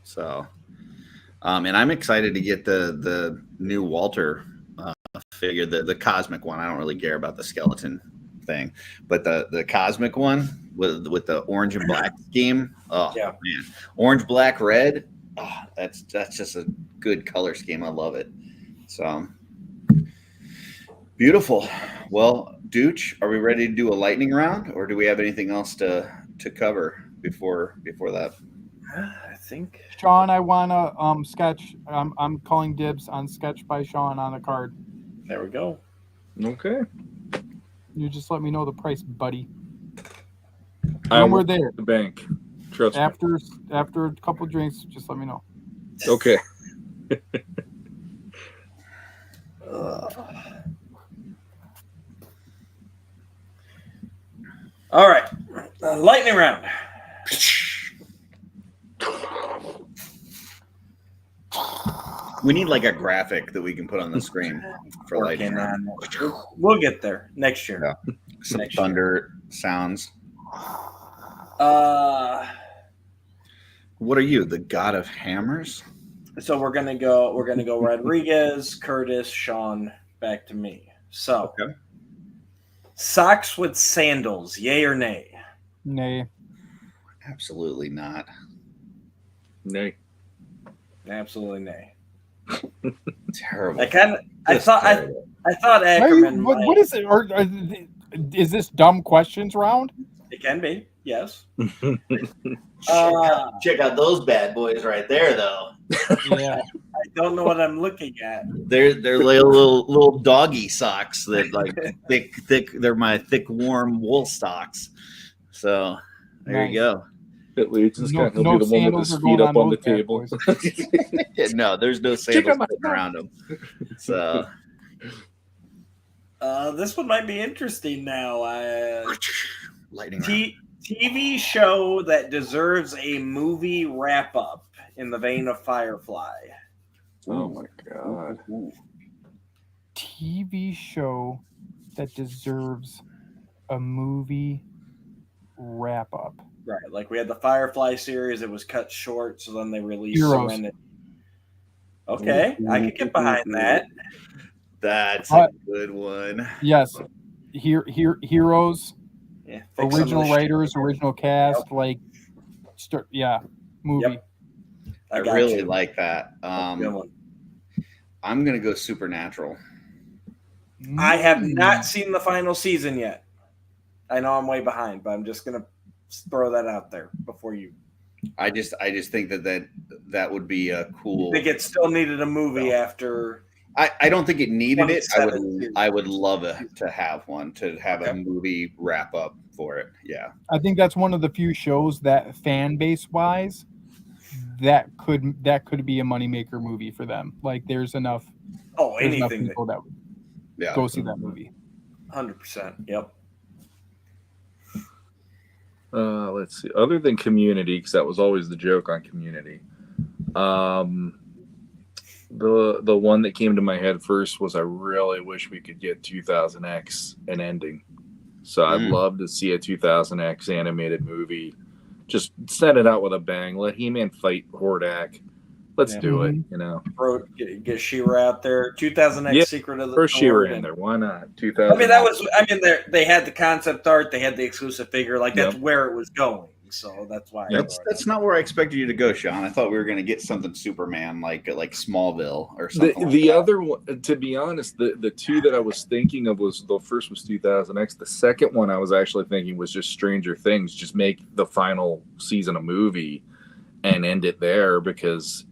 So, and I'm excited to get the new Walter figure, the cosmic one. I don't really care about the skeleton thing, but the cosmic one with the orange and black scheme. Oh yeah, man, orange, black, red. Oh, that's just a good color scheme. I love it. So beautiful. Well, Dooch, are we ready to do a lightning round, or do we have anything else to cover before that? I think Sean, I wanna sketch. I'm calling dibs on sketch by Sean on a card. there we go. Okay. You just let me know the price, buddy. I When we're went to there, the bank. Trust me. after a couple drinks, just let me know. Okay. All right, lightning round. We need like a graphic that we can put on the screen for lightning round. We'll get there next year. Yeah. Some thunder sounds. What are you, the god of hammers? So we're gonna go Rodriguez, Curtis, Sean, back to me. So Okay. socks with sandals, yay or nay? Nay. Absolutely not. Nay. Absolutely nay. Terrible. I thought Ackerman. What is it? Is this dumb questions round? It can be, yes. Check out those bad boys right there, though. Yeah. I don't know what I'm looking at. They're little doggy socks that like thick. They're my thick, warm wool socks. So there you go. At least he'll No be the one with sandals his are feet going up on on the those bad table. boys. No, there's no sandals sitting around them. So This one might be interesting now. lightning round. TV show that deserves a movie wrap up in the vein of Firefly. Oh my god. TV show that deserves a movie wrap up. Right, like we had the Firefly series. It was cut short, so then they released Heroes. Serenity. Okay, I could get behind that. That's a good one. Yes. Heroes, Yeah, fix some of the original shit. writers, original cast, movie. Yep. I got really you. like that. Good one. I'm gonna go Supernatural. I have not seen the final season yet. I know I'm way behind, but I'm just gonna throw that out there before you. I just think that would be a cool. I think it still needed a movie after. I don't think it needed it. 27 I would love to have one, to have a Okay. movie wrap up for it. Yeah. I think that's one of the few shows that fan base wise that could be a moneymaker movie for them. Like there's enough Anything. people that would Yeah. go see that movie. 100%. Yep. Let's see. Other than Community, because that was always the joke on Community. The one that came to my head first was I really wish we could get 2000X an ending. So I'd love to see a 2000X animated movie. Just send it out with a bang. Let He-Man fight Hordak. Let's do it. You know, Get She-Ra out there. 2000X Secret of the first She-Ra Sword. in there. Why not? 2000. They had the concept art. They had the exclusive figure. Like that's where it was going. so that's why. That's not where I expected you to go, Sean. I thought we were going to get something Superman like Smallville or something. The other one, to be honest, the two that I was thinking of was the first was 2000X. The second one I was actually thinking was just Stranger Things. Just make the final season a movie and end it there, because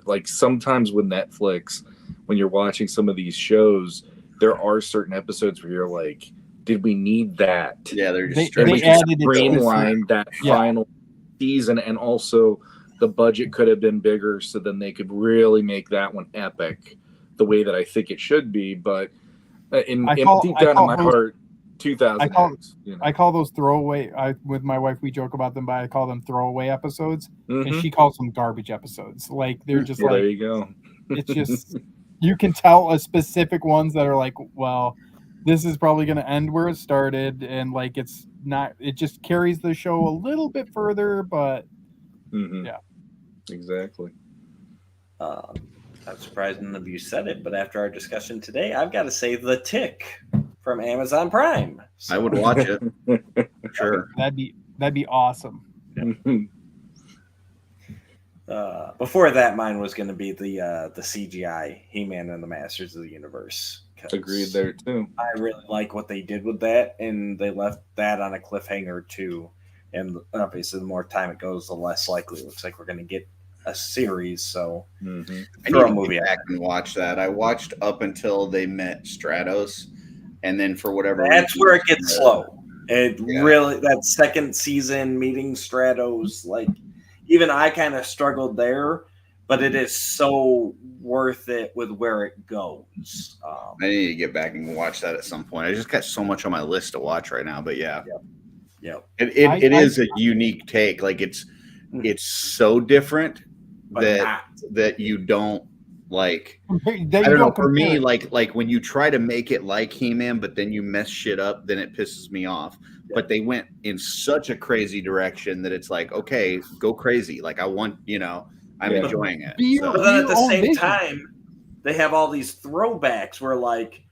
like sometimes with Netflix, when you're watching some of these shows, there are certain episodes where you're like, did we need that? Yeah, they're just They added it streamlined that final season, and also the budget could have been bigger, so then they could really make that one epic the way that I think it should be. But deep down in my heart, 2000. I call those throwaway. With my wife, we joke about them, but I call them throwaway episodes, and she calls them garbage episodes. Like they're just like, there you go. It's just you can tell a specific ones that are like, well, this is probably going to end where it started, and like it's not. It just carries the show a little bit further, but yeah, exactly. I'm surprised none of you said it, but after our discussion today, I've got to say The Tick from Amazon Prime. I would watch it. Sure, that'd be awesome. Before that, mine was going to be the CGI He-Man and the Masters of the Universe. Agreed there too. I really like what they did with that, and they left that on a cliffhanger too. And obviously, the more time it goes, the less likely it looks like we're going to get a series. So, I need to get back and watch that. I watched up until they met Stratos, and then for whatever that's reason, where it gets slow. It really, that second season meeting Stratos, like even I kind of struggled there, but it is so worth it with where it goes. I need to get back and watch that at some point. I just got so much on my list to watch right now, but yeah. It is a unique take. Like it's so different that you don't like. I don't know. For me, like when you try to make it like He-Man, but then you mess shit up, then it pisses me off. Yeah. But they went in such a crazy direction that it's like, okay, go crazy. Like I want, I'm enjoying it. So. But then at the same time, they have all these throwbacks where like,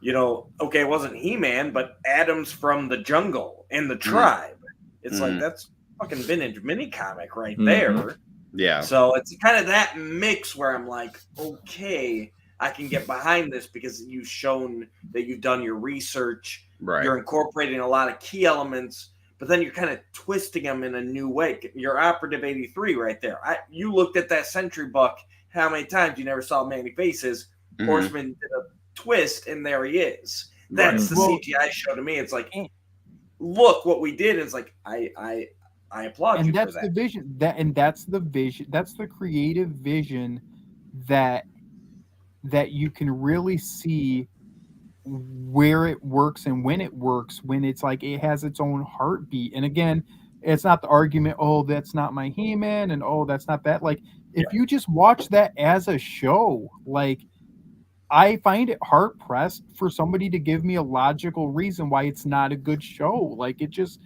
okay, it wasn't He-Man, but Adams from the jungle and the tribe. It's like, that's fucking vintage mini comic right there. Yeah. So it's kind of that mix where I'm like, okay, I can get behind this because you've shown that you've done your research. Right. You're incorporating a lot of key elements, but then you're kind of twisting them in a new way. Your Operative 83 right there. You looked at that Century Buck how many times you never saw Manny Faces. Horseman did a twist, and there he is. That's the CGI show to me. It's like, look what we did. It's like I applaud you for that. And that's the vision. That's the vision. That's the creative vision that you can really see where it works and when it works, when it's like it has its own heartbeat. And again, it's not the argument, oh, that's not my He-Man, and oh, that's not that. Like, if you just watch that as a show, like, I find it hard pressed for somebody to give me a logical reason why it's not a good show. Like, it's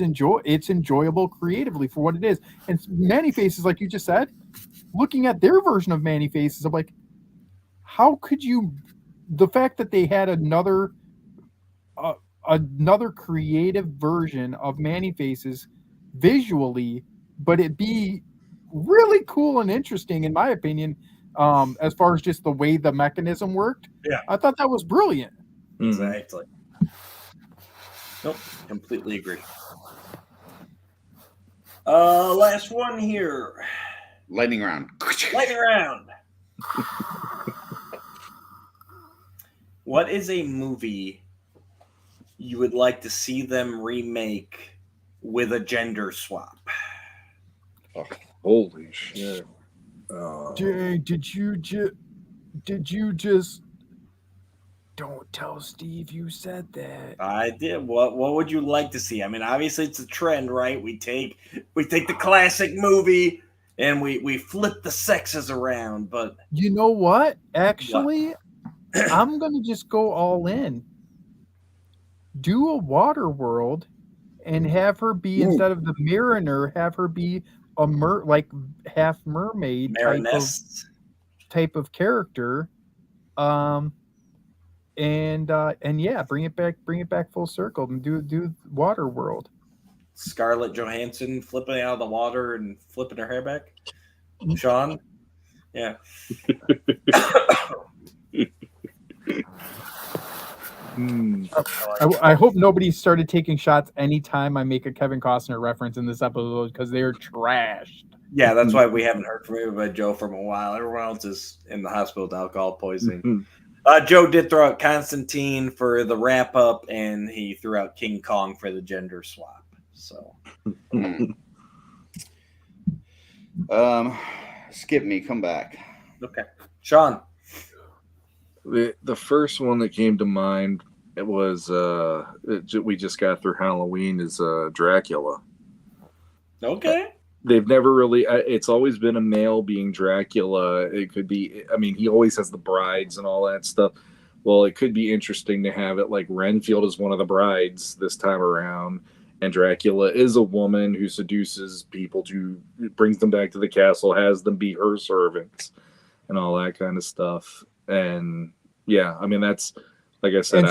enjoyable creatively for what it is. And Manny Faces, like you just said, looking at their version of Manny Faces, I'm like, how could you? The fact that they had another creative version of Manny Faces visually, but it be really cool and interesting, in my opinion, as far as just the way the mechanism worked. Yeah, I thought that was brilliant. Exactly. Nope, completely agree. Last one here. Lightning round. Lightning round. What is a movie you would like to see them remake with a gender swap? Oh, holy shit! Did you just? Don't tell Steve you said that. I did. What would you like to see? I mean, obviously it's a trend, right? We take the classic movie and we flip the sexes around, but you know what? Actually, I'm gonna just go all in. Do a Waterworld and have her be, instead of the Mariner, have her be a half mermaid type of character. And yeah, bring it back full circle and do Waterworld. Scarlett Johansson flipping out of the water and flipping her hair back? Sean? Yeah. I hope nobody started taking shots anytime I make a Kevin Costner reference in this episode because they're trashed. Yeah, that's why we haven't heard from everybody, Joe, from a while. Everyone else is in the hospital with alcohol poisoning. Joe did throw out Constantine for the wrap up, and he threw out King Kong for the gender swap. So, skip me, come back. Okay, Sean. The first one that came to mind, it was we just got through Halloween, is Dracula. Okay. They've never really, it's always been a male being Dracula. It could be, I mean, he always has the brides and all that stuff. Well, it could be interesting to have it like Renfield is one of the brides this time around, and Dracula is a woman who seduces people, brings them back to the castle, has them be her servants and all that kind of stuff. And yeah, I mean, that's, like I said,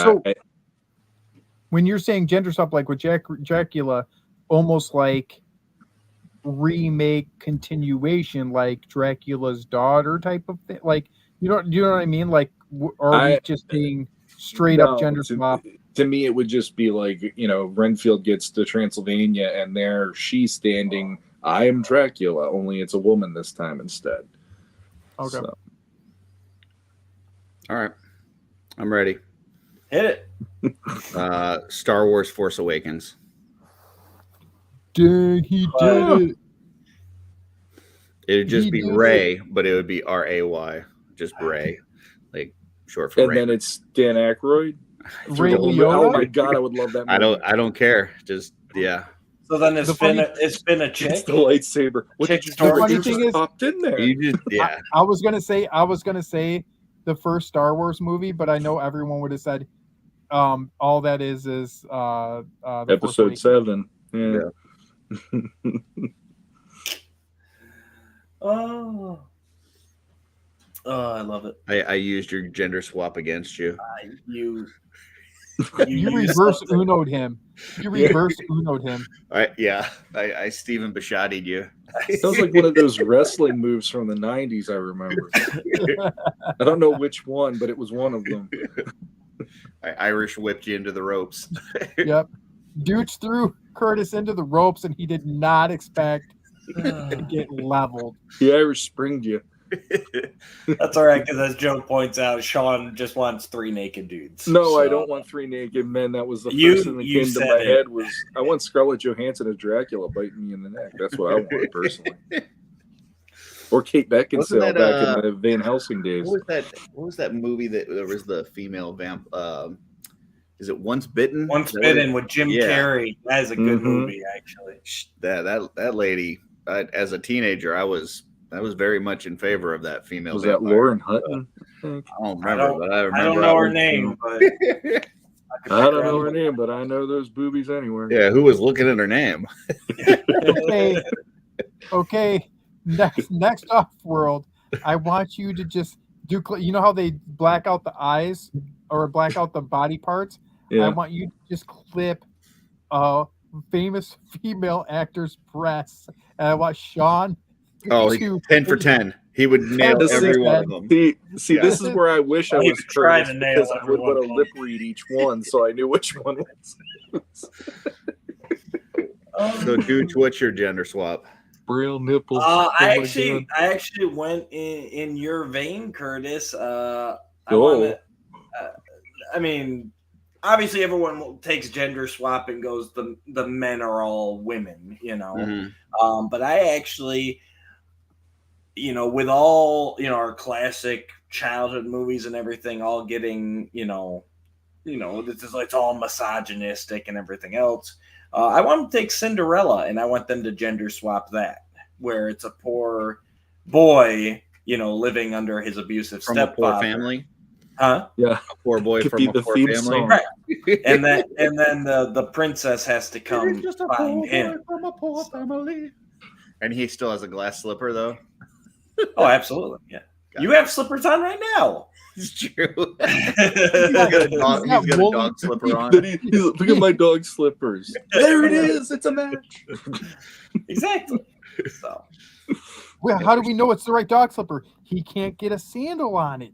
when you're saying gender swap, like with Dracula, almost like remake continuation, like Dracula's daughter type of thing, like you know what I mean? Like, are we just being straight up gender swap? To me, it would just be like, you know, Renfield gets to Transylvania, and there she's standing. I am Dracula, only it's a woman this time instead. Okay. So. All right, I'm ready. Hit it. Star Wars Force Awakens. Dang, he did it. It would just be Ray, but it would be Ray, just Ray, like short for And Ray. then it's Dan Aykroyd. Ray Oh my god, I would love that movie. I don't care. Just yeah. So then it's been a chick. It's the lightsaber. What Chick did you Star do? Wars. You Funny thing just is- popped in there. You just yeah. I was gonna say the first Star Wars movie, but I know everyone would have said all that is the Force Episode Awakens. 7. Yeah. Oh, I love it. I used your gender swap against you. You reverse Uno'd him. You reverse Uno'd him. I Stephen Bashadi'd you. Sounds like one of those wrestling moves from the 90s, I remember. I don't know which one, but it was one of them. I Irish whipped you into the ropes. Yep. Dooch threw Curtis into the ropes, and he did not expect to get leveled. The Irish springed you. That's all right, because as Joe points out, Sean just wants 3 naked dudes. No, I So- don't want 3 naked men. That was the You- first thing that you came to said my it. head was I want Scarlett Johansson as Dracula biting me in the neck. That's what I want personally. Or Kate Beckinsale Wasn't that, back in the Van Helsing days. What was that movie that there was the female vamp? Is it Once Bitten? Once Is that Bitten what with Jim Yeah. Carrey. That is a good Mhm. movie, actually. that lady? As a teenager, I was very much in favor of that female. Was that vampire. Lauren Hutton? I don't remember, but I remember. I don't know her name, but I don't know her name, but I know those boobies anywhere. Yeah, who was looking at her name? Okay. Next OffWorld, I want you to just do. You know how they black out the eyes or black out the body parts? I Yeah. want you to just clip a famous female actor's breasts, and I want Sean. Oh, to 10 for 10. He would nail This is every one bad. of them. See, Yeah. this is where I wish I You was tried Curtis to nail because I would everyone. want to lip read each one so I knew which one was. So, dude, what's your gender swap? Braille nipples. I Oh my actually went in your vein, Curtis. I mean, obviously everyone takes gender swap and goes the men are all women, you know. Mhm. But I actually, you know, with all, you know, our classic childhood movies and everything all getting, you know, this is like it's all misogynistic and everything else. I want to take Cinderella and I want them to gender swap that, where it's a poor boy, you know, living under his abusive From a stepfather. poor family? Huh? Yeah. A poor boy Could from be a the poor theme family? song. Right. And then the princess has to come find him. from a poor family. And he still has a glass slipper, though? Oh, absolutely. Yeah. You have slippers on right now. It's true. He's He's got a dog slipper on. Then he's look at my dog slippers. There it is. It's a match. Exactly. So Well, how do we know it's the right dog slipper? He can't get a sandal on it.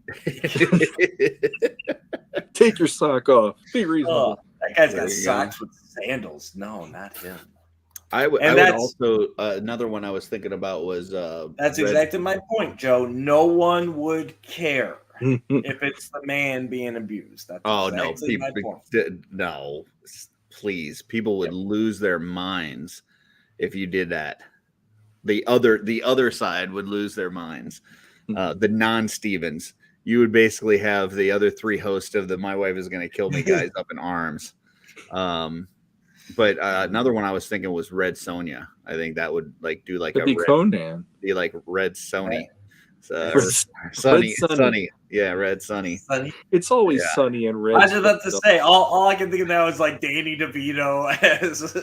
Take your sock off. Be reasonable. that guy's There got you socks with sandals. No, not him. I would that's- also another one I was thinking about was That's Red- exactly my point, Joe. No one would care if it's the man being abused. That's Oh exactly no, my people point. no, please, people would lose their minds if you did that. The other side would lose their minds. The non-Stevens, you would basically have the other three hosts of the "My Wife Is Going to Kill Me" guys up in arms. But another one I was thinking was Red Sonja. I think that would do like Could be Conan. be like Red Sony. Sunny. Sunny. Yeah, Red Sunny. Sunny. It's always Yeah. sunny and red. I was about to say, all I can think of now is like Danny DeVito as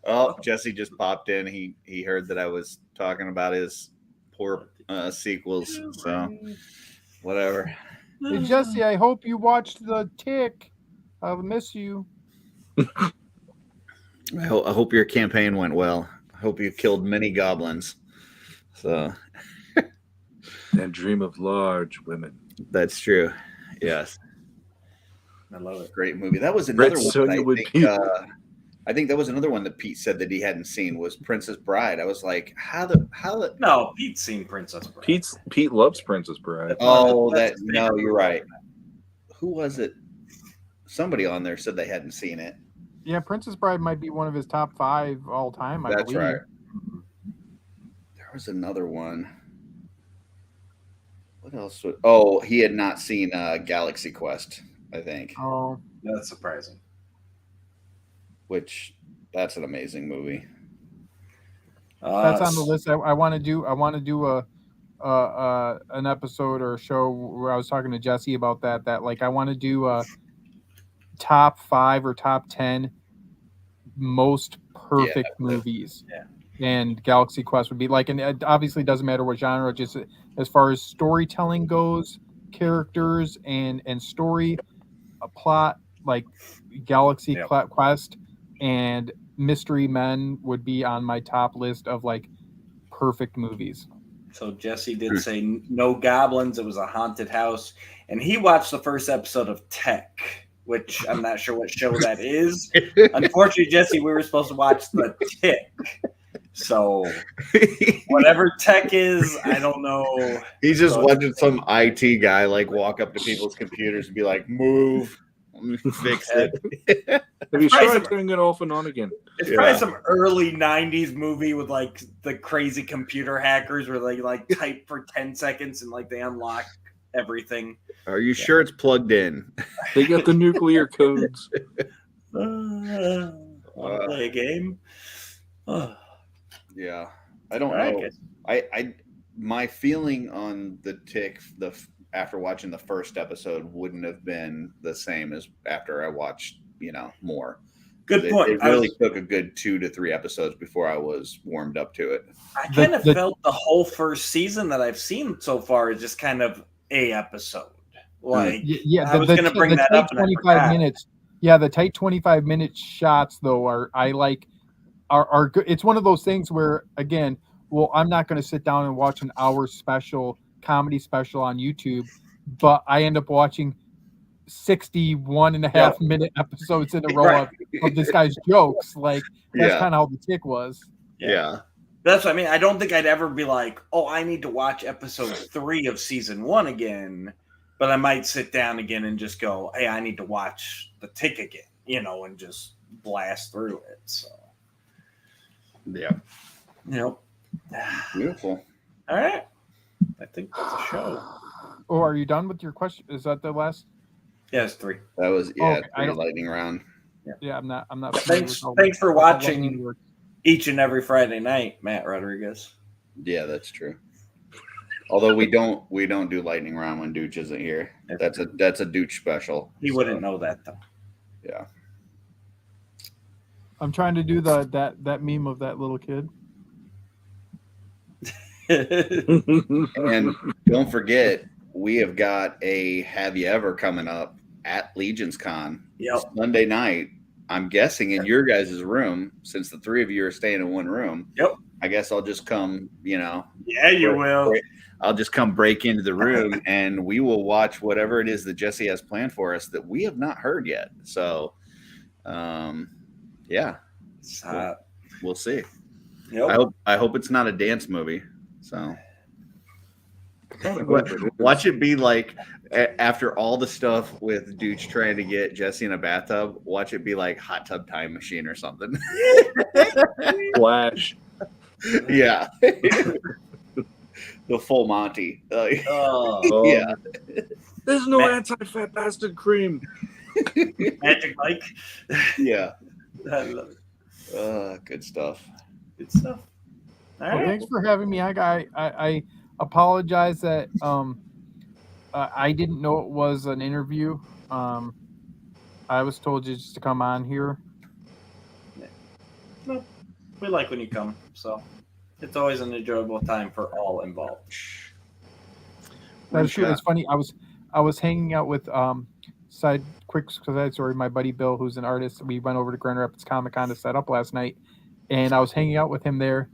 Oh, Jesse just popped in. He heard that I was talking about his poor sequels. So whatever. Hey, Jesse, I hope you watched The Tick. I'll miss you. I hope your campaign went well. I hope you killed many goblins. So And dream of large women. that's true. Yes. I love it. Great movie. That was another Red one. Sonja would be- I think that was another one that Pete said that he hadn't seen was Princess Bride. I was like, how? No, Pete's seen Princess Bride. Pete loves Princess Bride. Oh, That's his no, favorite you're movie. right. Who was it? Somebody on there said they hadn't seen it. Yeah, Princess Bride might be one of his top 5 all time. I That's believe. right. There was another one. What else? He had not seen Galaxy Quest, I think. Oh, That's surprising. Which that's an amazing movie. that's on the list. I want to do. I want to do an episode or a show where I was talking to Jesse about that. That like I want to do a top 5 or top 10 most perfect movies. Yeah. And Galaxy Quest would be like, and it obviously doesn't matter what genre, just as far as storytelling goes, characters and story, a plot, like Galaxy Quest and Mystery Men would be on my top list of like perfect movies. So Jesse did say no goblins. It was a haunted house, and he watched the first episode of Tech, which I'm not sure what show that is. Unfortunately, Jesse, we were supposed to watch The Tick. So whatever Tech is, I don't know. He's just watching some IT guy walk up to people's computers and be like, "Move, fix it." Have you Probably tried some- turning it off and on again? It's probably some early '90s movie with the crazy computer hackers where they type for 10 seconds and they unlock everything. Are you sure it's plugged in? They got the nuclear codes. Want to play a game? Yeah, I don't All right, know. guys. I my feeling on the Tick after watching the first episode wouldn't have been the same as after I watched more. Good point. It really took a good 2 to 3 episodes before I was warmed up to it. I kind of felt the whole first season that I've seen so far is just kind of a episode. Yeah, I was going to bring that up. 25 minutes. Yeah, the tight 25-minute shots though are good. It's one of those things where again, well, I'm not going to sit down and watch an hour comedy special on YouTube, but I end up watching 61 and a half minute episodes in a row of this guy's jokes. That's kind of how the Tick was. Yeah. That's what I mean. I don't think I'd ever be like, oh, I need to watch episode 3 of season 1 again. But I might sit down again and just go, hey, I need to watch the Tick again, and just blast through it. So, yeah. Beautiful. All right. I think that's a show. Oh, are you done with your question? Is that the last? Yeah, it's 3. That was Okay, three lightning round. Yeah, I'm not. Thanks for watching each and every Friday night, Matt Rodriguez. Yeah, that's true. Although we don't do lightning round when Dooch isn't here. That's a Dooch special. He wouldn't know that though. Yeah. I'm trying to do that meme of that little kid. And don't forget, we have got a Have You Ever coming up at Legion's Con Sunday night. I'm guessing in your guys' room, since the three of you are staying in one room. Yep. I guess I'll just come, Yeah, you will. I'll just come break into the room and we will watch whatever it is that Jesse has planned for us that we have not heard yet. So, yeah, we'll see. Yep. I hope it's not a dance movie. So watch it be like after all the stuff with Dooch trying to get Jesse in a bathtub, watch it be like Hot Tub Time Machine or something. Flash. Yeah. The full Monty. Yeah. There's no anti-fat bastard cream. Magic Mike. Yeah. I love it. Good stuff. Good stuff. All Well, right. thanks for having me. I apologize that I didn't know it was an interview. I was told just to come on here. No, we like when you come, so it's always an enjoyable time for all involved. That's true. It's funny. I was hanging out with quick story. My buddy Bill, who's an artist, we went over to Grand Rapids Comic Con to set up last night, and I was hanging out with him there,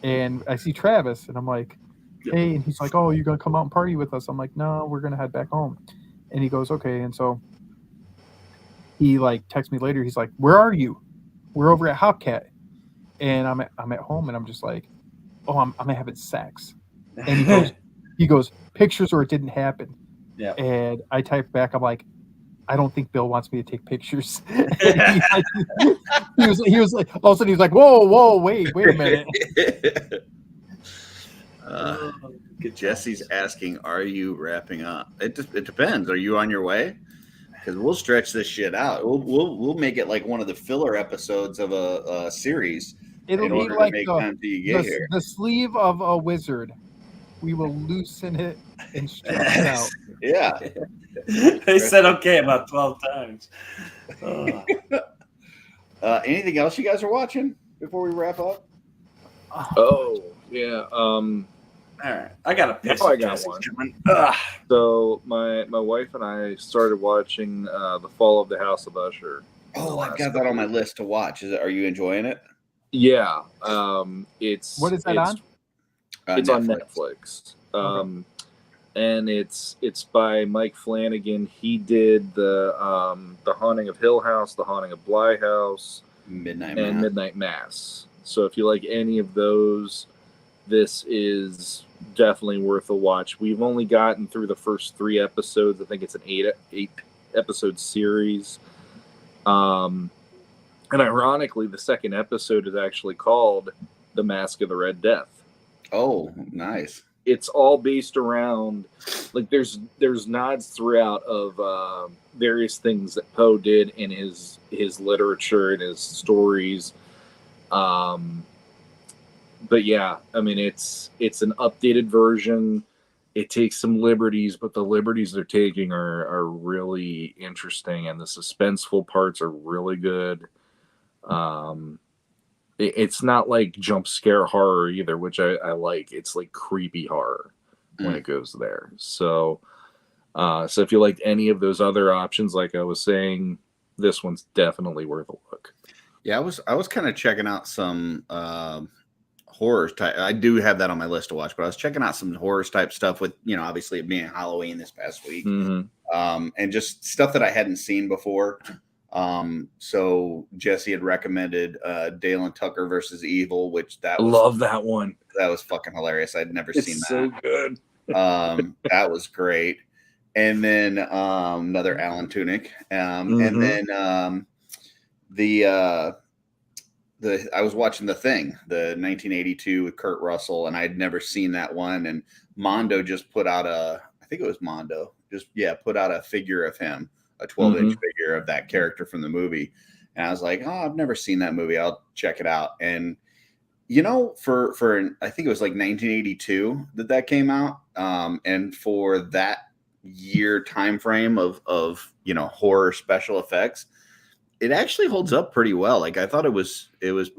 and I see Travis, and I'm like, hey, and he's like, oh, you're gonna come out and party with us? I'm like, no, we're gonna head back home. And he goes, okay. And so he like texts me later. He's like, where are you? We're over at Hopcat, and I'm at home, and I'm just like, oh, I'm having sex. And he goes, pictures or it didn't happen. Yeah. And I typed back, I'm like, I don't think Bill wants me to take pictures. he was like, all of a sudden he's like, whoa, wait a minute. Jesse's asking, are you wrapping up? It depends. Are you on your way? Because we'll stretch this shit out. We'll make it like one of the filler episodes of a series. It'll be like the sleeve of a wizard. We will loosen it and stretch it out. Yeah. They said okay about 12 times. Anything else you guys are watching before we wrap up? Oh, yeah. All right. I got a piss. I got one. So my wife and I started watching The Fall of the House of Usher. Oh, I've got that on my list to watch. Are you enjoying it? Yeah. It's what is that on? It's on Netflix. And it's by Mike Flanagan. He did the Haunting of Hill House, the Haunting of Bly House, Midnight Mass. So if you like any of those, this is definitely worth a watch. We've only gotten through the first 3 episodes. I think it's an 8 episode series. And ironically, the second episode is actually called The Mask of the Red Death. Oh, nice. It's all based around, like, there's nods throughout of various things that Poe did in his literature and his stories. But yeah, I mean, it's an updated version. It takes some liberties, but the liberties they're taking are really interesting, and the suspenseful parts are really good. It's not like jump scare horror either, which I like. It's like creepy horror when it goes there. So if you liked any of those other options, like I was saying, this one's definitely worth a look. Yeah, I was kind of checking out some horror type. I do have that on my list to watch, but I was checking out some horror type stuff with, obviously it being Halloween this past week, and just stuff that I hadn't seen before. So Jesse had recommended Dale and Tucker versus Evil, which love that one. That was fucking hilarious. I'd never seen that. So good. That was great. And then another Alan Tudyk. And then I was watching The Thing, the 1982 with Kurt Russell, and I'd never seen that one. And Mondo just put out put out a figure of him, a 12-inch figure of that character from the movie. And I was like, oh, I've never seen that movie. I'll check it out. And, for I think it was like 1982 that came out. And for that year time frame of horror special effects, it actually holds up pretty well. Like, I thought it was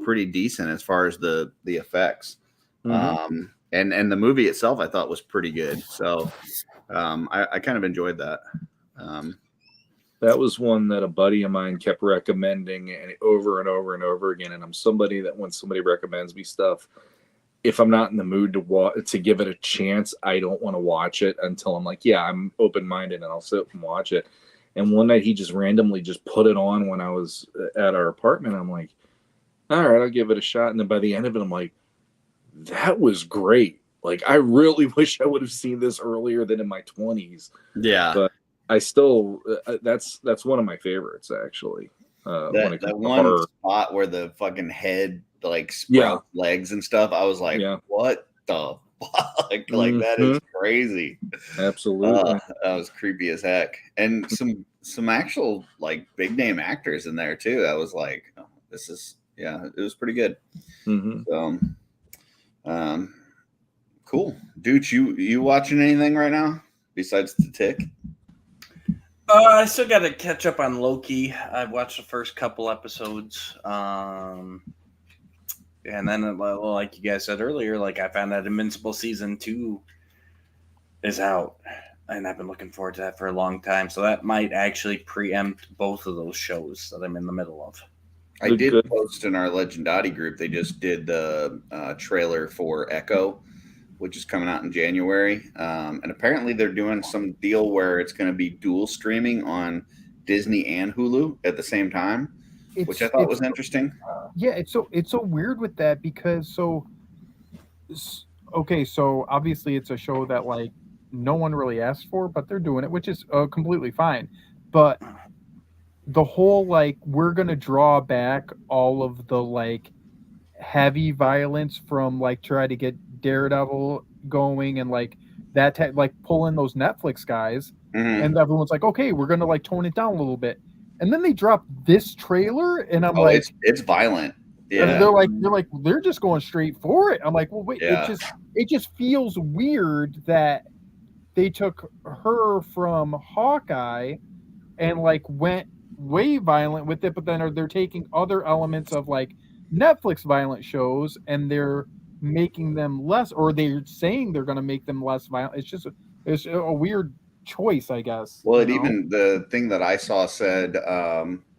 pretty decent as far as the effects. And the movie itself I thought was pretty good. So I kind of enjoyed that. That was one that a buddy of mine kept recommending and over and over and over again. And I'm somebody that when somebody recommends me stuff, if I'm not in the mood to give it a chance, I don't want to watch it until I'm like, yeah, I'm open-minded and I'll sit and watch it. And one night he just randomly just put it on when I was at our apartment. I'm like, all right, I'll give it a shot. And then by the end of it, I'm like, that was great. Like, I really wish I would have seen this earlier than in my 20s. Yeah. But I still, that's one of my favorites, actually. When it comes That to one horror. spot where the fucking head like sprouts legs and stuff, I was like, what the fuck? Like that is crazy. Absolutely. That was creepy as heck. And some actual like big name actors in there too. I was like, oh, this is it was pretty good. So cool. Dude, you watching anything right now besides The Tick? I still got to catch up on Loki. I've watched the first couple episodes. And then, like you guys said earlier, like I found out Invincible Season 2 is out. And I've been looking forward to that for a long time. So that might actually preempt both of those shows that I'm in the middle of. I did post in our Legendati group. They just did the trailer for Echo, which is coming out in January. And apparently they're doing some deal where it's going to be dual streaming on Disney and Hulu at the same time, which I thought was interesting. Yeah, it's so weird with that because so obviously it's a show that like no one really asked for, but they're doing it, which is completely fine. But the whole like we're gonna draw back all of the like heavy violence from like try to get Daredevil going and like that like pulling those Netflix guys, and everyone's like, okay, we're gonna like tone it down a little bit, and then they drop this trailer, and I'm like, it's violent. Yeah, they're just going straight for it. I'm like, well, wait, it just feels weird that they took her from Hawkeye and like went way violent with it, but then they're taking other elements of like Netflix violent shows and they're making them less, or they're saying they're going to make them less violent. It's a weird choice, I guess. Well, even the thing that I saw said,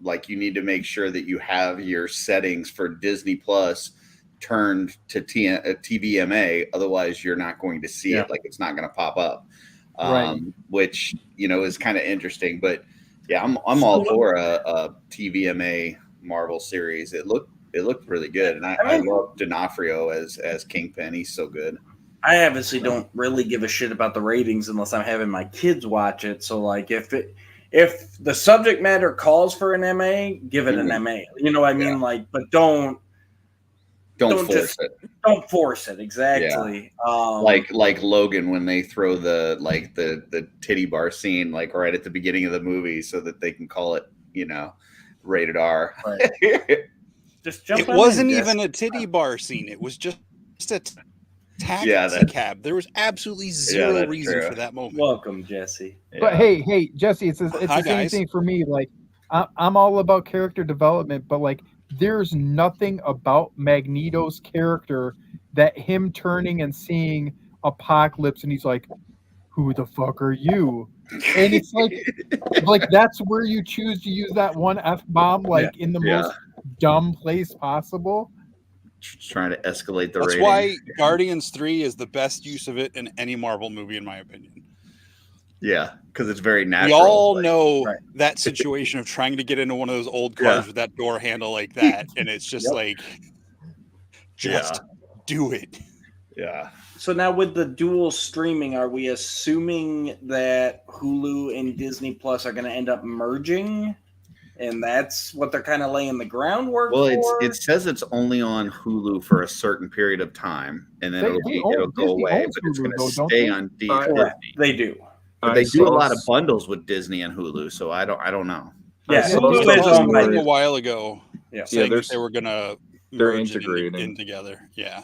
like you need to make sure that you have your settings for Disney Plus turned to TVMA, otherwise you're not going to see it. Like it's not going to pop up, which is kind of interesting. But yeah, I'm all for a TVMA Marvel series. It looked really good, and I love D'Onofrio as Kingpin. He's so good. I obviously don't really give a shit about the ratings unless I'm having my kids watch it. So like if the subject matter calls for an MA, give it an MA. You know what I mean? Like, but don't force it. Don't force it. Exactly. Yeah. Like Logan when they throw the titty bar scene like right at the beginning of the movie so that they can call it rated R. Right. Just jump. It wasn't even a titty bar scene. It was just a taxi cab. There was absolutely zero reason for that moment. Welcome, Jesse. But hey, Jesse, it's the same thing for me. Like, I'm all about character development, but like, there's nothing about Magneto's character that him turning and seeing Apocalypse, and he's like, "Who the fuck are you?" And it's like that's where you choose to use that one F-bomb, like in the most dumb place possible. Trying to escalate the That's rating. why Guardians 3 is the best use of it in any Marvel movie, in my opinion. Yeah, because it's very natural. We all know that situation of trying to get into one of those old cars with that door handle like that, and it's just do it. Yeah. So now with the dual streaming, are we assuming that Hulu and Disney Plus are going to end up merging? And that's what they're kind of laying the groundwork for? Well, it says it's only on Hulu for a certain period of time, and then it'll go away, but it's going to stay on Disney. They do. But they do a lot of bundles with Disney and Hulu, so I don't know. Yeah, Hulu is on a while ago. Yeah, saying that they were going to merge in together. Yeah.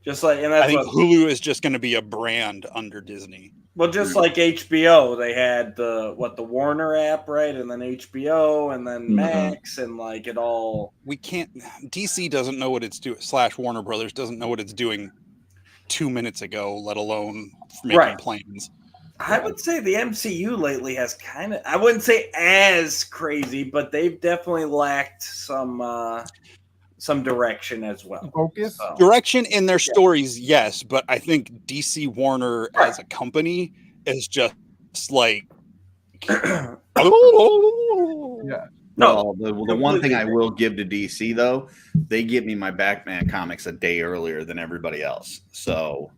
Just like, and that's I think Hulu is just going to be a brand under Disney. Well, just like HBO, they had the Warner app, right? And then HBO and then Max and like it all. We can't. DC doesn't know what it's doing. / Warner Brothers doesn't know what it's doing 2 minutes ago, let alone making plans. I would say the MCU lately has kind of, I wouldn't say as crazy, but they've definitely lacked some direction as well. Focus. So, Direction in their stories, yes, but I think DC Warner as a company is just like Yeah. No, the one thing I will give to DC though, they give me my Batman comics a day earlier than everybody else. So,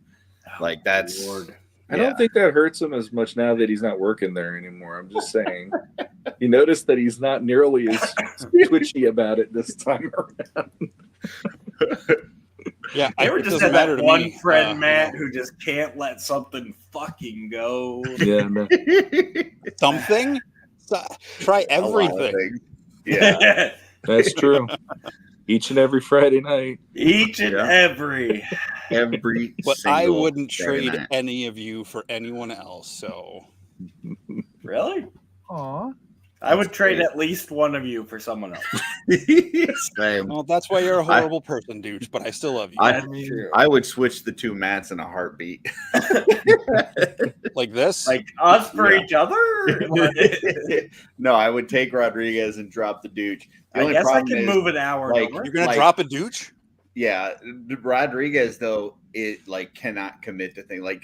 like that's. I don't think that hurts him as much now that he's not working there anymore. I'm just saying. You notice that he's not nearly as twitchy about it this time around. Yeah, I ever just had that one friend, Matt, who just can't let something fucking go. Yeah, no. Something. Try everything. Yeah, that's true. Each and every Friday night. Each and every. But I wouldn't trade any of you for anyone else. So. Really? Aw. I would trade at least one of you for someone else. Same. Well, that's why you're a horrible person, dude. But I still love you. I would switch the two Matts in a heartbeat. Like this? Like us for each other? No, I would take Rodriguez and drop the Dooch. I guess I can move an hour. Like, you're gonna drop a Dooch? Yeah, Rodriguez though it like cannot commit to things. Like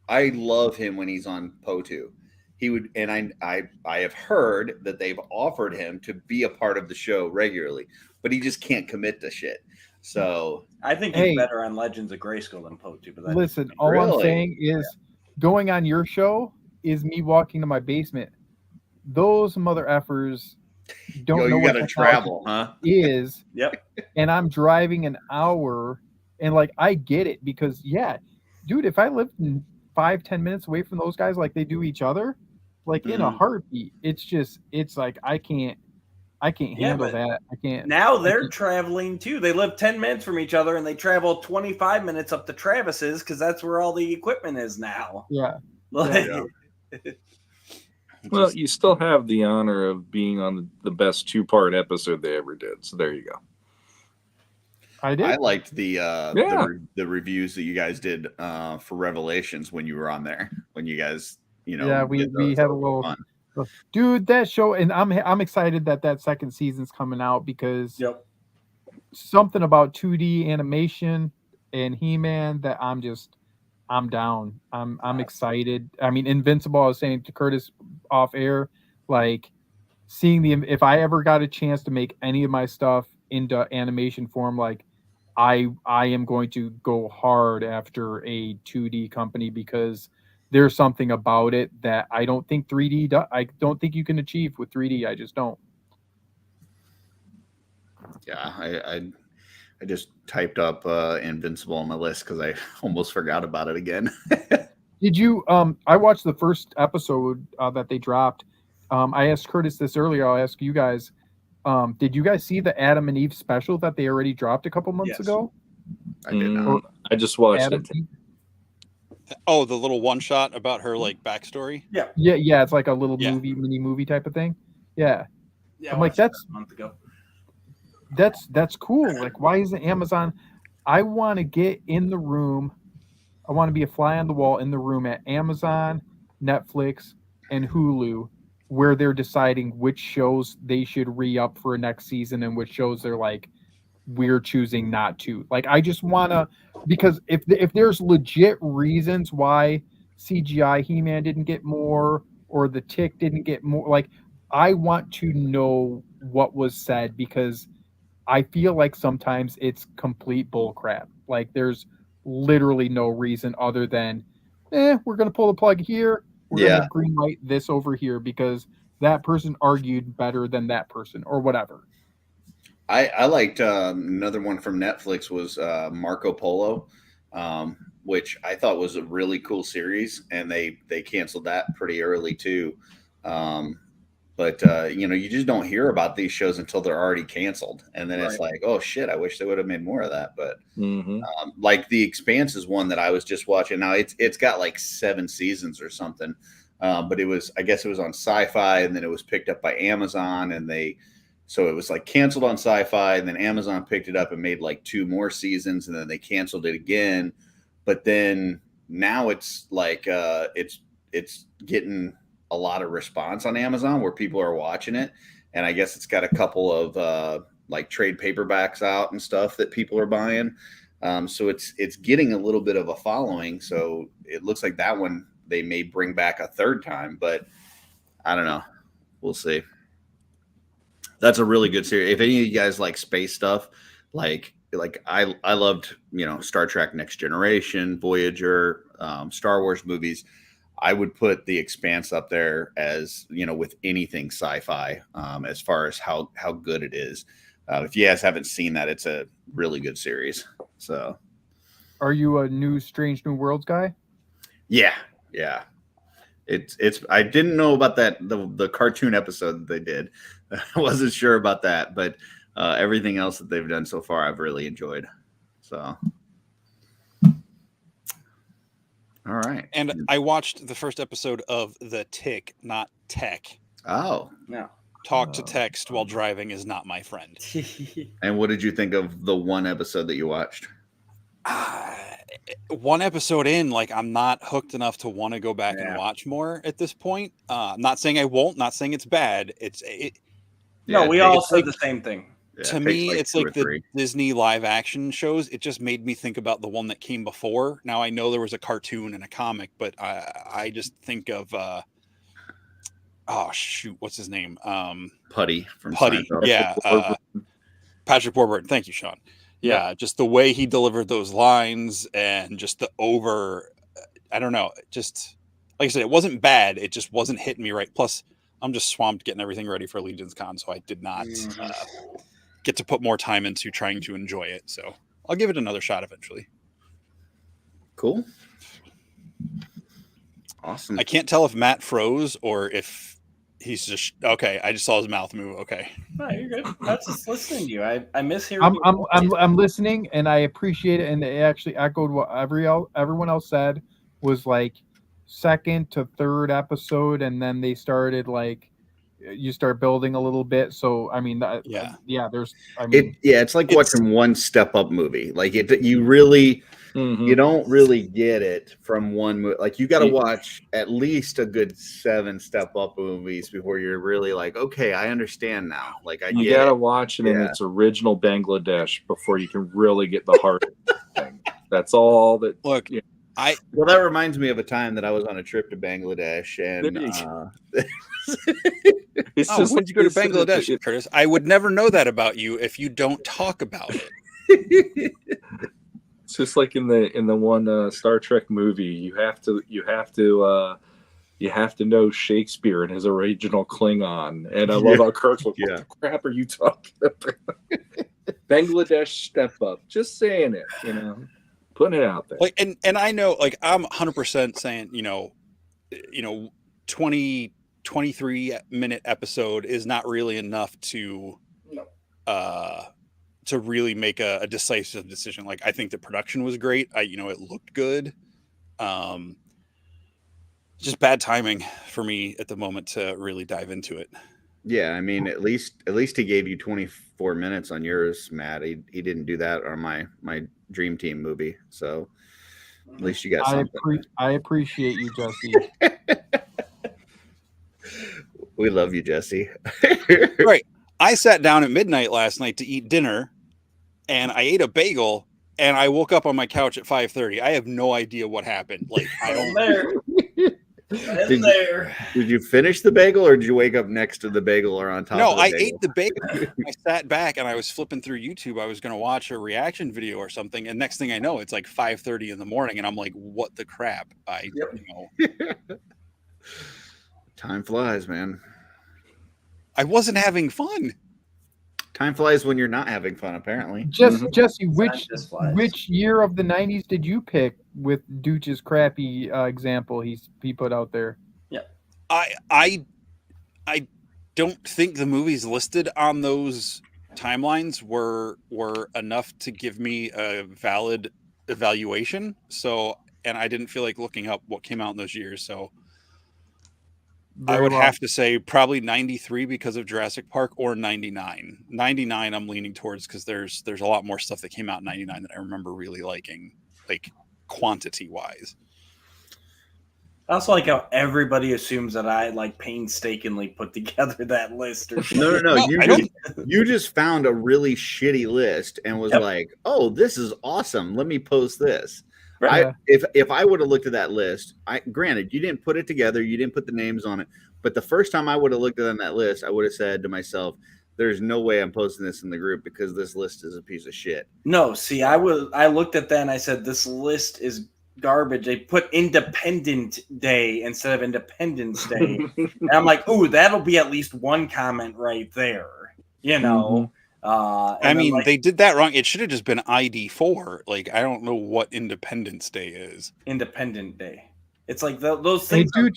I love him when he's on Potu. He would, and I have heard that they've offered him to be a part of the show regularly, but he just can't commit to shit. So I think he's better on Legends of Grayskull than Potu. But listen, all I'm saying is going on your show is me walking to my basement. Those mother effers don't know you what gotta travel, huh? Is yep. And I'm driving an hour, and like I get it because dude, if I lived in 5-10 minutes away from those guys like they do each other, like in a heartbeat, it's like I can't handle that. I can't. Now they're traveling too. They live 10 minutes from each other, and they travel 25 minutes up to Travis's because that's where all the equipment is now. Yeah. Well, you still have the honor of being on the best 2-part episode they ever did. So there you go. I did. I liked the reviews that you guys did for Revelations when you were on there. When you guys, we had a little fun. Dude, that show, and I'm excited that second season's coming out because something about 2D animation and He-Man that I'm down. I'm excited. I mean, Invincible, I was saying to Curtis off air, like seeing if I ever got a chance to make any of my stuff into animation form, like I am going to go hard after a 2D company because there's something about it that I don't think 3D I don't think you can achieve with 3D. I just don't. Yeah, I just typed up Invincible on my list because I almost forgot about it again. Did you? I watched the first episode that they dropped. I asked Curtis this earlier. I'll ask you guys. Did you guys see the Adam and Eve special that they already dropped a couple months ago? I did not. I just watched it. Oh, the little one shot about her like backstory. Yeah. It's like a little mini movie type of thing. Yeah. I'm like that's a month ago. That's cool. Like, why isn't Amazon? I want to get in the room. I want to be a fly on the wall in the room at Amazon, Netflix, and Hulu, where they're deciding which shows they should re-up for a next season and which shows they're like, we're choosing not to. Like, I just want to, because if there's legit reasons why CGI He-Man didn't get more or the Tick didn't get more, like, I want to know what was said because I feel like sometimes it's complete bull crap. Like, there's literally no reason other than, we're going to pull the plug here. We're going to green light this over here because that person argued better than that person or whatever. I liked another one from Netflix was Marco Polo, which I thought was a really cool series, and they canceled that pretty early too. But you just don't hear about these shows until they're already canceled, and then it's like, oh shit, I wish they would have made more of that. But like The Expanse is one that I was just watching. Now it's got like 7 seasons or something, but I guess it was on Sci-Fi, and then it was picked up by Amazon, and so it was like canceled on Sci-Fi, and then Amazon picked it up and made like 2 more seasons, and then they canceled it again. But then now it's like it's it's getting a lot of response on Amazon where people are watching it. And I guess it's got a couple of like trade paperbacks out and stuff that people are buying. So it's getting a little bit of a following. So it looks like that one they may bring back a third time, but I don't know. We'll see. That's a really good series. If any of you guys like space stuff, like I loved, Star Trek Next Generation, Voyager, Star Wars movies. I would put The Expanse up there as, with anything sci-fi, as far as how good it is. If you guys haven't seen that, it's a really good series. So, are you a new Strange New Worlds guy? Yeah. It's. I didn't know about that the cartoon episode that they did. I wasn't sure about that, but everything else that they've done so far, I've really enjoyed. So, all right. And I watched the first episode of The Tick, not Tech. Oh, No. Talk to text while driving is not my friend. And what did you think of the one episode that you watched? One episode in, like, I'm not hooked enough to want to go back and watch more at this point. I'm not saying I won't, not saying it's bad. We all said the same thing. Yeah, to me, it's like the 3. Disney live action shows. It just made me think about the one that came before. Now I know there was a cartoon and a comic, but I just think of what's his name? Putty from Putty. Seinfeld. Yeah. Patrick Warburton. Thank you, Sean. Yeah, just the way he delivered those lines and just I don't know. Just like I said, it wasn't bad. It just wasn't hitting me right. Plus, I'm just swamped getting everything ready for Legion's Con, so I did not get to put more time into trying to enjoy it. So I'll give it another shot eventually. Cool. Awesome. I can't tell if Matt froze or if he's just okay. I just saw his mouth move. Okay. No, you're good. That's just listening to you. I miss hearing. I'm listening, and I appreciate it. And it actually echoed what everyone else said. Was like second to third episode, and then they started like you start building a little bit. So I mean, there's. I mean, it's like watching one Step Up movie. Like you really. You don't really get it from one movie. Like you got to watch at least a good 7 Step Up movies before you're really like, okay, I understand now. Like you got to watch it in its original Bangladesh before you can really get the heart of the thing. That's all that. Look, well, that reminds me of a time that I was on a trip to Bangladesh, and it's just when you go to Bangladesh, Curtis. I would never know that about you if you don't talk about it. It's just like in the one Star Trek movie, you have to know Shakespeare and his original Klingon. And I love how Kirk's like, what the crap are you talking about? Bangladesh Step Up. Just saying it, putting it out there. Like, and I know, like, I'm 100% saying, 20, 23-minute episode is not really enough to really make a decisive decision. Like, I think the production was great. It looked good. Just bad timing for me at the moment to really dive into it. Yeah, I mean, at least he gave you 24 minutes on yours, Matt. He didn't do that on my Dream Team movie. So at least you got something. I appreciate you, Jesse. We love you, Jesse. Right. I sat down at midnight last night to eat dinner, and I ate a bagel, and I woke up on my couch at 5:30. I have no idea what happened. Like, I don't. Did you finish the bagel, or did you wake up next to the bagel or on top? No, of the bagel? I ate the bagel. I sat back and I was flipping through YouTube. I was going to watch a reaction video or something, and next thing I know, it's like 5:30 in the morning, and I'm like, "What the crap?" Time flies, man. I wasn't having fun. Time flies when you're not having fun, apparently. Jesse, which year of the 90s did you pick with Dooch's crappy example he put out there? Yeah. I don't think the movies listed on those timelines were enough to give me a valid evaluation. So, and I didn't feel like looking up what came out in those years. So I would have to say probably 93 because of Jurassic Park, or 99. 99 I'm leaning towards because there's a lot more stuff that came out in 99 that I remember really liking, like quantity wise. I also like how everybody assumes that I like painstakingly put together that list or something. No. No, I You just found a really shitty list and was Yep. like, "Oh, this is awesome. Let me post this." Yeah. If I would have looked at that list, granted you didn't put it together, you didn't put the names on it, but the first time I would have looked at that list, I would have said to myself, "There's no way I'm posting this in the group because this list is a piece of shit." No, see, I looked at that and I said this list is garbage. They put Independent Day instead of Independence Day. And I'm like, ooh, that'll be at least one comment right there. You know. I mean, they did that wrong. It should have just been ID4. Like, I don't know what Independence Day is. Independent Day. It's like those things. Hey, dude,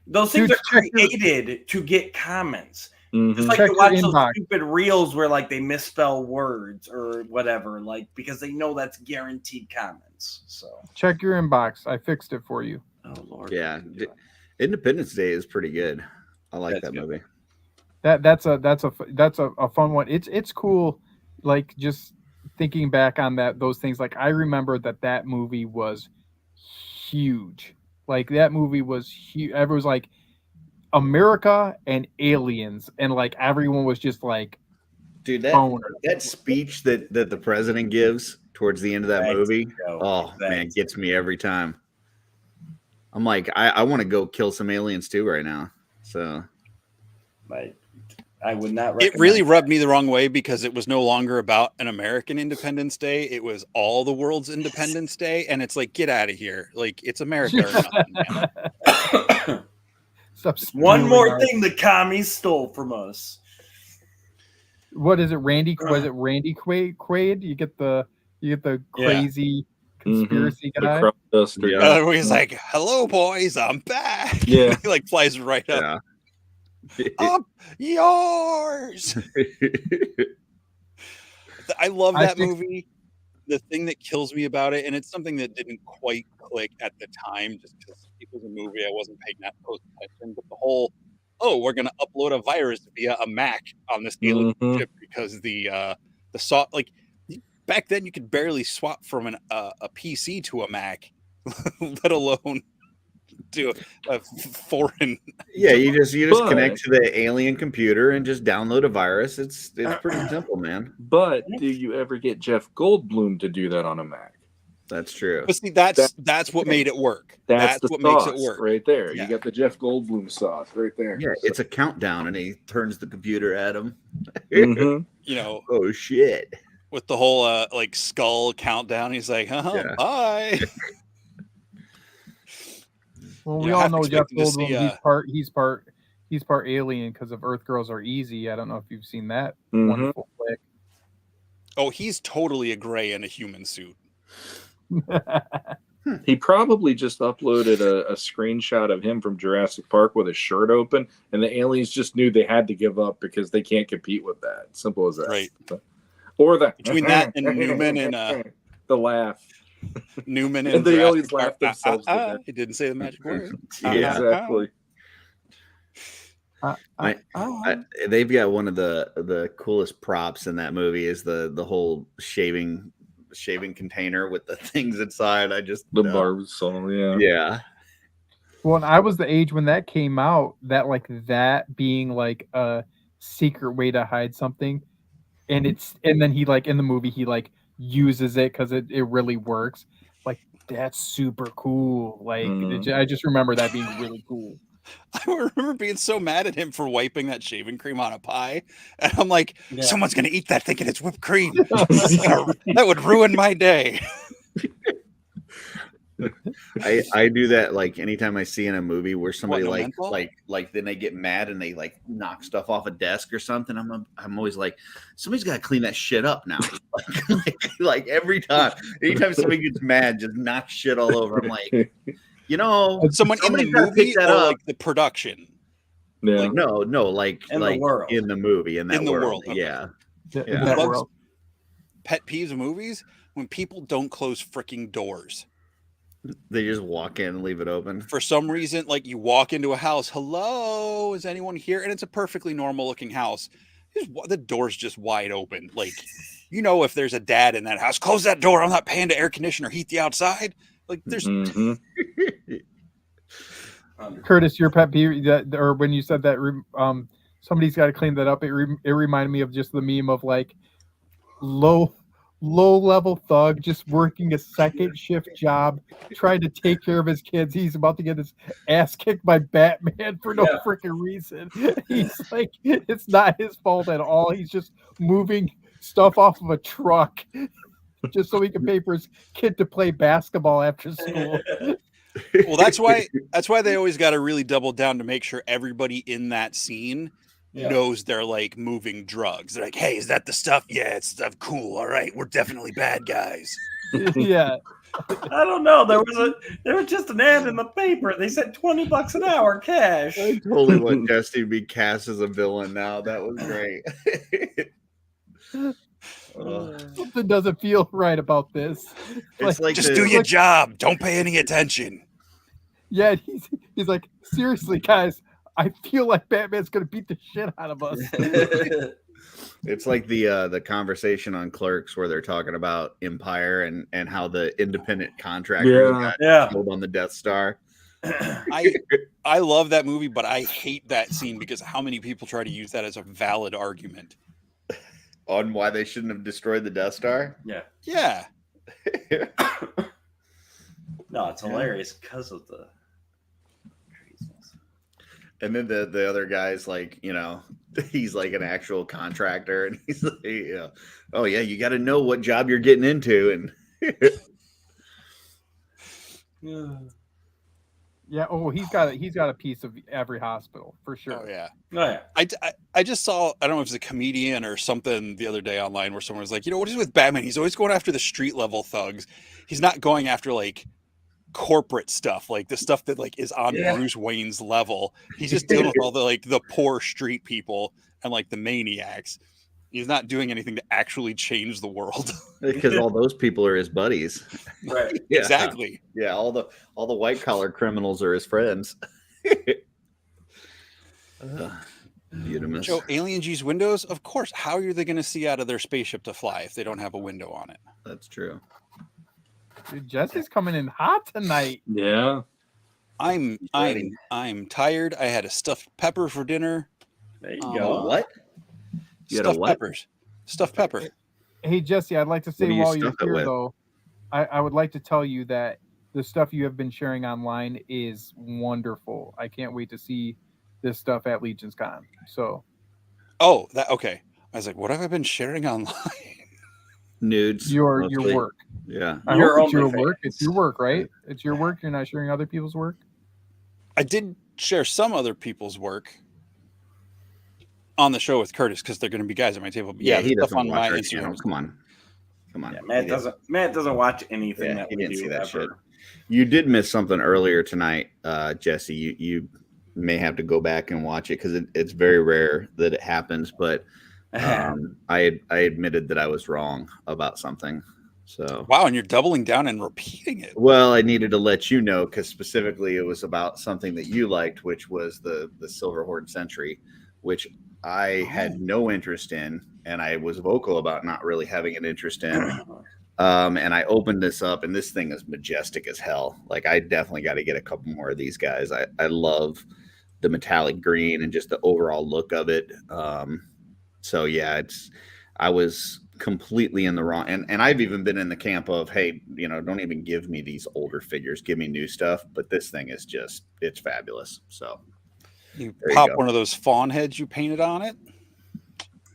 those things dude, are created to get comments. Mhm. Just like Check you watch your those inbox. stupid reels where like they misspell words or whatever, like because they know that's guaranteed comments. So check your inbox. I fixed it for you. oh Lord. Yeah, Independence Day is pretty good. I like That's that good. movie. That's a fun one. It's cool. Like just thinking back on those things. Like I remember that movie was huge. Like that movie was huge. It was like America and aliens, and like everyone was just like, Dude, boner. that speech that the president gives towards the end of that Right. movie, Go. oh man, Exactly. gets me every time. I'm like, I want to go kill some aliens too right now. So I would not It recommend really that. rubbed me the wrong way because it was no longer about an American Independence Day. It was all the world's Independence Day. And it's like, get out of here. Like, it's America or nothing, man. Stop One spewing more out. thing the commies stole from us. What is it, Randy? Was it Randy Quaid? You get the crazy conspiracy The guy. crop duster. Yeah. He's like, hello, boys, I'm back. Yeah. He like flies right up. Yeah. Up yours. I love I that think- movie. The thing that kills me about it, and it's something that didn't quite click at the time, just because it was a movie I wasn't paying that close attention. But the whole, we're gonna upload a virus via a Mac on this alien ship because the like back then you could barely swap from a PC to a Mac, let alone to a foreign. Yeah, you just But- connect to the alien computer and just download a virus. It's pretty simple, man. But do you ever get Jeff Goldblum to do that on a Mac? That's true. But see, that's what made it work. That's the what sauce makes it work. right there. Yeah. You got the Jeff Goldblum sauce right there. Yeah, it's a countdown, and he turns the computer at him. Mhm. You know, Oh shit! with the whole like skull countdown, he's like, Yeah. bye. Well, Yeah, we all half know Jeff expecting to see, Goldblum. He's part alien because of Earth Girls Are Easy. I don't know if you've seen that Mhm. wonderful flick. Oh, he's totally a gray in a human suit. He probably just uploaded a screenshot of him from Jurassic Park with his shirt open, and the aliens just knew they had to give up because they can't compete with that. Simple as that. Right. Or the Between that and Newman and the laugh. Newman And and they Jurassic always Park, laugh themselves to death. He didn't say the magic word. Yeah. Exactly. They've got one of the coolest props in that movie is the whole shaving container with the things inside. I just The barbasol, yeah. Yeah. Well, and I was the age when that came out, that being like a secret way to hide something, and then he like in the movie he like uses it because it really works. Like that's super cool. Like I just remember that being really cool. I remember being so mad at him for wiping that shaving cream on a pie, and I'm like, someone's gonna eat that thinking it's whipped cream. That would ruin my day. I do that like anytime I see in a movie where somebody no like menthol? then they get mad and they like knock stuff off a desk or something. I'm always like, somebody's got to clean that shit up now. like every time, anytime somebody gets mad, just knock shit all over. I'm like, Someone in the somebody's gotta movie pick that or up. like the production. Yeah. Like, no, like In the world. in the movie in that In the world. world, okay. Yeah. In that Bugs- world. Pet peeves of movies when people don't close freaking doors. They just walk in and leave it open. For some reason, like you walk into a house, hello, is anyone here? And it's a perfectly normal looking house. The door's just wide open. Like, if there's a dad in that house, close that door. I'm not paying to air condition or heat the outside. Like, there's. Mhm. Curtis, your pet peeve that, or when you said that, somebody's got to clean that up. It reminded me of just the meme of like low level thug just working a second shift job, trying to take care of his kids. He's about to get his ass kicked by Batman for no freaking reason. He's like, it's not his fault at all. He's just moving stuff off of a truck just so he can pay for his kid to play basketball after school. Well, that's why they always got to really double down to make sure everybody in that scene knows they're like moving drugs. They're like, hey, is that the stuff? Yeah, it's stuff. Cool. All right, we're definitely bad guys. Yeah. I don't know. There was just an ad in the paper. They said $20 an hour cash. I totally want Jesse to be cast as a villain now. That was great. Something doesn't feel right about this. It's like just do your job. Don't pay any attention. Yeah, he's like, seriously, guys, I feel like Batman's gonna beat the shit out of us. It's like the conversation on Clerks where they're talking about Empire and how the independent contractors got killed on the Death Star. I love that movie, but I hate that scene because how many people try to use that as a valid argument on why they shouldn't have destroyed the Death Star. Yeah. No, it's hilarious because of the craziness. And then the other guy's like, you know, he's like an actual contractor, and he's like, oh yeah, you got to know what job you're getting into, and yeah. Oh, he's got a piece of every hospital for sure. Oh yeah. Oh yeah. I just saw, I don't know if it's a comedian or something the other day online where someone was like, you know, what is with Batman? He's always going after the street level thugs. He's not going after like corporate stuff, like the stuff that like is on Bruce Wayne's level. He's just dealing with all the like the poor street people and like the maniacs. He's not doing anything to actually change the world. because all those people are his buddies. Right. Yeah. Exactly. Yeah, all the white collar criminals are his friends. Beautimous. Joe, aliens use windows? Of course. How are they going to see out of their spaceship to fly if they don't have a window on it? That's true. Dude, Jesse's coming in hot tonight. Yeah. I'm tired. I had a stuffed pepper for dinner. There you go. What? You had a Stuffed what? peppers. Stuffed pepper. Hey Jesse, I'd like to say What do you while you're stuff it here with? though, I would like to tell you that the stuff you have been sharing online is wonderful. I can't wait to see this stuff at Legion's Con. So Oh, that okay. I was like, what have I been sharing online? Nudes. your mostly. work. Yeah. I Your hope it's your OnlyFans. work. It's your work, right? It's your work. You're not sharing other people's work. I did share some other people's work on the show with Curtis because they're going to be guys at my table. But Yeah, the he stuff doesn't on my watch our Instagram. channel. Come on. Yeah, Matt doesn't watch anything Yeah, that he we didn't do see that ever. shit. You did miss something earlier tonight, Jesse. You may have to go back and watch it because it's very rare that it happens. But I admitted that I was wrong about something. So Wow, and you're doubling down and repeating it. well, I needed to let you know because specifically it was about something that you liked, which was the Silver Horde Sentry, which I had no interest in, and I was vocal about not really having an interest in. And I opened this up, and this thing is majestic as hell. Like, I definitely got to get a couple more of these guys. I love the metallic green and just the overall look of it. So yeah, I was completely in the wrong, and I've even been in the camp of, hey, you know, don't even give me these older figures, give me new stuff. But this thing is just, it's fabulous. So You There you pop go. one of those fawn heads you painted on it.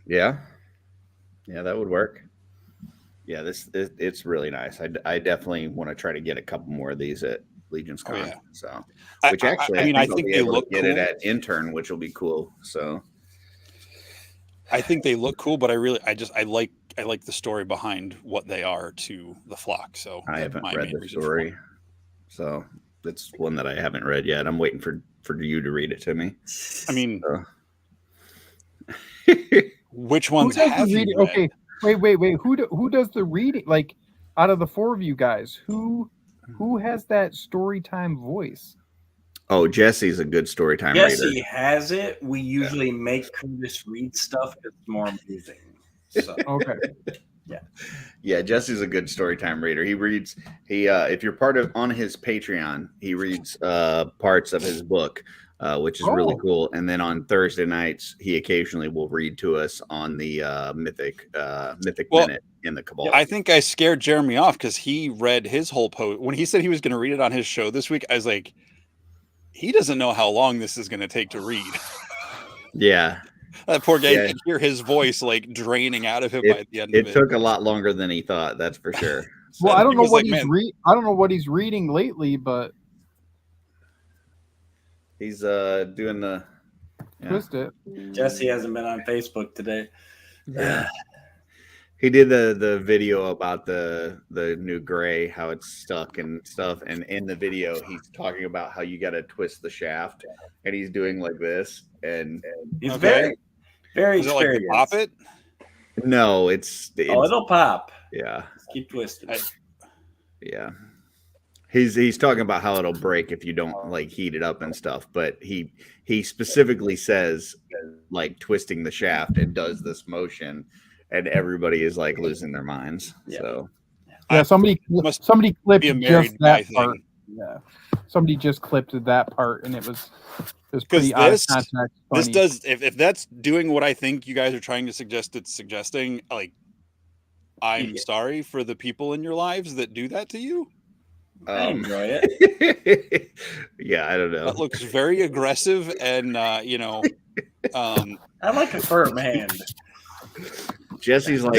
yeah, that would work. Yeah, it's really nice. I definitely want to try to get a couple more of these at Legion's Con. yeah. So, I- which actually, I mean, I think I'll be they able to look get it cool. at Intern, which will be cool. So I think they look cool, but I like the story behind what they are to the flock. So I that's haven't my read main the reason for story, it. so it's one that I haven't read yet. I'm waiting for you to read it to me. I mean, So. which Who ones does have the you reading? read? Okay, wait. Who does the reading? Like, out of the four of you guys, who has that story time voice? Oh, Jesse's a good story time Jesse reader. has it. We usually make Curtis read stuff because it's more amusing. So, Okay. Yeah, Jesse's a good story time reader. He reads if you're part of on his Patreon, he reads parts of his book, which is really cool. And then on Thursday nights, he occasionally will read to us on the Mythic Minute in the Cabal. I think I scared Jeremy off because he read his whole post when he said he was going to read it on his show this week. I was like, he doesn't know how long this is going to take to read. Yeah. That poor guy, you could hear his voice like draining out of him by the end of it. It took a lot longer than he thought, that's for sure. So well, I don't know what I don't know what he's reading lately, but he's doing the twist it. Jesse hasn't been on Facebook today. Yeah. He did the video about the new gray, how it's stuck and stuff, and in the video he's talking about how you got to twist the shaft, and he's doing like this, and he's very Is it like pop it? No, it's it'll pop. Yeah, just keep twisting. Yeah, he's talking about how it'll break if you don't like heat it up and stuff, but he specifically says like twisting the shaft and does this motion. And everybody is like losing their minds. Yeah. So, somebody clipped just that part. Yeah, somebody just clipped that part, and it was pretty out of context. This does if that's doing what I think you guys are trying to suggest. It's suggesting like I'm sorry for the people in your lives that do that to you. I enjoy it. Yeah, I don't know. That looks very aggressive, and I like a firm hand. Jesse's like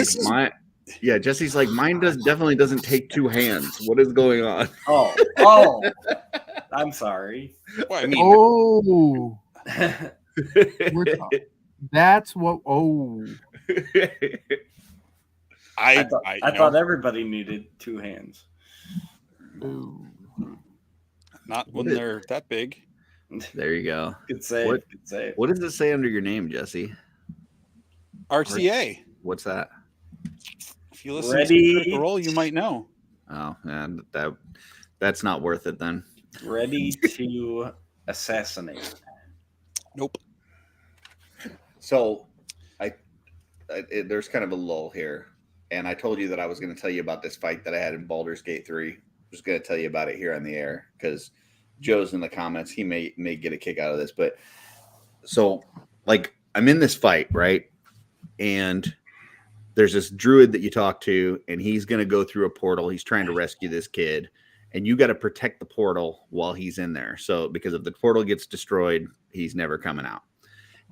Jesse's like mine definitely doesn't take two hands. What is going on? Oh, I'm sorry. Well, I mean, that's what. I thought everybody needed two hands. Ooh. Not when they're that big. There you go. Good save. Good save. What does it say under your name, Jesse? RTA. What's that? If you listen to Critical Role, you might know. Oh, and that's not worth it then. Ready to assassinate. Nope. So, there's kind of a lull here, and I told you that I was going to tell you about this fight that I had in Baldur's Gate 3. I was going to tell you about it here on the air because Joe's in the comments. He may get a kick out of this, but so like I'm in this fight, right? And there's this druid that you talk to, and he's going to go through a portal. He's trying to rescue this kid, and you got to protect the portal while he's in there. So, because if the portal gets destroyed, he's never coming out.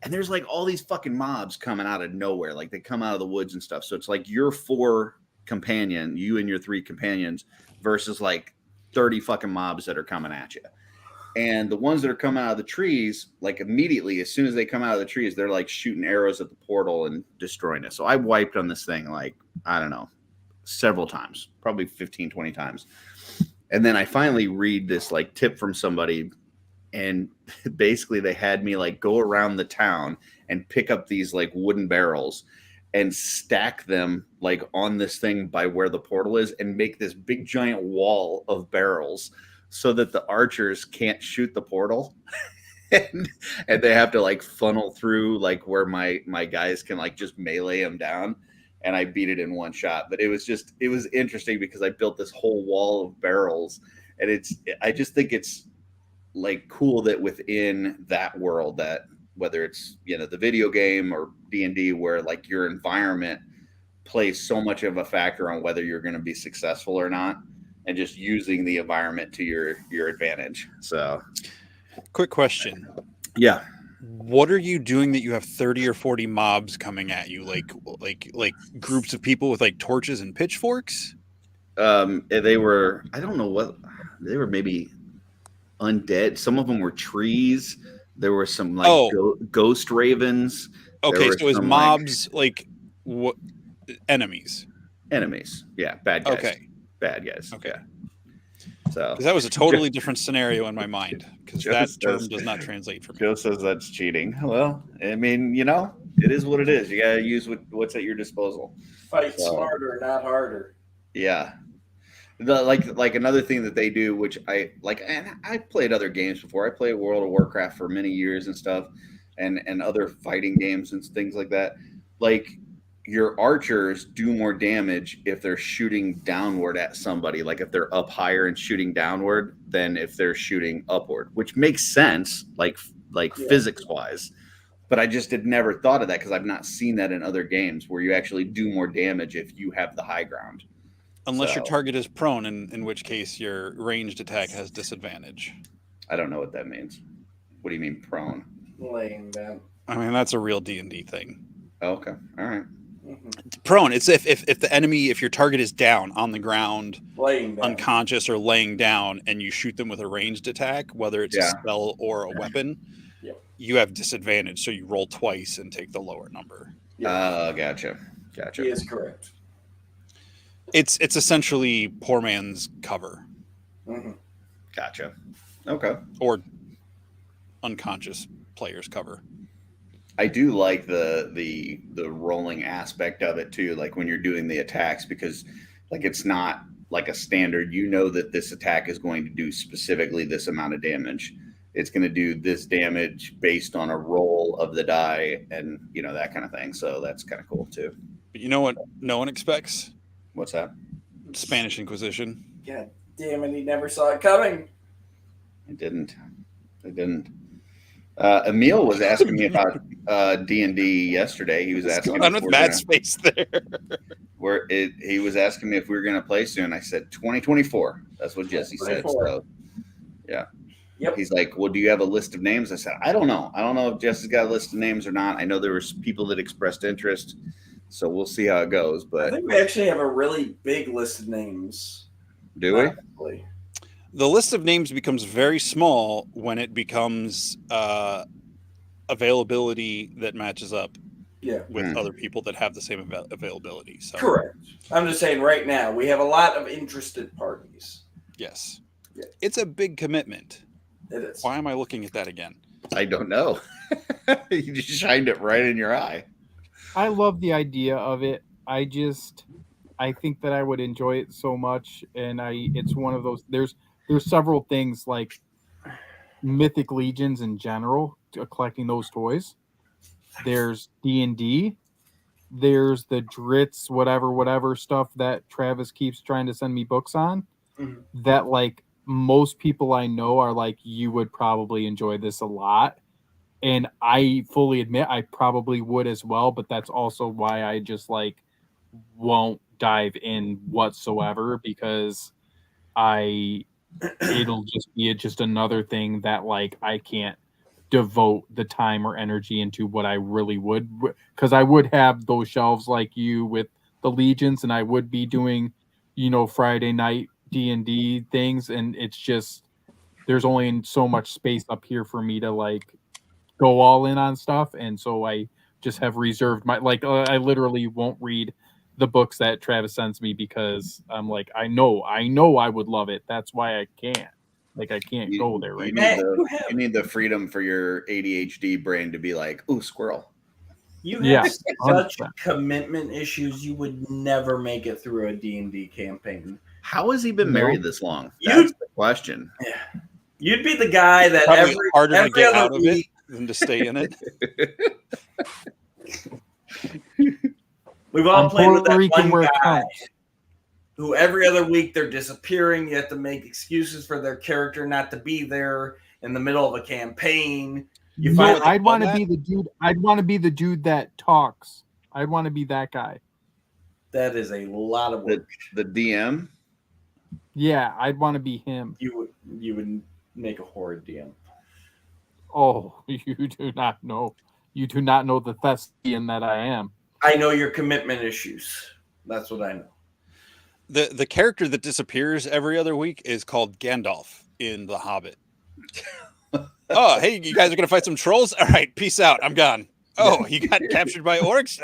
And there's like all these fucking mobs coming out of nowhere. Like they come out of the woods and stuff. So it's like your 4 companion, you and your 3 companions versus like 30 fucking mobs that are coming at you. And the ones that are coming out of the trees, like immediately, as soon as they come out of the trees, they're like shooting arrows at the portal and destroying it. So I wiped on this thing, like, I don't know, several times, probably 15, 20 times. And then I finally read this like tip from somebody. And basically they had me like go around the town and pick up these like wooden barrels and stack them like on this thing by where the portal is and make this big giant wall of barrels so that the archers can't shoot the portal. and they have to like funnel through like where my guys can like just melee them down. And I beat it in one shot. But it was interesting because I built this whole wall of barrels. And I just think it's like cool that within that world, that whether it's, the video game or D&D, where like your environment plays so much of a factor on whether you're going to be successful or not, and just using the environment to your advantage. So, quick question. Yeah. What are you doing that you have 30 or 40 mobs coming at you? Like groups of people with like torches and pitchforks? They were, I don't know what, they were maybe undead. Some of them were trees. There were some like ghost ravens. Okay, so is mobs like what enemies? Enemies. Yeah, bad guys. Okay. Bad guys. Okay. Yeah. So that was a totally different scenario in my mind because that term does not translate for me. Joe says that's cheating. Well, I mean, it is what it is. You gotta use what's at your disposal. Fight smarter, not harder. Yeah. Like another thing that they do, which I like, and I played other games before. I played World of Warcraft for many years and stuff, and other fighting games and things like that. Like your archers do more damage if they're shooting downward at somebody, like if they're up higher and shooting downward than if they're shooting upward, which makes sense, like physics wise. But I just had never thought of that because I've not seen that in other games where you actually do more damage if you have the high ground. Unless your target is prone, in which case your ranged attack has disadvantage. I don't know what that means. What do you mean prone? Laying down. I mean, that's a real D&D thing. Oh, okay. All right. Prone, it's if the enemy, if your target is down on the ground, Laying down. unconscious or laying down, and you shoot them with a ranged attack, whether it's a spell or a weapon, you have disadvantage. So you roll twice and take the lower number. Gotcha. He is correct. It's essentially poor man's cover. Gotcha. Okay. Or unconscious player's cover. I do like the rolling aspect of it too, like when you're doing the attacks, because like it's not like a standard, you know that this attack is going to do specifically this amount of damage. It's going to do this damage based on a roll of the die and that kind of thing. So that's kind of cool too. But you know what no one expects? What's that? Spanish Inquisition. God damn it, he never saw it coming. I didn't. Emil was asking me about D&D yesterday. He was asking going on with Matt's face there. He was asking me if we were going to play soon. I said 2024. That's what Jesse said. So, yeah. Yep. He's like, well, do you have a list of names? I said, I don't know. I don't know if Jesse's got a list of names or not. I know there was people that expressed interest, so we'll see how it goes. But I think we actually have a really big list of names. Do we? Probably. The list of names becomes very small when it becomes availability that matches up with other people that have the same availability. So. Correct. I'm just saying right now we have a lot of interested parties. Yes. Yeah. It's a big commitment. It is. Why am I looking at that again? I don't know. You just shined it right in your eye. I love the idea of it. I think that I would enjoy it so much, and it's one of those. There's several things like Mythic Legions in general, collecting those toys. There's D&D. There's the Dritz, whatever stuff that Travis keeps trying to send me books on. That like most people I know are like, you would probably enjoy this a lot. And I fully admit I probably would as well, but that's also why I just like won't dive in whatsoever, because it'll just be just another thing that like I can't devote the time or energy into what I really would, because I would have those shelves like you with the Legions, and I would be doing Friday night D&D things, and it's just there's only so much space up here for me to like go all in on stuff, and so I just have reserved my I literally won't read the books that Travis sends me because I'm like, I know I would love it. That's why I can't. Like I can't go there right now. You need the freedom for your ADHD brain to be like, ooh, squirrel. You have such commitment issues. You would never make it through a D&D campaign. How has he been married this long? That's the question. Yeah. You'd be the guy that harder every to get other out of week, it than to stay in it. We've all played with that Rican one guy counts. who every other week they're disappearing. You have to make excuses for their character not to be there in the middle of a campaign. I'd want to be the dude. I'd want to be the dude that talks. I'd want to be that guy. That is a lot of work. The DM. Yeah, I'd want to be him. You would make a horrid DM. Oh, you do not know. You do not know the thespian that I am. I know your commitment issues. That's what I know. The character that disappears every other week is called Gandalf in The Hobbit. Oh, hey, you guys are gonna fight some trolls? All right, peace out. I'm gone. Oh, you got captured by orcs?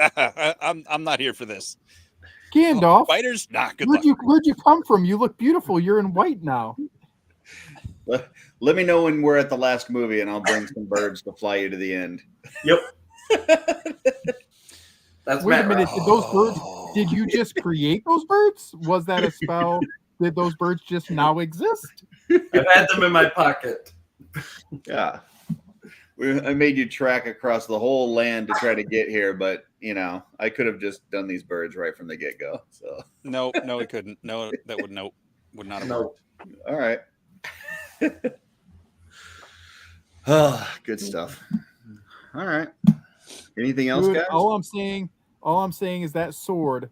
I'm not here for this. Gandalf, fighters? Nah, good luck. Where'd you come from? You look beautiful. You're in white now. Let me know when we're at the last movie, and I'll bring some birds to fly you to the end. Yep. That's Wait a MattRod. minute. Did those birds? Did you just create those birds? Was that a spell? Did those birds just now exist? I've had them in my pocket. Yeah. I made you track across the whole land to try to get here, but I could have just done these birds right from the get go. So No, we couldn't. No, that would not have No. worked. all right. Oh, good stuff. All right. Anything else, Dude, guys? all I'm saying is that sword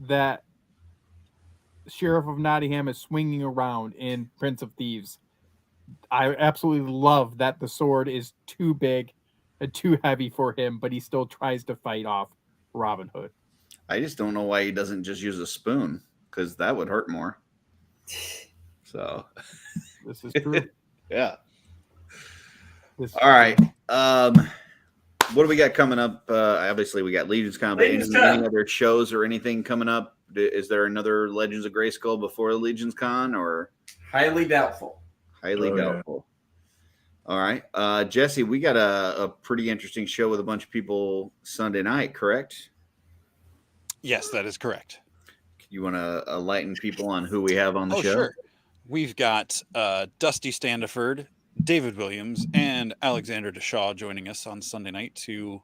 that Sheriff of Nottingham is swinging around in Prince of Thieves. I absolutely love that the sword is too big and too heavy for him, but he still tries to fight off Robin Hood. I just don't know why he doesn't just use a spoon, because that would hurt more. So This is true. yeah. This is All right. true. What do we got coming up? Obviously, we got Legion's Con. But any other shows or anything coming up? Is there another Legends of Grayskull before the Legion's Con, or Highly doubtful. highly doubtful? All right, Jesse, we got a pretty interesting show with a bunch of people Sunday night, correct? Yes, that is correct. You want to enlighten people on who we have on the show? Sure. We've got Dusty Standiford, David Williams, and Alexander Deshaw joining us on Sunday night to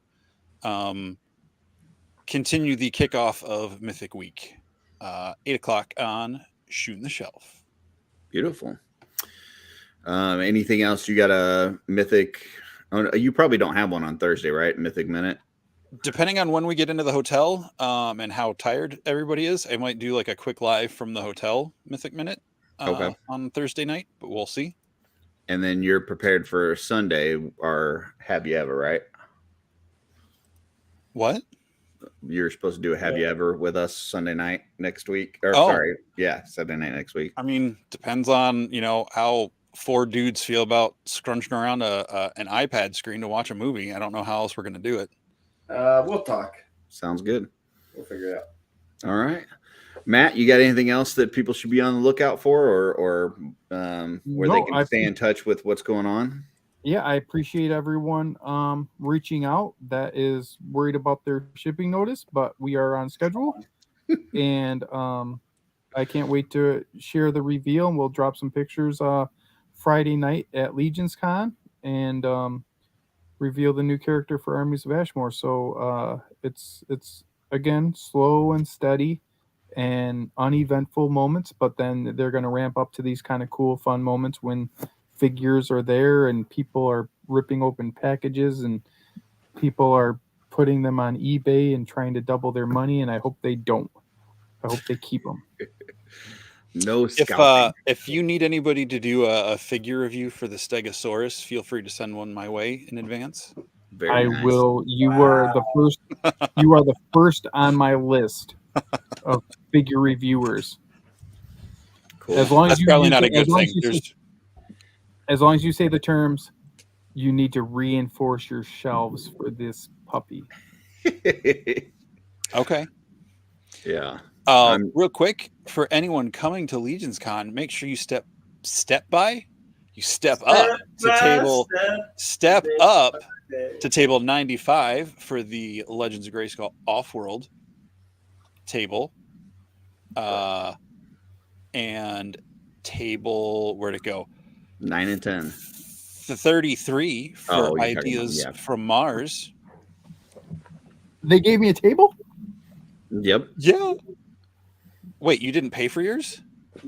continue the kickoff of Mythic Week. 8:00 on Shooting the Shelf. Beautiful. Anything else? You got a Mythic? Oh, you probably don't have one on Thursday, right? Mythic Minute. Depending on when we get into the hotel and how tired everybody is, I might do like a quick live from the hotel Mythic Minute on Thursday night, but we'll see. And then you're prepared for Sunday, or Have You Ever, right? What? You're supposed to do a Have You Ever with us Sunday night next week. Or Sunday night next week. I mean, depends on, how 4 dudes feel about scrunching around an iPad screen to watch a movie. I don't know how else we're going to do it. We'll talk. Sounds good. We'll figure it out. All right. Matt, you got anything else that people should be on the lookout for, or where they can stay in touch with what's going on? Yeah, I appreciate everyone reaching out that is worried about their shipping notice, but we are on schedule. And I can't wait to share the reveal, and we'll drop some pictures Friday night at Legion's Con and reveal the new character for Armies of Ashmore. So it's again slow and steady and uneventful moments, but then they're going to ramp up to these kind of cool, fun moments when figures are there and people are ripping open packages and people are putting them on eBay and trying to double their money. And I hope they don't. I hope they keep them. No scalping. If you need anybody to do a figure review for the Stegosaurus, feel free to send one my way in advance. Very nice. Will. You were the first. You are the first on my list of figure reviewers. Cool. As long That's as probably not a good thing. As long as you say the terms, you need to reinforce your shelves for this puppy. Okay. Yeah. Real quick, for anyone coming to Legion's Con, make sure you step up to table 95 for the Legends of Grayskull OffWorld table. And table, where'd it go? 9 and 10. The 33 for Ideas from Mars. They gave me a table? Yep. Yeah. Wait, you didn't pay for yours?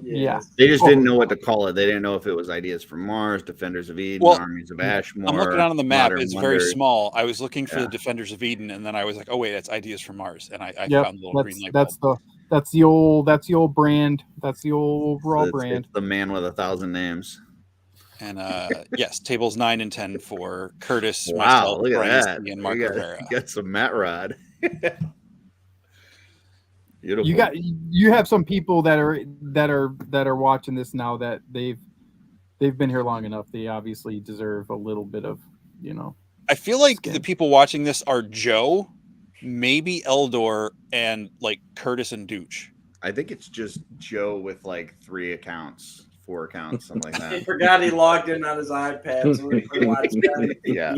Yeah. They just didn't know what to call it. They didn't know if it was Ideas from Mars, Defenders of Eden, Armies of Ashmore. I'm looking on the map. It's very Wonders. small. I was looking for the Defenders of Eden, and then I was like, oh wait, that's Ideas from Mars. And I found the little green light bulb. That's the old brand. That's the old overall brand. It's the man with 1,000 names. And yes, tables 9 and 10 for Curtis, Wow, myself, look at Brian that. and Mark Rivera. You got some MattRod. Beautiful. You have some people that are watching this now that they've been here long enough. They obviously deserve a little bit of, I feel like the people watching this are Joe, maybe Eldor, and like Curtis and Dooch. I think it's just Joe with like 4 accounts, something like that. He forgot he logged in on his iPad, so we could watch that. Yeah.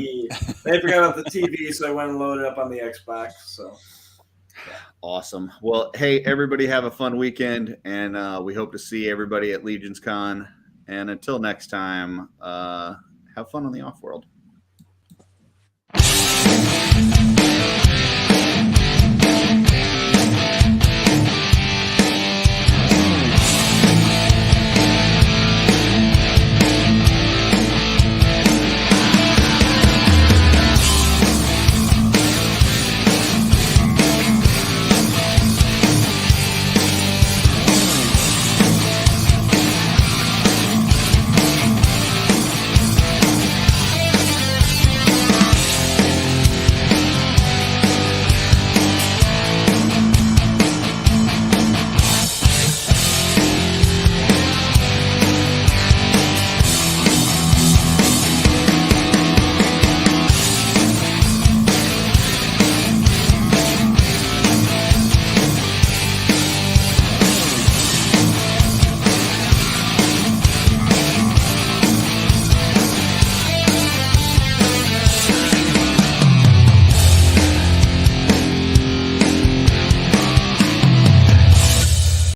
They forgot about the TV, so I went and loaded up on the Xbox. So awesome. Well, hey, everybody have a fun weekend, and we hope to see everybody at Legion's Con. And until next time, have fun on the OffWorld.